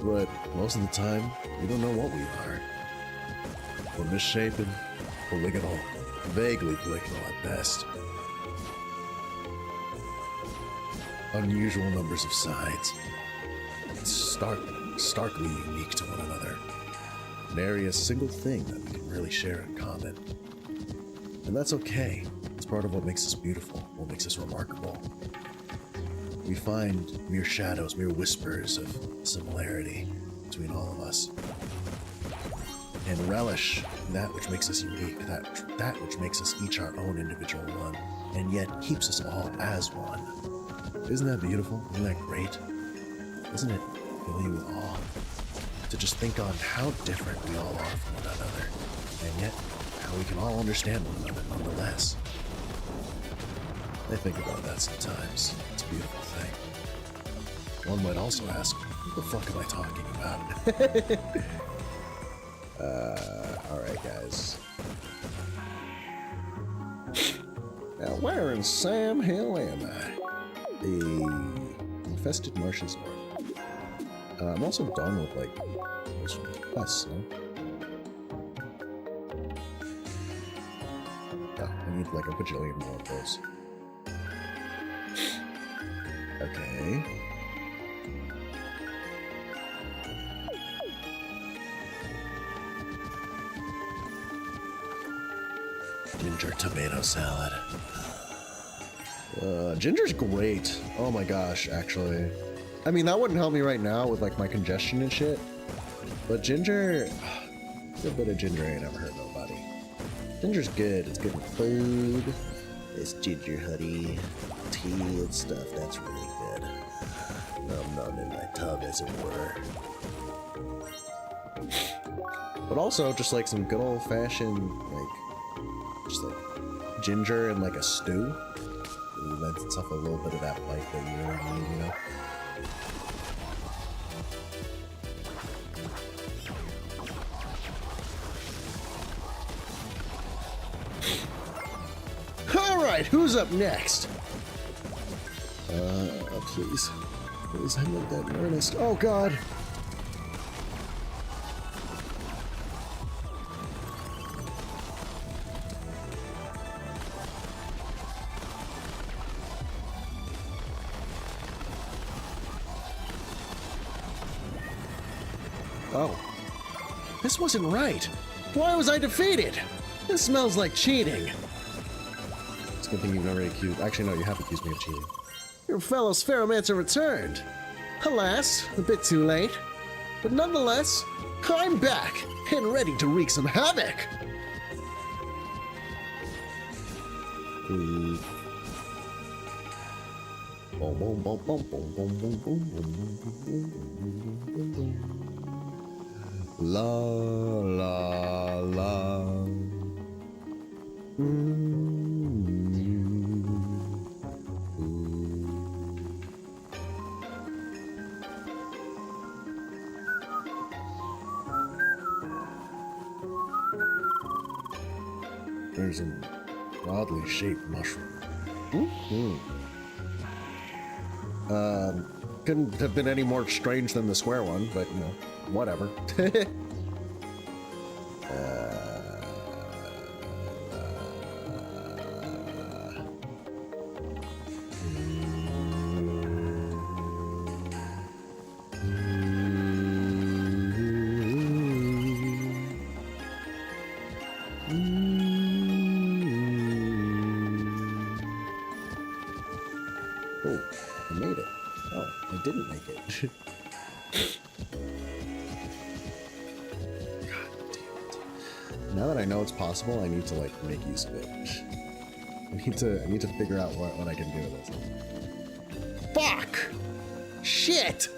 But most of the time, we don't know what we are. We're misshapen, polygonal, vaguely polygonal at best. Unusual numbers of sides. Starkly unique to one another. Nary a single thing that we can really share in common. And that's okay. It's part of what makes us beautiful, what makes us remarkable. We find mere shadows, mere whispers of similarity between all of us. And relish that which makes us unique, that which makes us each our own individual one. and yet keeps us all as one. Isn't that beautiful? Isn't that great? Doesn't it fill you with awe to just think on how different we all are from one another, and yet how we can all understand one another nonetheless? I think about that sometimes. It's a beautiful thing. One might also ask, what the fuck am I talking about? Alright guys. Now where in Sam Hill am I? The infested marshes north. I'm also done with like most quests, no? Yeah, I need like a bajillion more of those. Okay. Ginger tomato salad. Ginger's great. Oh my gosh, actually. I mean, that wouldn't help me right now with like my congestion and shit. But ginger, a bit of ginger ain't ever hurt nobody. Ginger's good. It's good with food. It's ginger honey, tea and stuff. That's really good. Nom in my tub, as it were. But also just like some good old fashioned like just like ginger and like a stew. It lends itself a little bit of that bite that you really need, you know? Alright, who's up next? Please. Please, I'm not that in earnest. Oh god! Oh. This wasn't right. Why was I defeated? This smells like cheating. It's a good thing you've never accused. Actually, no, you have accused me of cheating. Your fellow Spheromancer returned. Alas, a bit too late. But nonetheless, I'm back and ready to wreak some havoc. La la la. There's an oddly shaped mushroom. Couldn't have been any more strange than the square one, but you know, whatever. Oh, I made it. Oh, I didn't make it. God damn it. Now that I know it's possible, I need to like make use of it. I need to figure out what I can do with this. Fuck! Shit!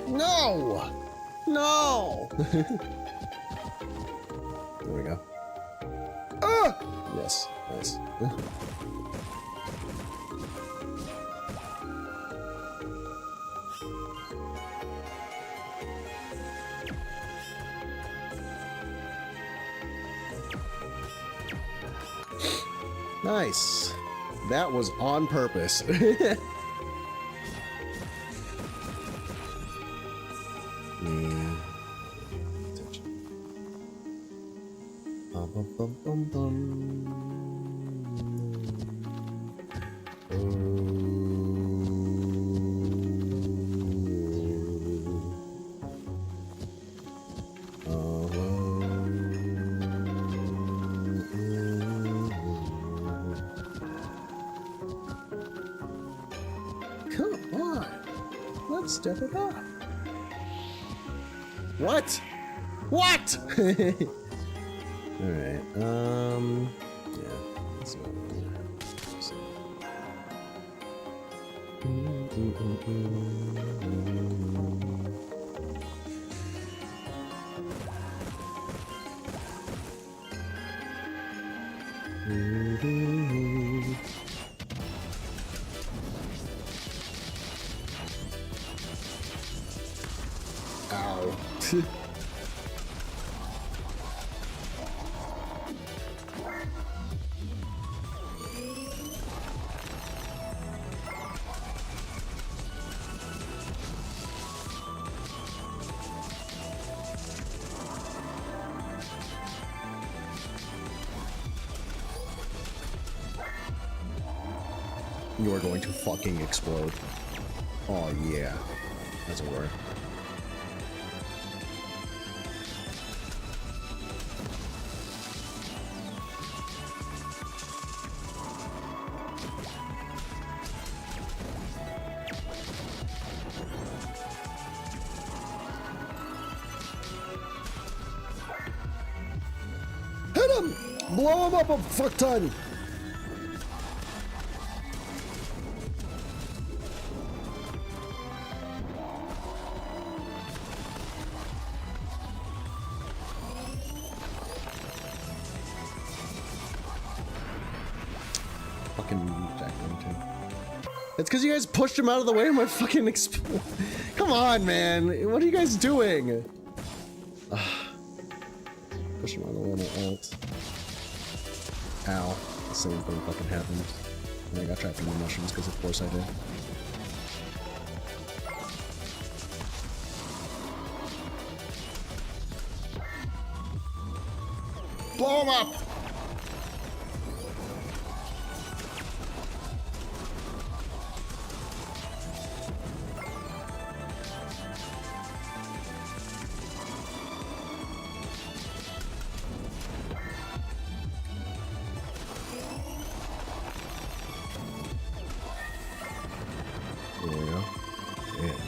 No! No! There we go. Ah! Yes, nice. Nice. That was on purpose. Bum, bum, bum, bum, bum. Come on, let's step it up. What? What? All right. Yeah. Let's go. Ow. You are going to fucking explode. Oh yeah. That's a word. Hit him! Blow him up a fuck ton! It's because you guys pushed him out of the way of my fucking Come on, man. What are you guys doing? Push him out of the way of my ult. Ow. The same thing fucking happened. And I got trapped in the mushrooms because of course I did. Blow him up!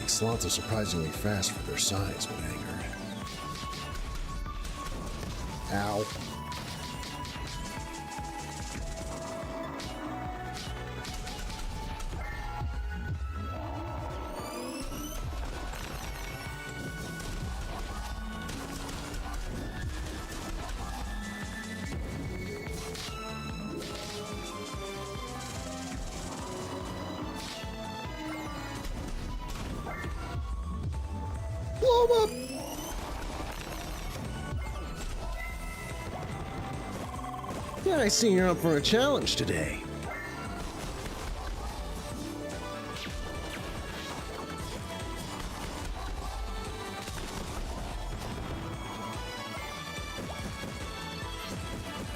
Slots are surprisingly fast for their size when angered. Ow. Blow up! Yeah, I see you're up for a challenge today.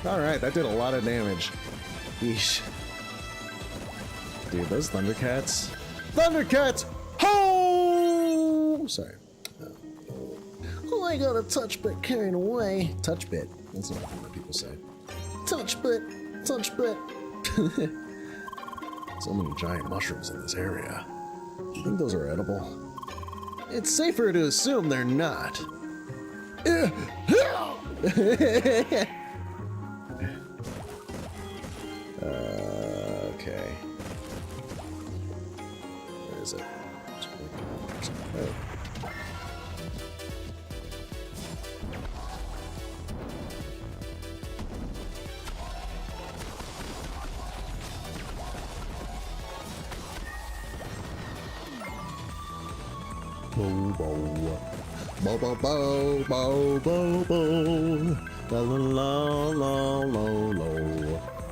Alright, that did a lot of damage. Yeesh. Dude, those Thundercats. Thundercats! Ho! Sorry. Oh, I got a touch bit carried away. Touch bit. That's not what people say. Touch bit. Touch bit. So many giant mushrooms in this area. Do you think those are edible? It's safer to assume they're not. Okay. Where is it? Oh. Bo bo bo bo bo bo bo bo la la la la la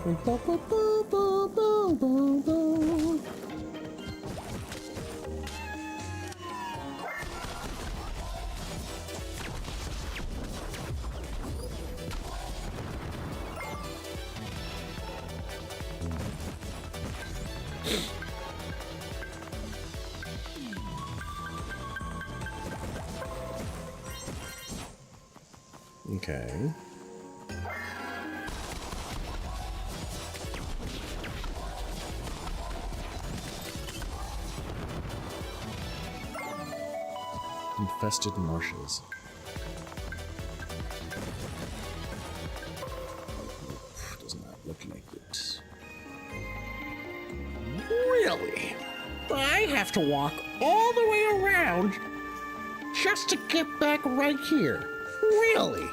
bo bo bo bo bo bo bo. Okay. Infested marshes. Does not look like it. have to walk all the way around just to get back right here. Really?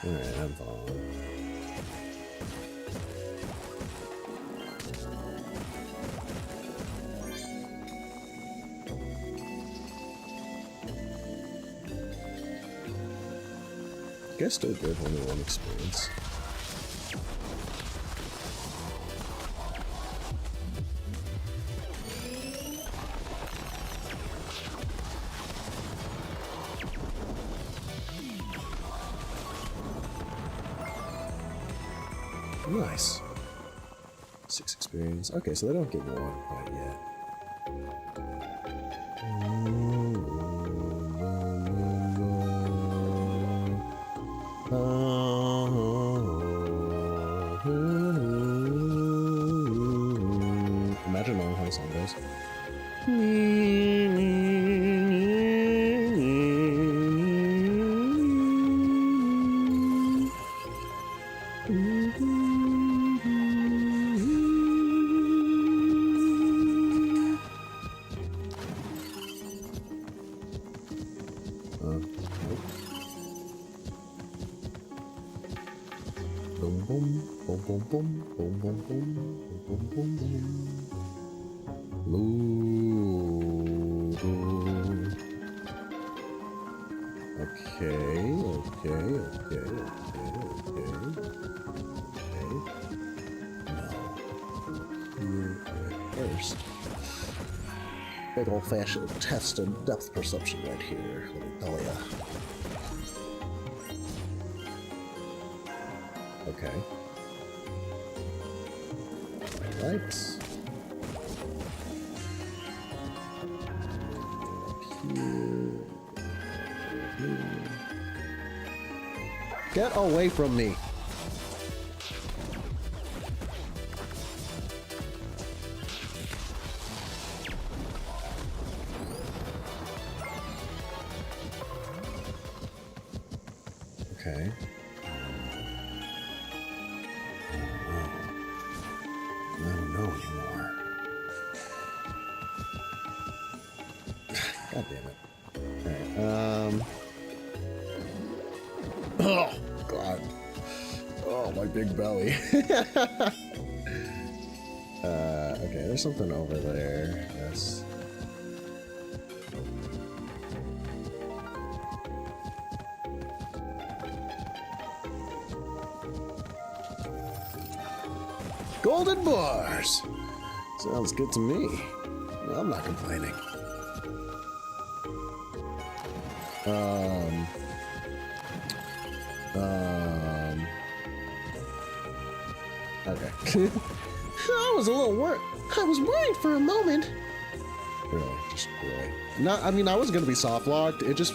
Alright, I'm following. Guess still good, only one experience. Nice. 6 experience. Okay, so they don't get one quite yet. Imagine knowing how the song goes. Boom, boom, boom, boom, boom, boom, boom, boom, boom, boom, boom. Ooh. Okay, okay, okay, okay, okay. No. Here at first. Big old-fashioned test of depth perception right here, let me tell ya. Okay. Right. Here. Get away from me. Okay. I don't know anymore. God damn it. Alright, oh, God. Oh, my big belly. Okay, there's something over there. Yes. Golden bars! Sounds good to me. I'm not complaining. Okay. I was a little worried. I was worried for a moment. Really, just really. Not, I mean, I was gonna be soft locked. It just,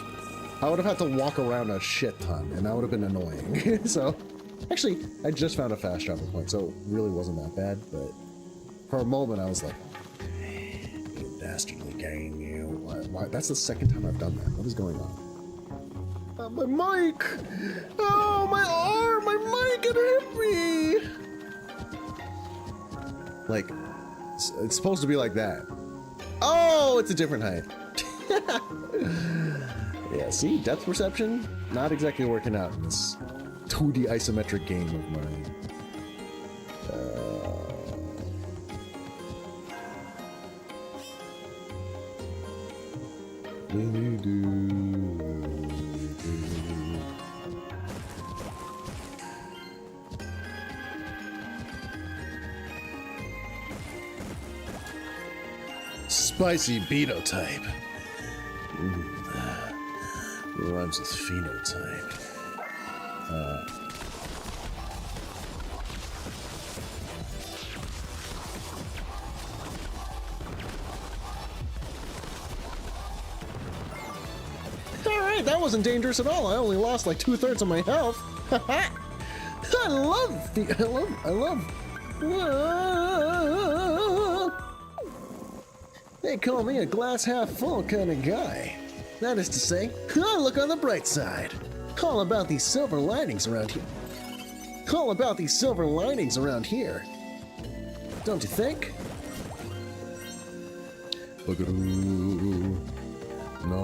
I would have had to walk around a shit ton, and that would have been annoying. So, actually, I just found a fast travel point, so it really wasn't that bad. But for a moment, I was like, "You dastardly gang, you! Why? That's the second time I've done that. What is going on?" My mic! Oh, my arm! My mic! It hit me! Like, it's supposed to be like that. Oh, it's a different height. Yeah, see? Depth perception? Not exactly working out in this 2D isometric game of mine. Spicy beto type. Rhymes with phenotype. Alright, that wasn't dangerous at all. I only lost like 2/3 of my health. I love. They call me a glass half full kind of guy. That is to say, I look on the bright side. All about these silver linings around here. All about these silver linings around here. Don't you think? Boogaloo. La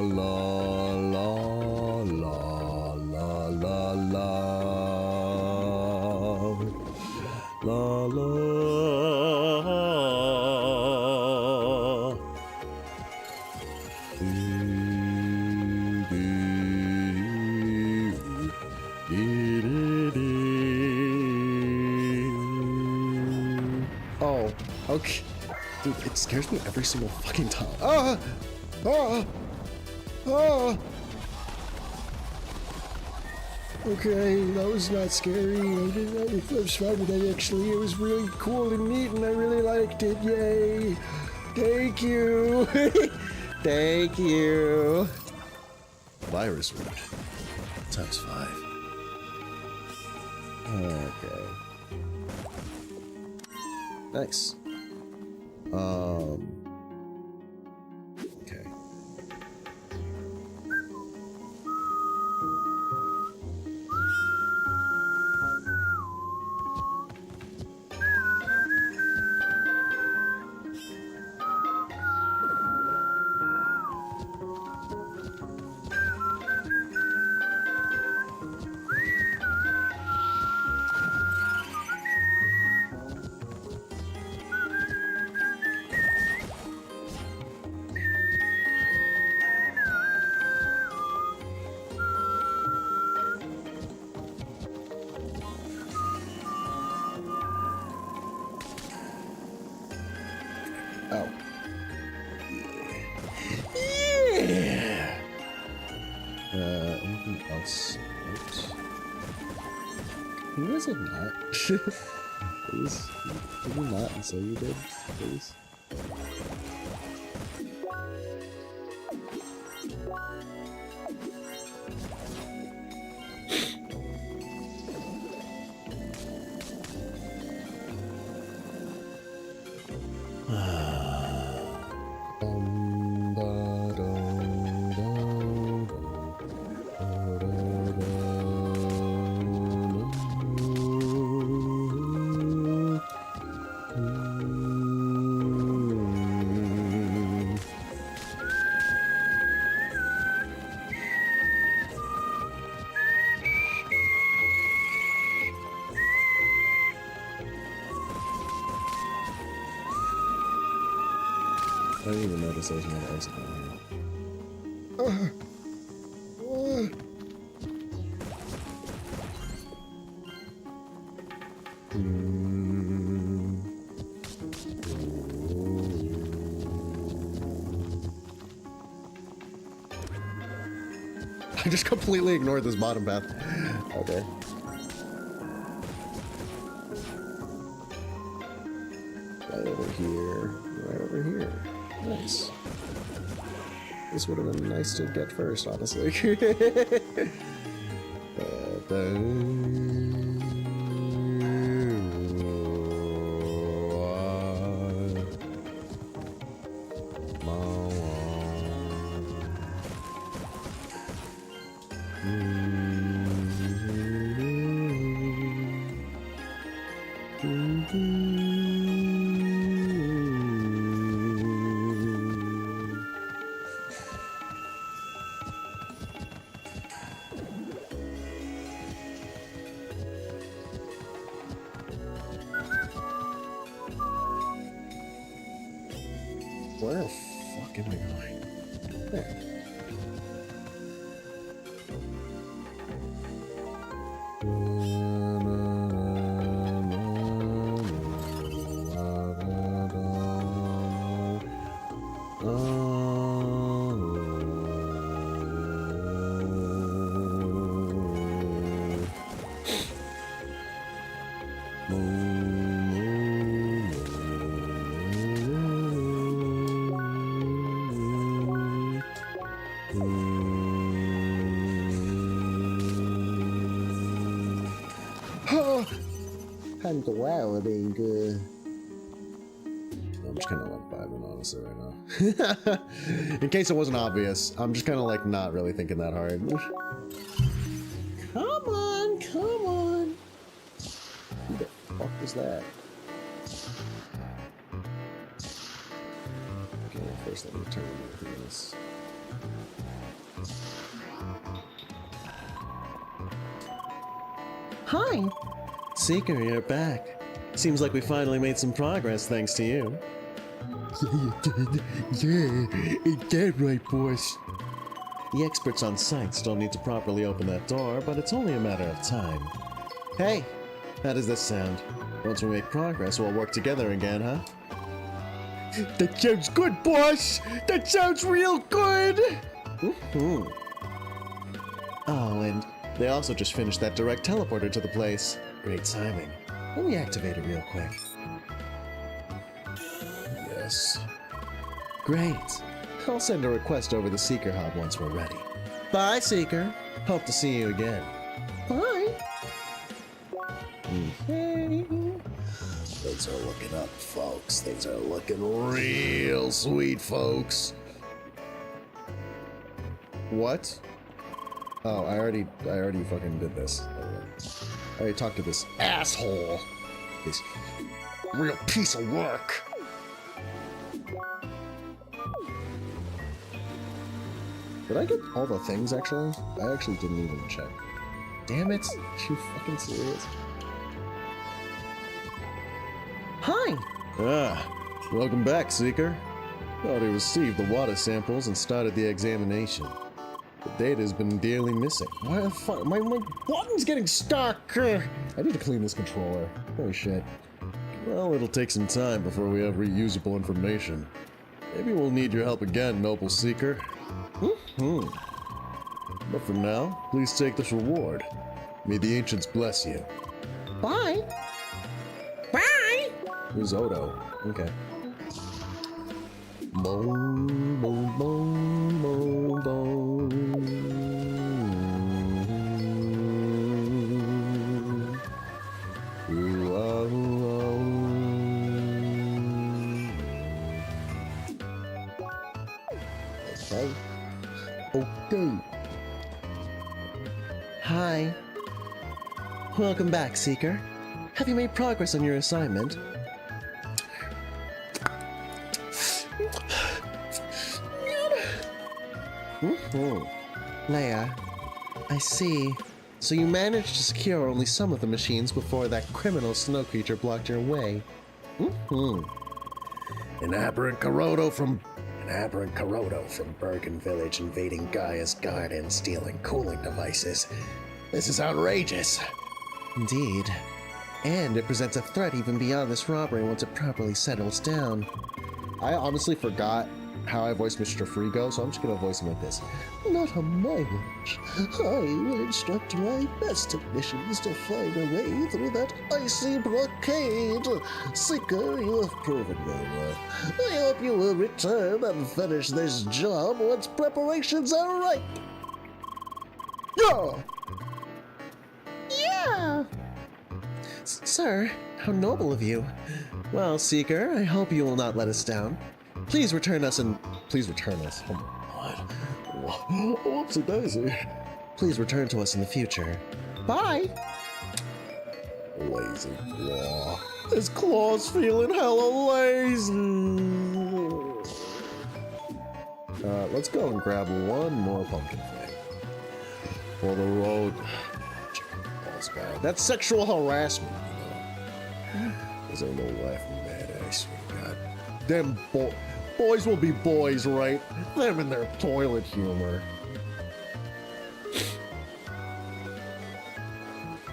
la la la la la la la la. Oh, okay. Dude, it scares me every single fucking time. Ah! Ah! Ah! Okay, that was not scary. I was fine with that actually. It was really cool and neat and I really liked it. Yay! Thank you! Thank you! Virus root. Times 5. Okay. Nice. Okay. Oh. Yeah. Anything else? Oops. Can you guys like not? Please? Can you not and say you did? Please? I didn't even notice there was another exit down here. I just completely ignored this bottom path. Okay. Right over here. Right over here. Nice. This would have been nice to get first, honestly. Where the fuck am I going? There. And wow, being good. I'm just kind of like vibing honestly right now. In case it wasn't obvious, I'm just kind of like not really thinking that hard. Come on, come on. Who the fuck was that? First, let me turn this. Hi! Seeker, you're back. Seems like we finally made some progress thanks to you. Yeah, ain't that right, boss? The experts on site still need to properly open that door, but it's only a matter of time. Hey, how does this sound? Once we make progress, we'll work together again, huh? That sounds good, boss! That sounds real good! Oh, and they also just finished that direct teleporter to the place. Great timing. Let me activate it real quick. Yes. Great. I'll send a request over the Seeker Hub once we're ready. Bye, Seeker. Hope to see you again. Bye. Things are looking up, folks. Things are looking real sweet, folks. What? Oh, I already fucking did this. I already talked to this asshole. This real piece of work. Did I get all the things, actually? I actually didn't even check. Damn it. You fucking serious? Hi. Ah, welcome back, Seeker. Already received the water samples and started the examination. The data's been dearly missing. Why the fuck? My button's getting stuck. I need to clean this controller. Holy shit. Well, it'll take some time before we have reusable information. Maybe we'll need your help again, noble Seeker. But for now, please take this reward. May the ancients bless you. Bye. Bye. Who's Odo? Okay. Boom, boom, boom, boom, boom. Ooh, ah, ooh, ah, ooh. Okay. Okay. Hi. Welcome back, Seeker. Have you made progress on your assignment? Leia, I see. So you managed to secure only some of the machines before that criminal snow creature blocked your way. An aberrant Kurodo from Bergen Village invading Gaia's garden, stealing cooling devices. This is outrageous. Indeed. And it presents a threat even beyond this robbery once it properly settles down. I honestly forgot how I voiced Mr. Frigo, so I'm just gonna voice him like this. Not on my watch. I will instruct my best technicians to find a way through that icy blockade. Seeker, you have proven your worth. I hope you will return and finish this job once preparations are ripe. Yeah! Yeah. Sir, how noble of you. Well, Seeker, I hope you will not let us down. Please return us and... Please return us. Oh my god. Whoopsie daisy. Please return to us in the future. Bye. Lazy claw. His claw's feeling hella lazy. Let's go and grab one more pumpkin thing. For the road. That's bad. That's sexual harassment, you know. There's no laughing bad ass. God. Them boys will be boys, right? Them and their toilet humor.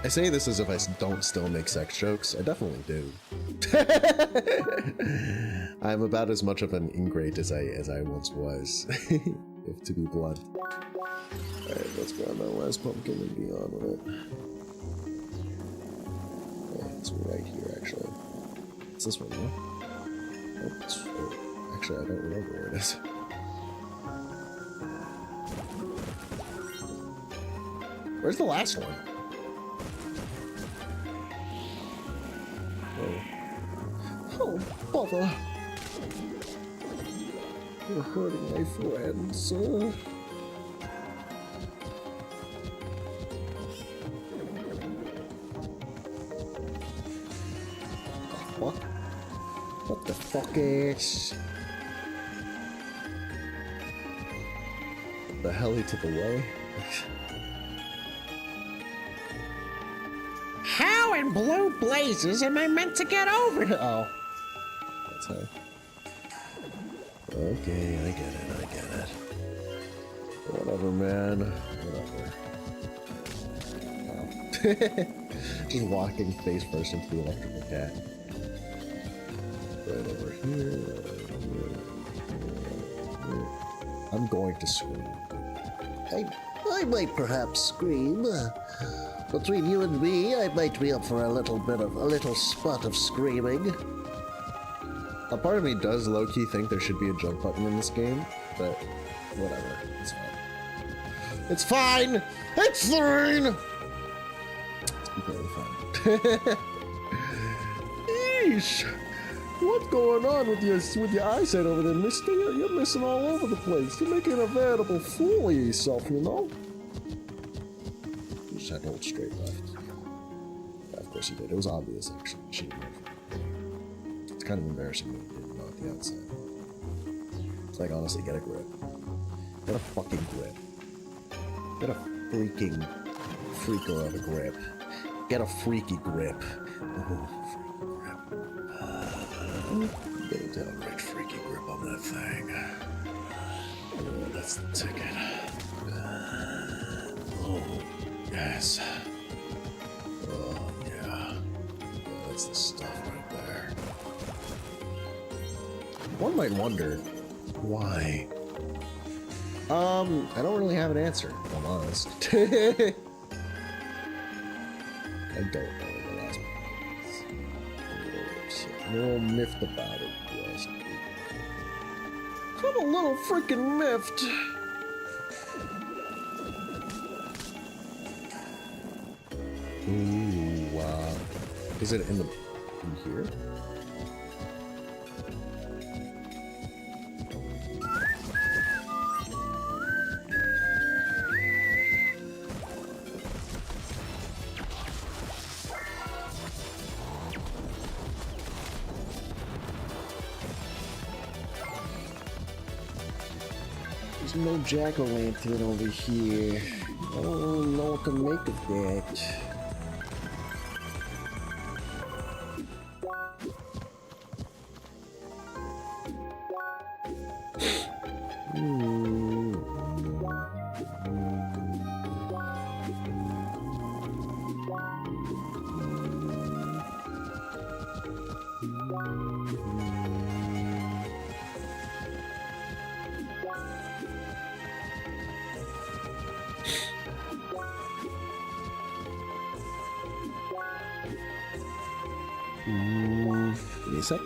I say this as if I don't still make sex jokes. I definitely do. I'm about as much of an ingrate as I once was, if to be blunt. Alright, let's grab that last pumpkin and be on with it. Okay, it's right here, actually. It's this one, no? Actually, I don't remember where it is. Where's the last one? Oh, bother. You're hurting my friends. What? What the fuck is? the hell he took away? How in blue blazes am I meant to get over here? Oh. That's how. Okay, I get it. Whatever, man. Whatever. Oh. Just walking face first into the electrical cat. Right over here. I'm going to scream. I might perhaps scream. Between you and me, I might be up for a little spot of screaming. A part of me does low-key think there should be a jump button in this game, but whatever. It's fine. It's fine! It's fine! It's completely fine. Yeesh! What's going on with your eyesight over there, mister? You're missing all over the place. You're making a veritable fool of yourself, you know? You just had to hold straight left. Yeah, of course you did. It was obvious, actually. You should have. It's kind of embarrassing when you didn't know at the outside. It's like, honestly, get a grip. Get a fucking grip. Get a freaking freaker of a grip. Get a freaky grip. Oh, freaky grip. Get a downright freaky grip on that thing. Oh, that's the ticket. Oh, yes. Oh, yeah. That's the stuff right there. One might wonder, why? I don't really have an answer, if I'm honest. I don't know the last one. I'm a little miffed about it, yes. I'm a little freaking miffed. Ooh, wow. Is it in here? There's no jack-o'-lantern over here. I don't really know what to make of that. Give me a sec.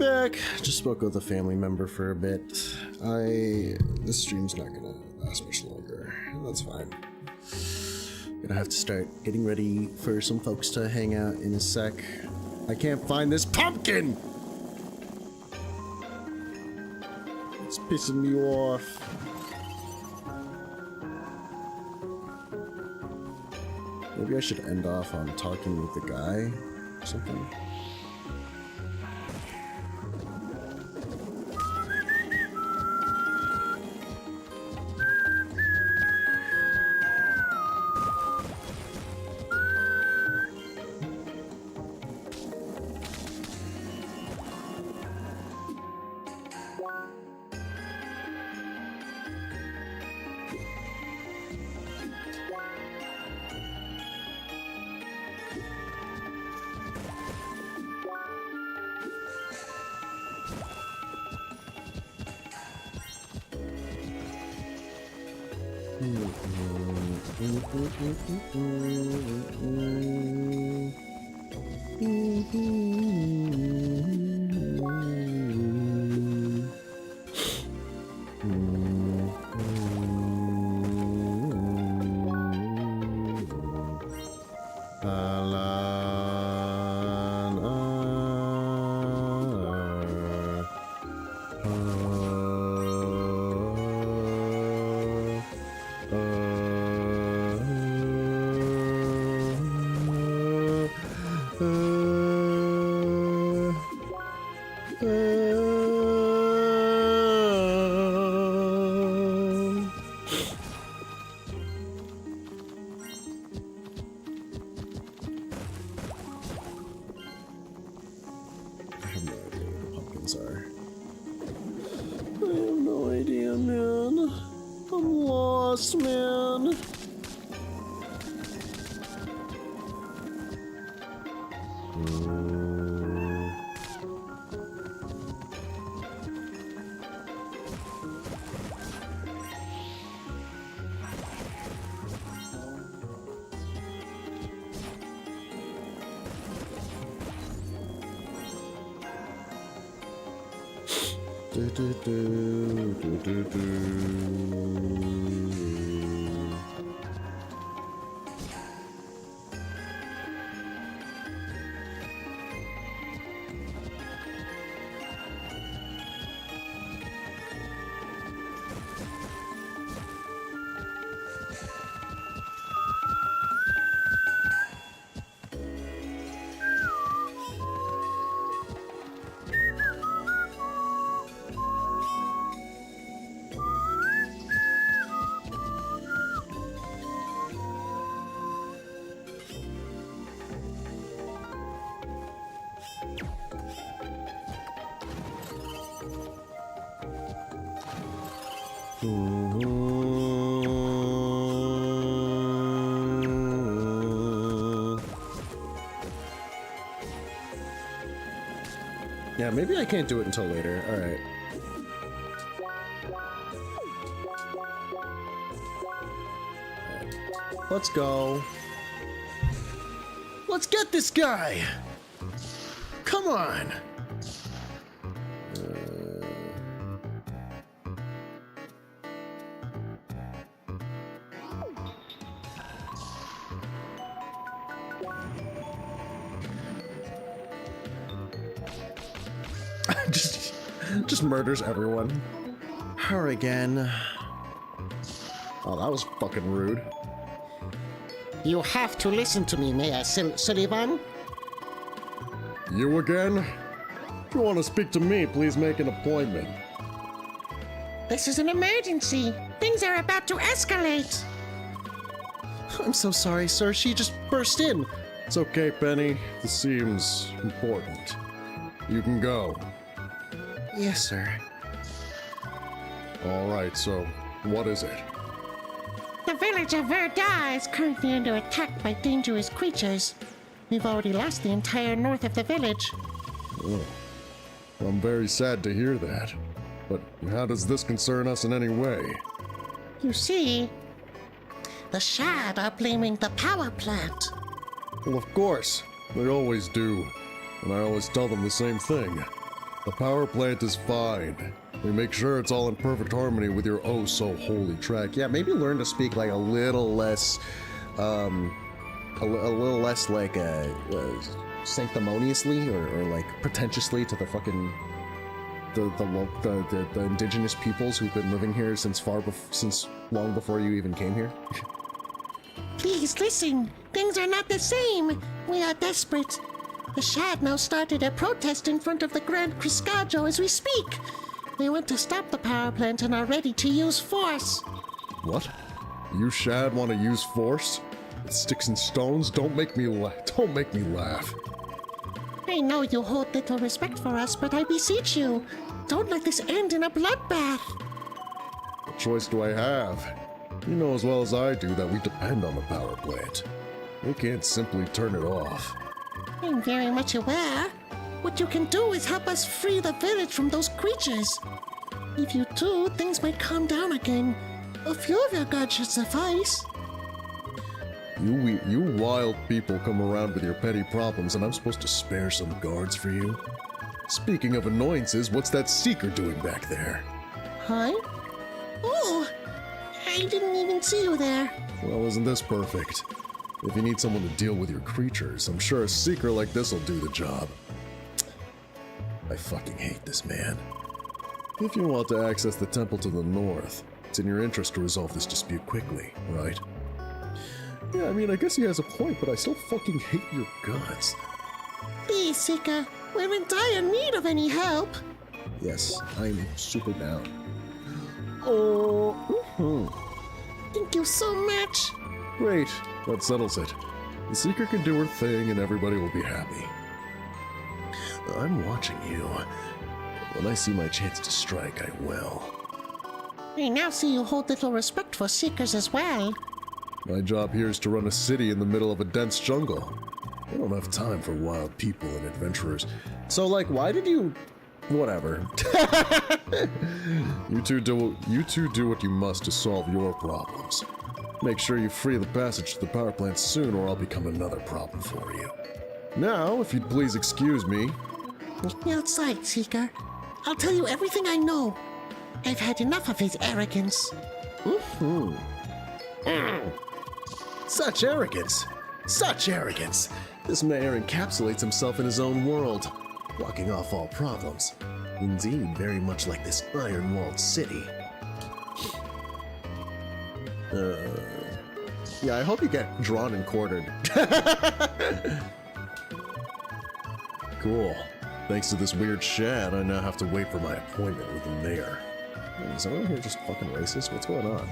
back. Just spoke with a family member for a bit. This stream's not gonna last much longer. That's fine. Gonna have to start getting ready for some folks to hang out in a sec. I can't find this pumpkin! It's pissing me off. Maybe I should end off on talking with the guy or something. Yeah, maybe I can't do it until later. Alright. Let's go. Let's get this guy! Come on! just murders everyone. Her again. Oh, that was fucking rude. You have to listen to me, Mayor Sullivan. You again? If you want to speak to me, please make an appointment. This is an emergency. Things are about to escalate. I'm so sorry, sir. She just burst in. It's okay, Penny. This seems important. You can go. Yes, sir. All right, so what is it? The village of Verda is currently under attack by dangerous creatures. We've already lost the entire north of the village. Oh. I'm very sad to hear that. But how does this concern us in any way? You see, the Shad are blaming the power plant. Well, of course. They always do. And I always tell them the same thing. The power plant is fine. We make sure it's all in perfect harmony with your oh so holy track. Yeah, maybe learn to speak like a little less, a little less like sanctimoniously or like pretentiously to the fucking the indigenous peoples who've been living here since long before you even came here. Please listen. Things are not the same. We are desperate. The Shad now started a protest in front of the Grand Criscaggio as we speak. They want to stop the power plant and are ready to use force. What? You Shad want to use force? With sticks and stones? Don't make me laugh. I know you hold little respect for us, but I beseech you, don't let this end in a bloodbath. What choice do I have? You know as well as I do that we depend on the power plant. We can't simply turn it off. I'm very much aware. What you can do is help us free the village from those creatures. If you do, things might calm down again. A few of your guards should suffice. You wild people come around with your petty problems and I'm supposed to spare some guards for you? Speaking of annoyances, what's that seeker doing back there? Huh? Oh, I didn't even see you there. Well, isn't this perfect? If you need someone to deal with your creatures, I'm sure a seeker like this will do the job. I fucking hate this man. If you want to access the temple to the north, it's in your interest to resolve this dispute quickly, right? Yeah, I mean, I guess he has a point, but I still fucking hate your guts. Please, Seeker, we're in dire need of any help. Yes, I'm super down. Thank you so much. Great, that settles it. The Seeker can do her thing and everybody will be happy. I'm watching you. When I see my chance to strike, I will. I now see you hold little respect for Seekers as well. My job here is to run a city in the middle of a dense jungle. I don't have time for wild people and adventurers. So, like, why did you... Whatever. You two do what you must to solve your problems. Make sure you free the passage to the power plant soon or I'll become another problem for you. Now, if you'd please excuse me... Meet me outside, Seeker. I'll tell you everything I know. I've had enough of his arrogance. Such arrogance! Such arrogance! This mayor encapsulates himself in his own world, blocking off all problems. Indeed, very much like this iron-walled city. Yeah, I hope you get drawn and quartered. Cool. Thanks to this weird Shad, I now have to wait for my appointment with the mayor. Is everyone here just fucking racist? What's going on?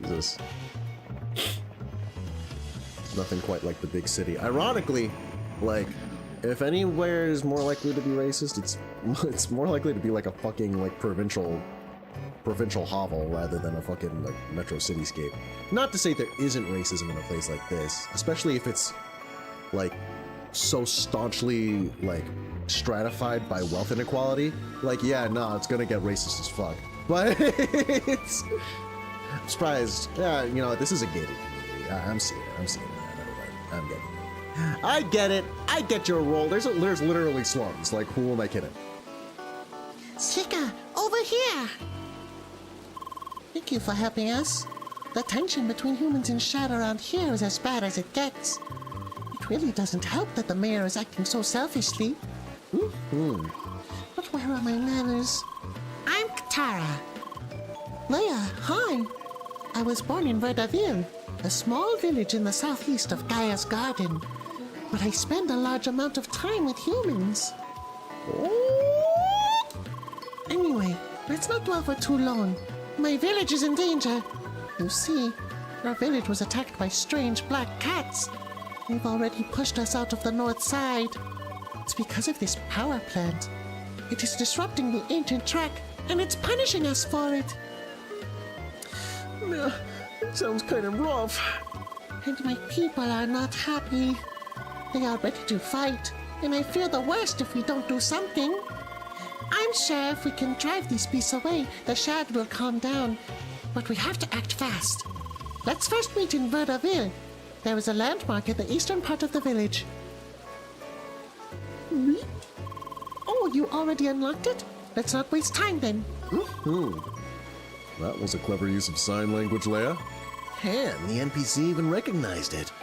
Jesus. Nothing quite like the big city. Ironically, like, if anywhere is more likely to be racist, it's more likely to be like a fucking like provincial hovel rather than a fucking like metro cityscape. Not to say there isn't racism in a place like this, especially if it's like so staunchly like stratified by wealth inequality. Like, yeah, no, it's gonna get racist as fuck. But it's I'm surprised. Yeah, you know, this is a gated community. I'm seeing it. I'm getting it. I get it. I get your role. There's literally slums. Like, who am I kidding? Seeker, over here. Thank you for helping us. The tension between humans and Shad around here is as bad as it gets. It really doesn't help that the mayor is acting so selfishly. But where are my manners? I'm Katara. Leia, hi. I was born in Verdaville, a small village in the southeast of Gaia's Garden. But I spend a large amount of time with humans. Anyway, let's not dwell for too long. My village is in danger. You see, our village was attacked by strange black cats. They've already pushed us out of the north side. It's because of this power plant. It is disrupting the ancient track, and it's punishing us for it. It sounds kind of rough. And my people are not happy. They are ready to fight, and I fear the worst if we don't do something. I'm sure if we can drive these beasts away, the Shad will calm down. But we have to act fast. Let's first meet in Verdaville. There is a landmark at the eastern part of the village. Oh, you already unlocked it? Let's not waste time then. That was a clever use of sign language, Leia. And the NPC even recognized it.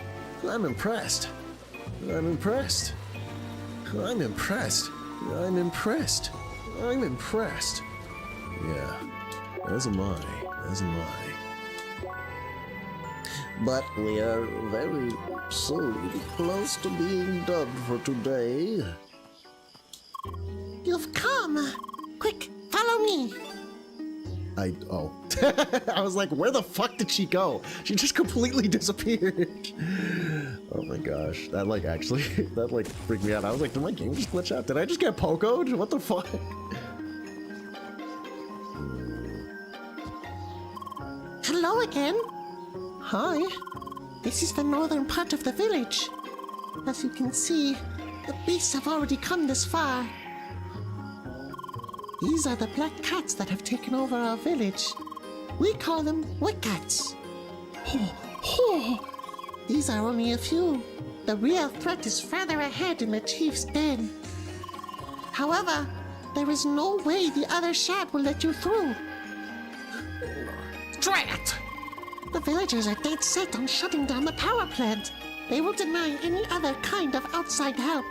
I'm impressed. I'm impressed. I'm impressed. I'm impressed. I'm impressed. Yeah, as am I. As am I. But we are very soon close to being done for today. You've come. Quick, follow me. Oh. I was like, where the fuck did she go? She just completely disappeared. Oh my gosh. That like actually, that like freaked me out. I was like, did my game just glitch out? Did I just get pogoed? What the fuck? Hello again. Hi. This is the northern part of the village. As you can see, the beasts have already come this far. These are the black cats that have taken over our village. We call them Wickats. These are only a few. The real threat is further ahead in the chief's den. However, there is no way the other shad will let you through. Drat! The villagers are dead set on shutting down the power plant. They will deny any other kind of outside help.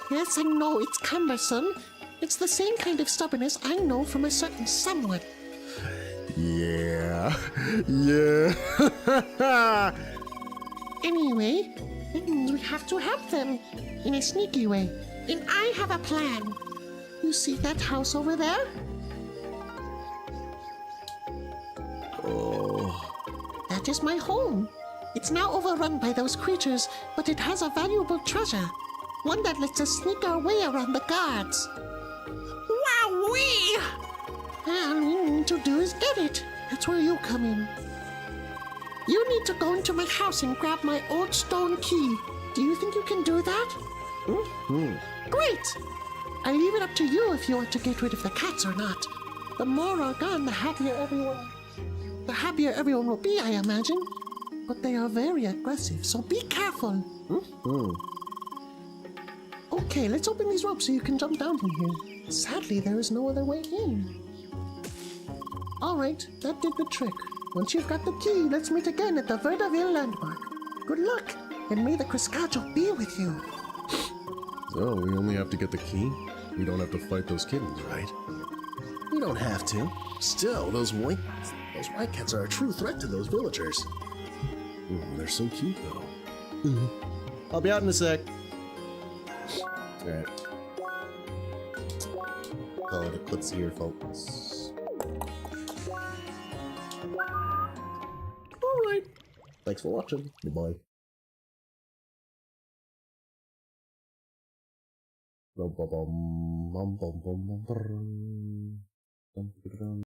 Yes, I know it's cumbersome. It's the same kind of stubbornness I know from a certain someone. Yeah. Yeah. Anyway, it means we have to help them in a sneaky way. And I have a plan. You see that house over there? That is my home. It's now overrun by those creatures, but it has a valuable treasure. One that lets us sneak our way around the guards. Wowee! All we need to do is get it. That's where you come in. You need to go into my house and grab my old stone key. Do you think you can do that? Great! I leave it up to you if you want to get rid of the cats or not. The more are gone, the happier everyone will be, I imagine. But they are very aggressive, so be careful. Okay, let's open these ropes so you can jump down from here. Sadly, there is no other way in. Alright, that did the trick. Once you've got the key, let's meet again at the Verdaville landmark. Good luck, and may the Cruscaggio be with you. So, we only have to get the key? We don't have to fight those kittens, right? We don't have to. Still, those white cats are a true threat to those villagers. They're so cute, though. I'll be out in a sec. Alright. Call it a clips here, folks. Alright. Thanks for watching. Goodbye. Bum, bum, bum, bum, bum, bum, bum, bum.